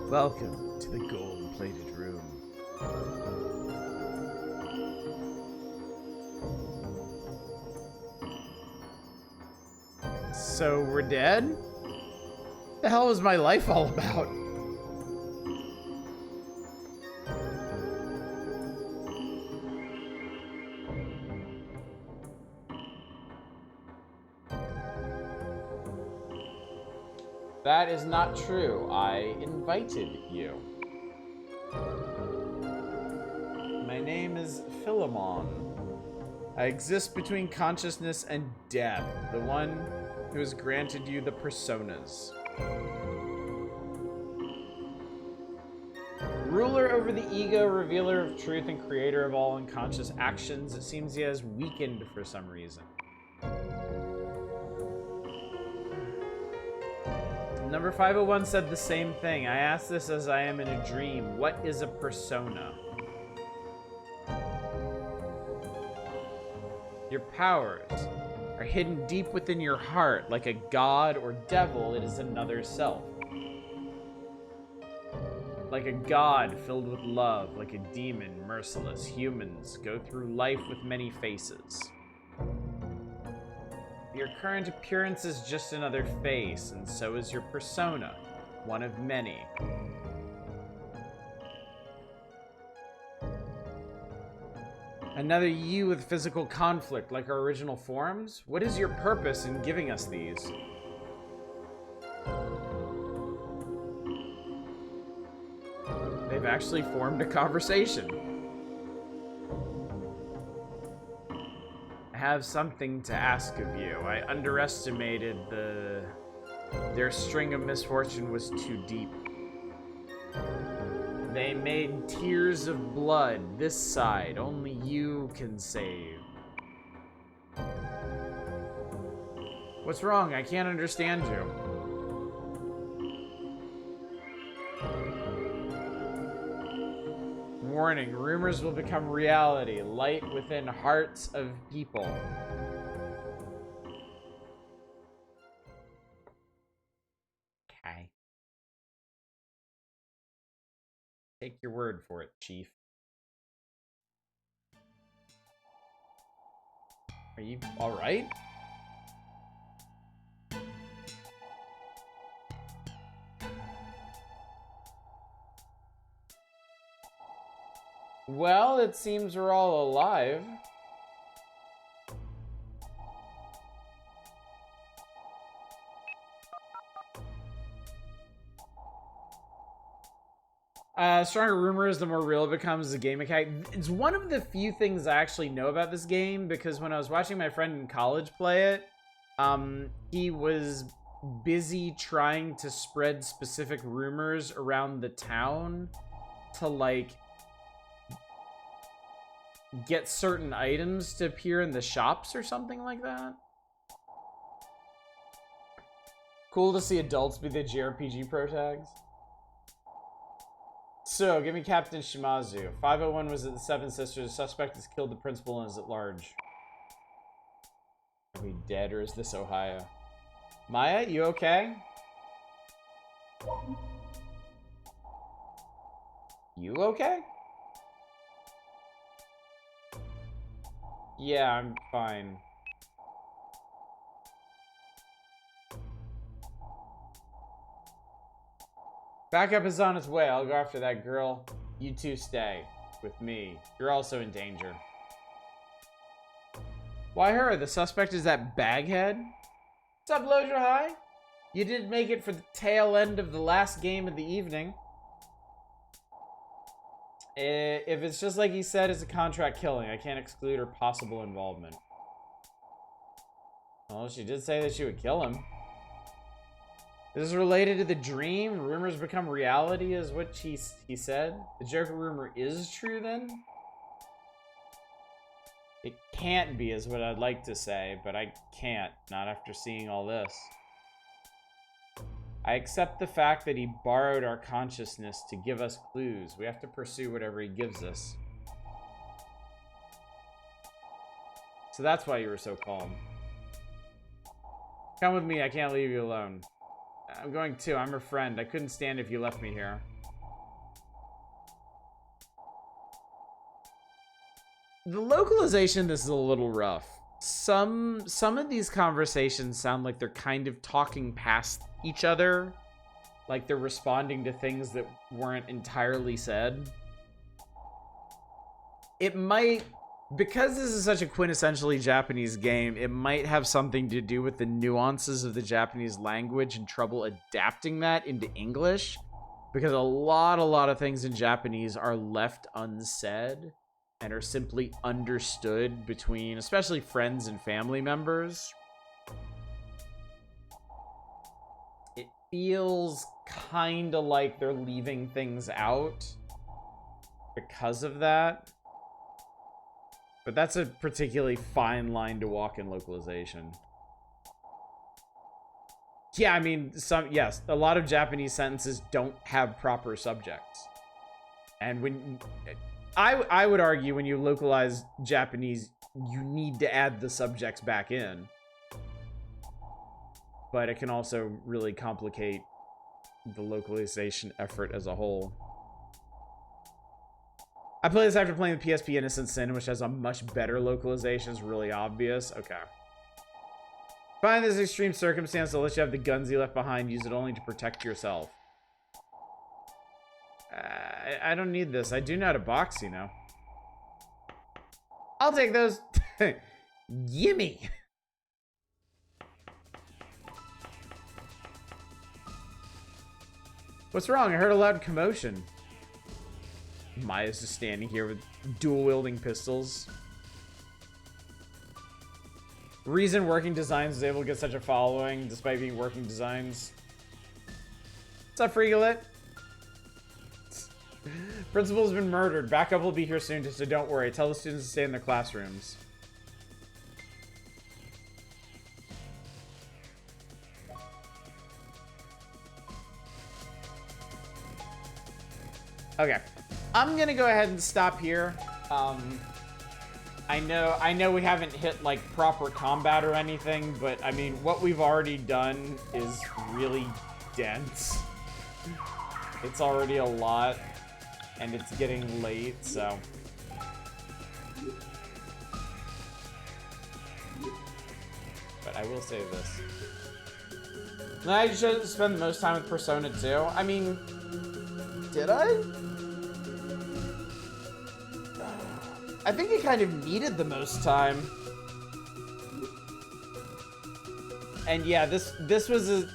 Welcome to the gold-plated room. So we're dead? What the hell was my life all about? That is not true. I invited you. My name is Philemon. I exist between consciousness and death, the one who has granted you the personas. Ruler over the ego, revealer of truth and creator of all unconscious actions, it seems he has weakened for some reason. Number 501 said the same thing. I ask this as I am in a dream. What is a persona? Your powers are hidden deep within your heart. Like a god or devil, it is another self. Like a god filled with love, like a demon, merciless. Humans go through life with many faces. Your current appearance is just another face, and so is your persona, one of many. Another you with physical conflict, like our original forms? What is your purpose in giving us these? They've actually formed a conversation. I have something to ask of you. I underestimated their string of misfortune was too deep. They made tears of blood. This side, only you can save. What's wrong? I can't understand you. Warning, rumors will become reality. Light within hearts of people. Okay. Take your word for it, Chief. Are you alright? Well, it seems we're all alive. Stronger rumors, the more real it becomes. The game mechanic. It's one of the few things I actually know about this game, because when I was watching my friend in college play it, he was busy trying to spread specific rumors around the town to, like, get certain items to appear in the shops or something like that. Cool to see adults be the JRPG pro tags. So, give me Captain Shimazu. 501 was at the Seven Sisters. The suspect has killed the principal and is at large. Are we dead, or is this Ohio? Maya, you okay? You okay? Yeah, I'm fine. Backup is on its way. I'll go after that girl. You two stay with me. You're also in danger. Why her? The suspect is that baghead? What's up, Loja High? You did make it for the tail end of the last game of the evening. If it's just like he said, it's a contract killing. I can't exclude her possible involvement. Well, she did say that she would kill him. This is related to the dream. Rumors become reality is what he said. The Joker rumor is true then? It can't be is what I'd like to say, but I can't. Not after seeing all this. I accept the fact that he borrowed our consciousness to give us clues. We have to pursue whatever he gives us. So that's why you were so calm. Come with me, I can't leave you alone. I'm going too, I'm her friend. I couldn't stand if you left me here. The localization in this is a little rough. Some of these conversations sound like they're kind of talking past each other. Like they're responding to things that weren't entirely said. It might, because this is such a quintessentially Japanese game, it might have something to do with the nuances of the Japanese language and trouble adapting that into English. Because a lot of things in Japanese are left unsaid and are simply understood between, especially friends and family members. It feels kind of like they're leaving things out. because of that. But that's a particularly fine line to walk in localization. Yeah, I mean, yes, a lot of Japanese sentences don't have proper subjects. And when I would argue when you localize Japanese, you need to add the subjects back in. But it can also really complicate the localization effort as a whole. I played this after playing the PSP Innocent Sin, which has a much better localization. It's really obvious. Okay. Find this extreme circumstance that lets you have the guns you left behind. Use it only to protect yourself. I don't need this. I do know how to box, you know. I'll take those. Gimme. What's wrong? I heard a loud commotion. Maya's just standing here with dual-wielding pistols. Reason Working Designs was able to get such a following despite being Working Designs. What's up, Freegalit? Principal's been murdered. Backup will be here soon, so don't worry. Tell the students to stay in their classrooms. Okay. I'm gonna go ahead and stop here. I know we haven't hit like proper combat or anything, but I mean what we've already done is really dense. It's already a lot, and it's getting late, so. But I will say this. I should spend the most time with Persona 2. I mean, did I? I think it kind of needed the most time. And yeah, this was a...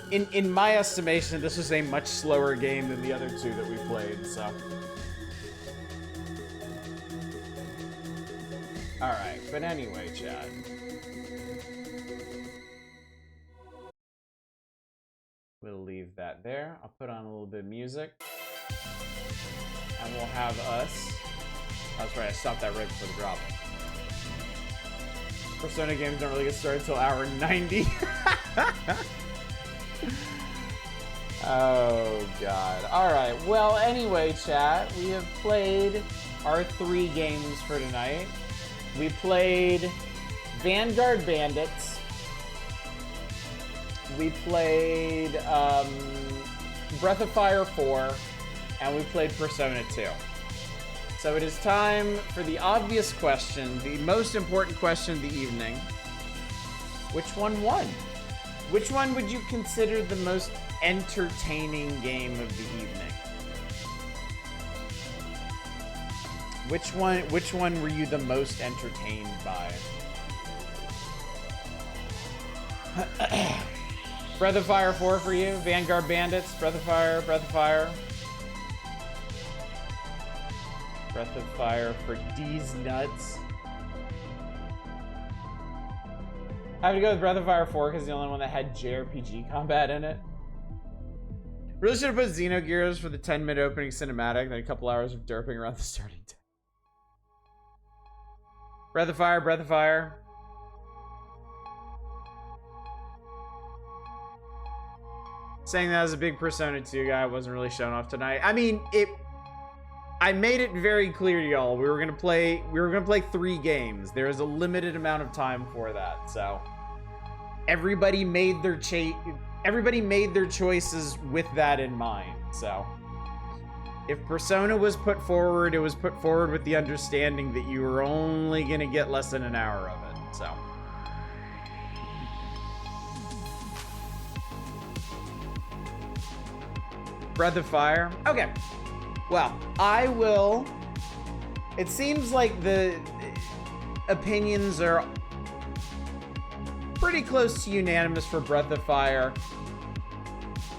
In my estimation, this was a much slower game than the other two that we played, so... Alright, but anyway, Chad. We'll leave that there. I'll put on a little bit of music. And we'll have us... That's right, I stopped that right before the drop. Persona games don't really get started until hour 90. Oh, God. Alright, well, anyway, chat, we have played our 3 games for tonight. We played Vanguard Bandits. We played Breath of Fire 4. And we played Persona 2. So it is time for the obvious question, the most important question of the evening. Which one won? Which one would you consider the most entertaining game of the evening? Which one were you the most entertained by? Breath of Fire 4 for you, Vanguard Bandits, Breath of Fire, Breath of Fire. Breath of Fire for D's nuts. I have to go with Breath of Fire 4 because it's the only one that had JRPG combat in it. Really should have put Xenogears for the 10-minute opening cinematic, then a couple hours of derping around the starting time. Breath of Fire, Breath of Fire. Saying that as a big Persona 2 guy, wasn't really shown off tonight. I mean, I made it very clear to y'all we were gonna play 3 games. There is a limited amount of time for that, so everybody made their choices with that in mind. So if Persona was put forward, it was put forward with the understanding that you were only gonna get less than an hour of it. So Breath of Fire. Okay. Well, I will... It seems like the opinions are pretty close to unanimous for Breath of Fire.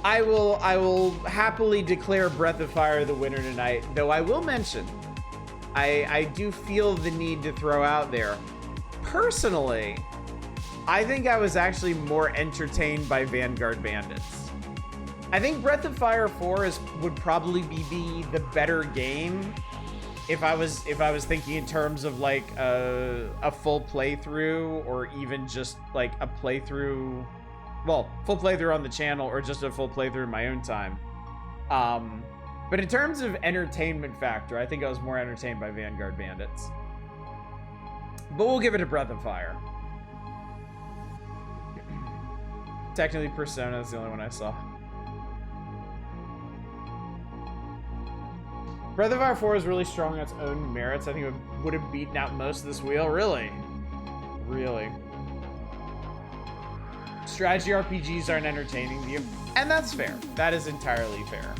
I will happily declare Breath of Fire the winner tonight, though I will mention, I do feel the need to throw out there. Personally, I think I was actually more entertained by Vanguard Bandits. I think Breath of Fire 4 would probably be the better game if I was thinking in terms of like a full playthrough, or even just like a playthrough, well, full playthrough on the channel, or just a full playthrough in my own time. But in terms of entertainment factor, I think I was more entertained by Vanguard Bandits. But we'll give it a Breath of Fire. Technically, Persona is the only one I saw. Breath of Fire 4 is really strong on its own merits. I think it would have beaten out most of this wheel. Really? Really? Strategy RPGs aren't entertaining to you. And that's fair. That is entirely fair.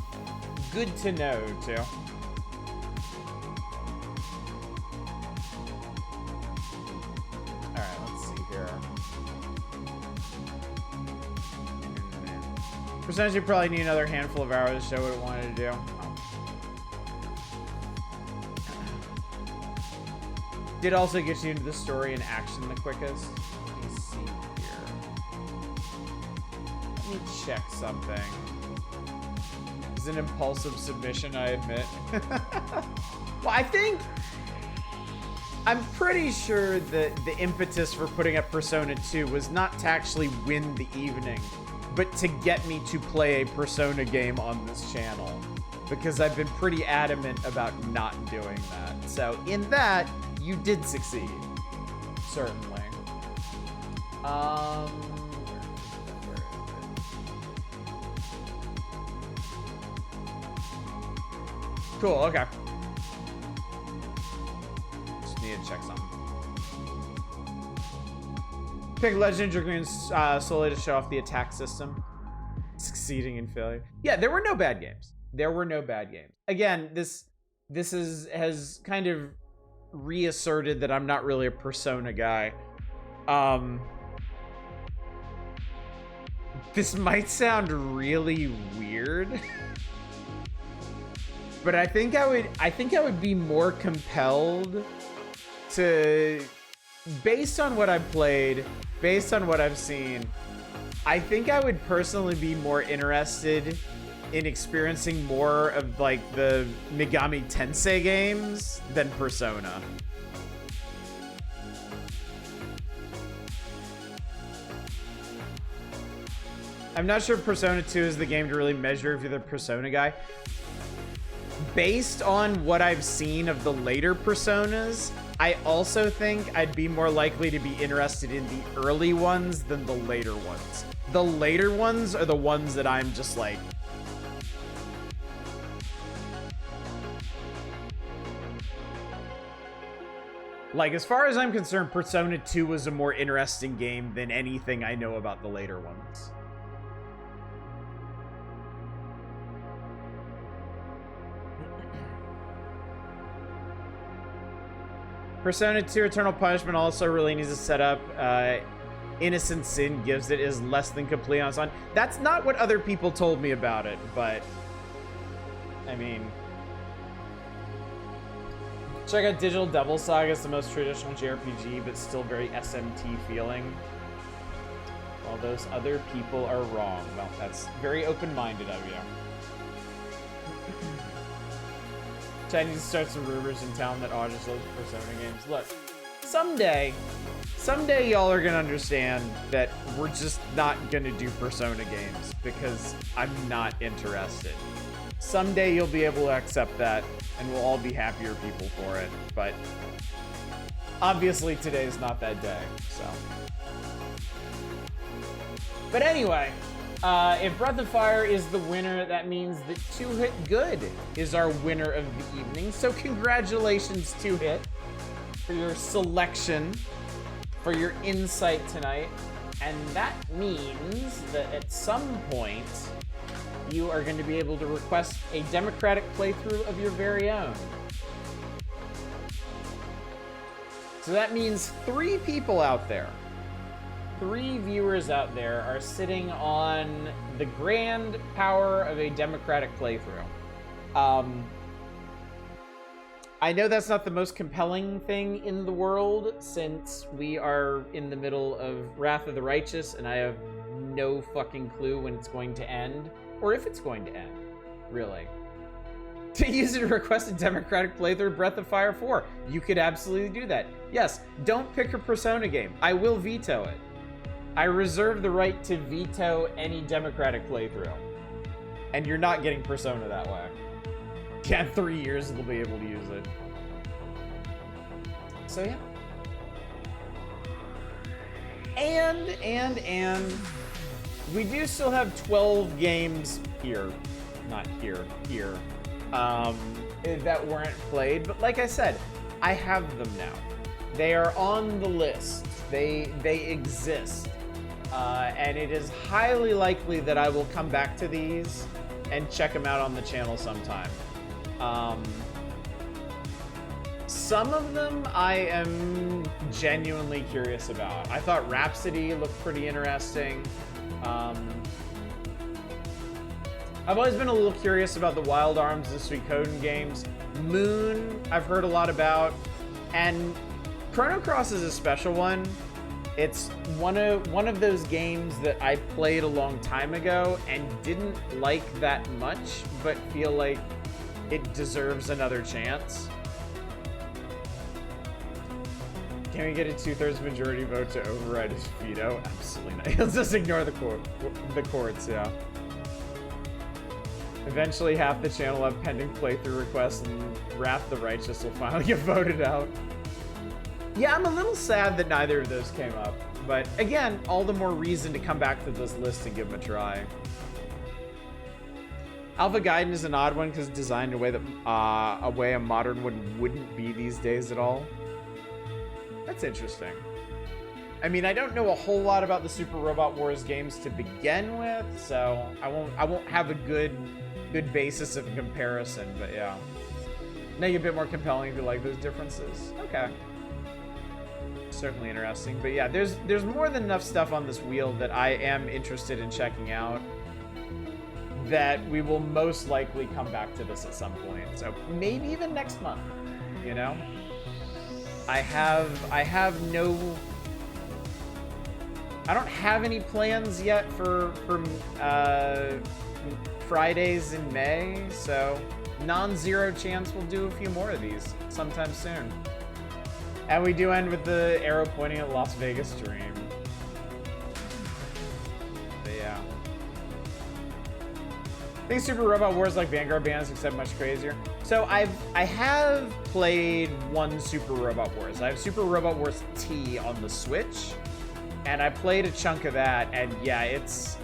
Good to know, too. Alright, let's see here. Percentage, you probably need another handful of hours to show what it wanted to do. Did also get you into the story and action the quickest. Let me see here. Let me check something. It's an impulsive submission, I admit. Well, I'm pretty sure that the impetus for putting up Persona 2 was not to actually win the evening, but to get me to play a Persona game on this channel. Because I've been pretty adamant about not doing that. So in that, you did succeed. Certainly. Where is it? Cool, okay. Just need to check something. Pick Legend of Dragoon solely to show off the attack system. Succeeding in failure. Yeah, there were no bad games. There were no bad games. Again, this has kind of reasserted that I'm not really a Persona guy. This might sound really weird, but I think I would be more compelled to, based on what I've played, based on what I've seen, I think I would personally be more interested in experiencing more of like the Megami Tensei games than Persona. I'm not sure if Persona 2 is the game to really measure if you're the Persona guy. Based on what I've seen of the later Personas, I also think I'd be more likely to be interested in the early ones than the later ones. The later ones are the ones that I'm just like, as far as I'm concerned, Persona 2 was a more interesting game than anything I know about the later ones. Persona 2 Eternal Punishment also really needs to set up. Innocent Sin gives it is less than complete on its own. That's not what other people told me about it, but I mean, check out Digital Devil Saga. It's the most traditional JRPG, but still very SMT feeling. While those other people are wrong. Well, that's very open-minded of you. Chinese to start some rumors in town that Audis loves Persona games. Look, someday y'all are gonna understand that we're just not gonna do Persona games because I'm not interested. Someday you'll be able to accept that, and we'll all be happier people for it. But obviously today is not that day, so. But anyway, if Breath of Fire is the winner, that means that 2-Hit Good is our winner of the evening. So congratulations, 2-Hit, for your selection, for your insight tonight. And that means that at some point, you are going to be able to request a democratic playthrough of your very own. So that means 3 people out there, 3 viewers out there are sitting on the grand power of a democratic playthrough. I know that's not the most compelling thing in the world, since we are in the middle of Wrath of the Righteous, and I have no fucking clue when it's going to end. or if it's going to end, really. To use it to request a democratic playthrough of Breath of Fire 4. You could absolutely do that. Yes, don't pick a Persona game. I will veto it. I reserve the right to veto any democratic playthrough. And you're not getting Persona that way. Yeah, in 3 years they'll be able to use it. So yeah. And we do still have 12 games here. Not here. That weren't played, but like I said, I have them now. They are on the list. They exist, and it is highly likely that I will come back to these and check them out on the channel sometime. Some of them I am genuinely curious about. I thought Rhapsody looked pretty interesting. I've always been a little curious about the Wild Arms of Suikoden games. Moon, I've heard a lot about. And Chrono Cross is a special one. It's one of those games that I played a long time ago and didn't like that much, but feel like it deserves another chance. Can we get a 2/3 majority vote to override his veto? Absolutely not. Let's just ignore the courts, yeah. Eventually, half the channel have pending playthrough requests, and Wrath the Righteous will finally get voted out. Yeah, I'm a little sad that neither of those came up. But again, all the more reason to come back to this list and give them a try. Alpha Gaiden is an odd one because it's designed in a way a modern one wouldn't be these days at all. That's interesting. I mean, I don't know a whole lot about the Super Robot Wars games to begin with, so I won't have a good basis of comparison, but yeah. Make it a bit more compelling if you like those differences. Okay. Certainly interesting. But yeah, there's more than enough stuff on this wheel that I am interested in checking out that we will most likely come back to this at some point. So maybe even next month, you know? I don't have any plans yet for Fridays in May, so non-zero chance we'll do a few more of these sometime soon. And we do end with the arrow pointing at Las Vegas Dream. But yeah. I think Super Robot Wars like Vanguard Bandits, except much crazier. So I have played one Super Robot Wars. I have Super Robot Wars T on the Switch, and I played a chunk of that, and yeah, it's...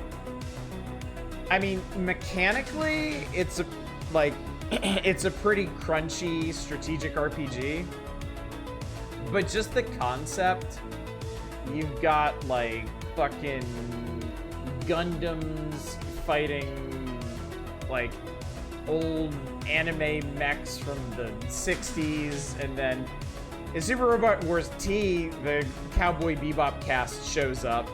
I mean, mechanically, it's a it's a pretty crunchy strategic RPG. But just the concept, you've got like fucking Gundams fighting like old anime mechs from the 60s, and then in Super Robot Wars T, the Cowboy Bebop cast shows up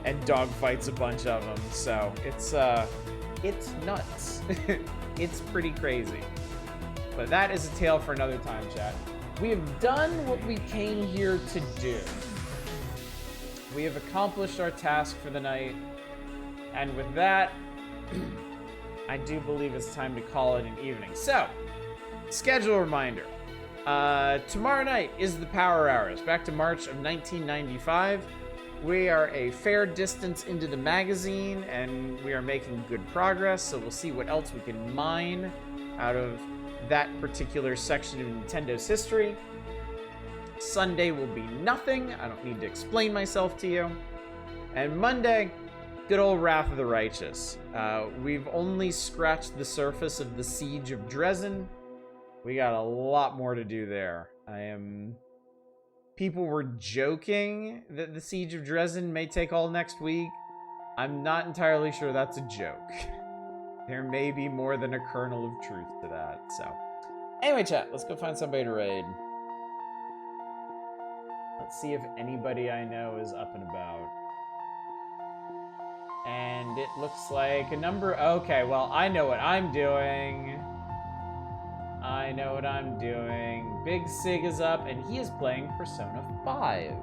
and dogfights a bunch of them. So it's nuts. It's pretty crazy. But that is a tale for another time, chat. We have done what we came here to do. We have accomplished our task for the night. And with that, I do believe it's time to call it an evening. So, schedule reminder. Tomorrow night is the Power Hours, back to March of 1995. We are a fair distance into the magazine, and we are making good progress, so we'll see what else we can mine out of that particular section of Nintendo's history. Sunday will be nothing. I don't need to explain myself to you. And Monday, good old Wrath of the Righteous. We've only scratched the surface of the Siege of Dresden. We got a lot more to do there. People were joking that the Siege of Dresden may take all next week. I'm not entirely sure that's a joke. There may be more than a kernel of truth to that, so. Anyway, chat, let's go find somebody to raid. Let's see if anybody I know is up and about. And it looks like a number... Okay, well, I know what I'm doing. I know what I'm doing. Big Sig is up, and he is playing Persona 5.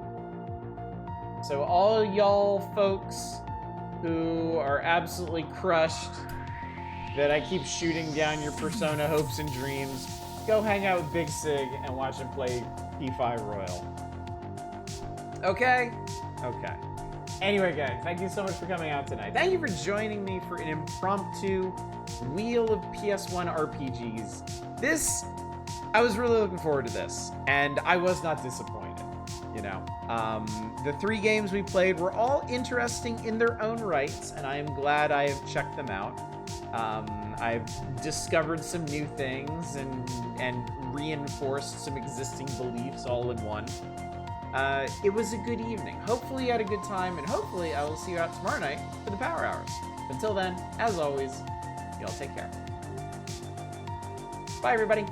So all y'all folks who are absolutely crushed that I keep shooting down your Persona hopes and dreams, go hang out with Big Sig and watch him play P5 Royal. Okay? Okay. Anyway, guys, thank you so much for coming out tonight. Thank you for joining me for an impromptu Wheel of PS1 RPGs. I was really looking forward to this, and I was not disappointed, you know. The 3 games we played were all interesting in their own rights, and I am glad I have checked them out. I've discovered some new things and reinforced some existing beliefs all in one. It was a good evening. Hopefully you had a good time, and hopefully I will see you out tomorrow night for the Power Hours. Until then, as always, y'all take care. Bye, everybody.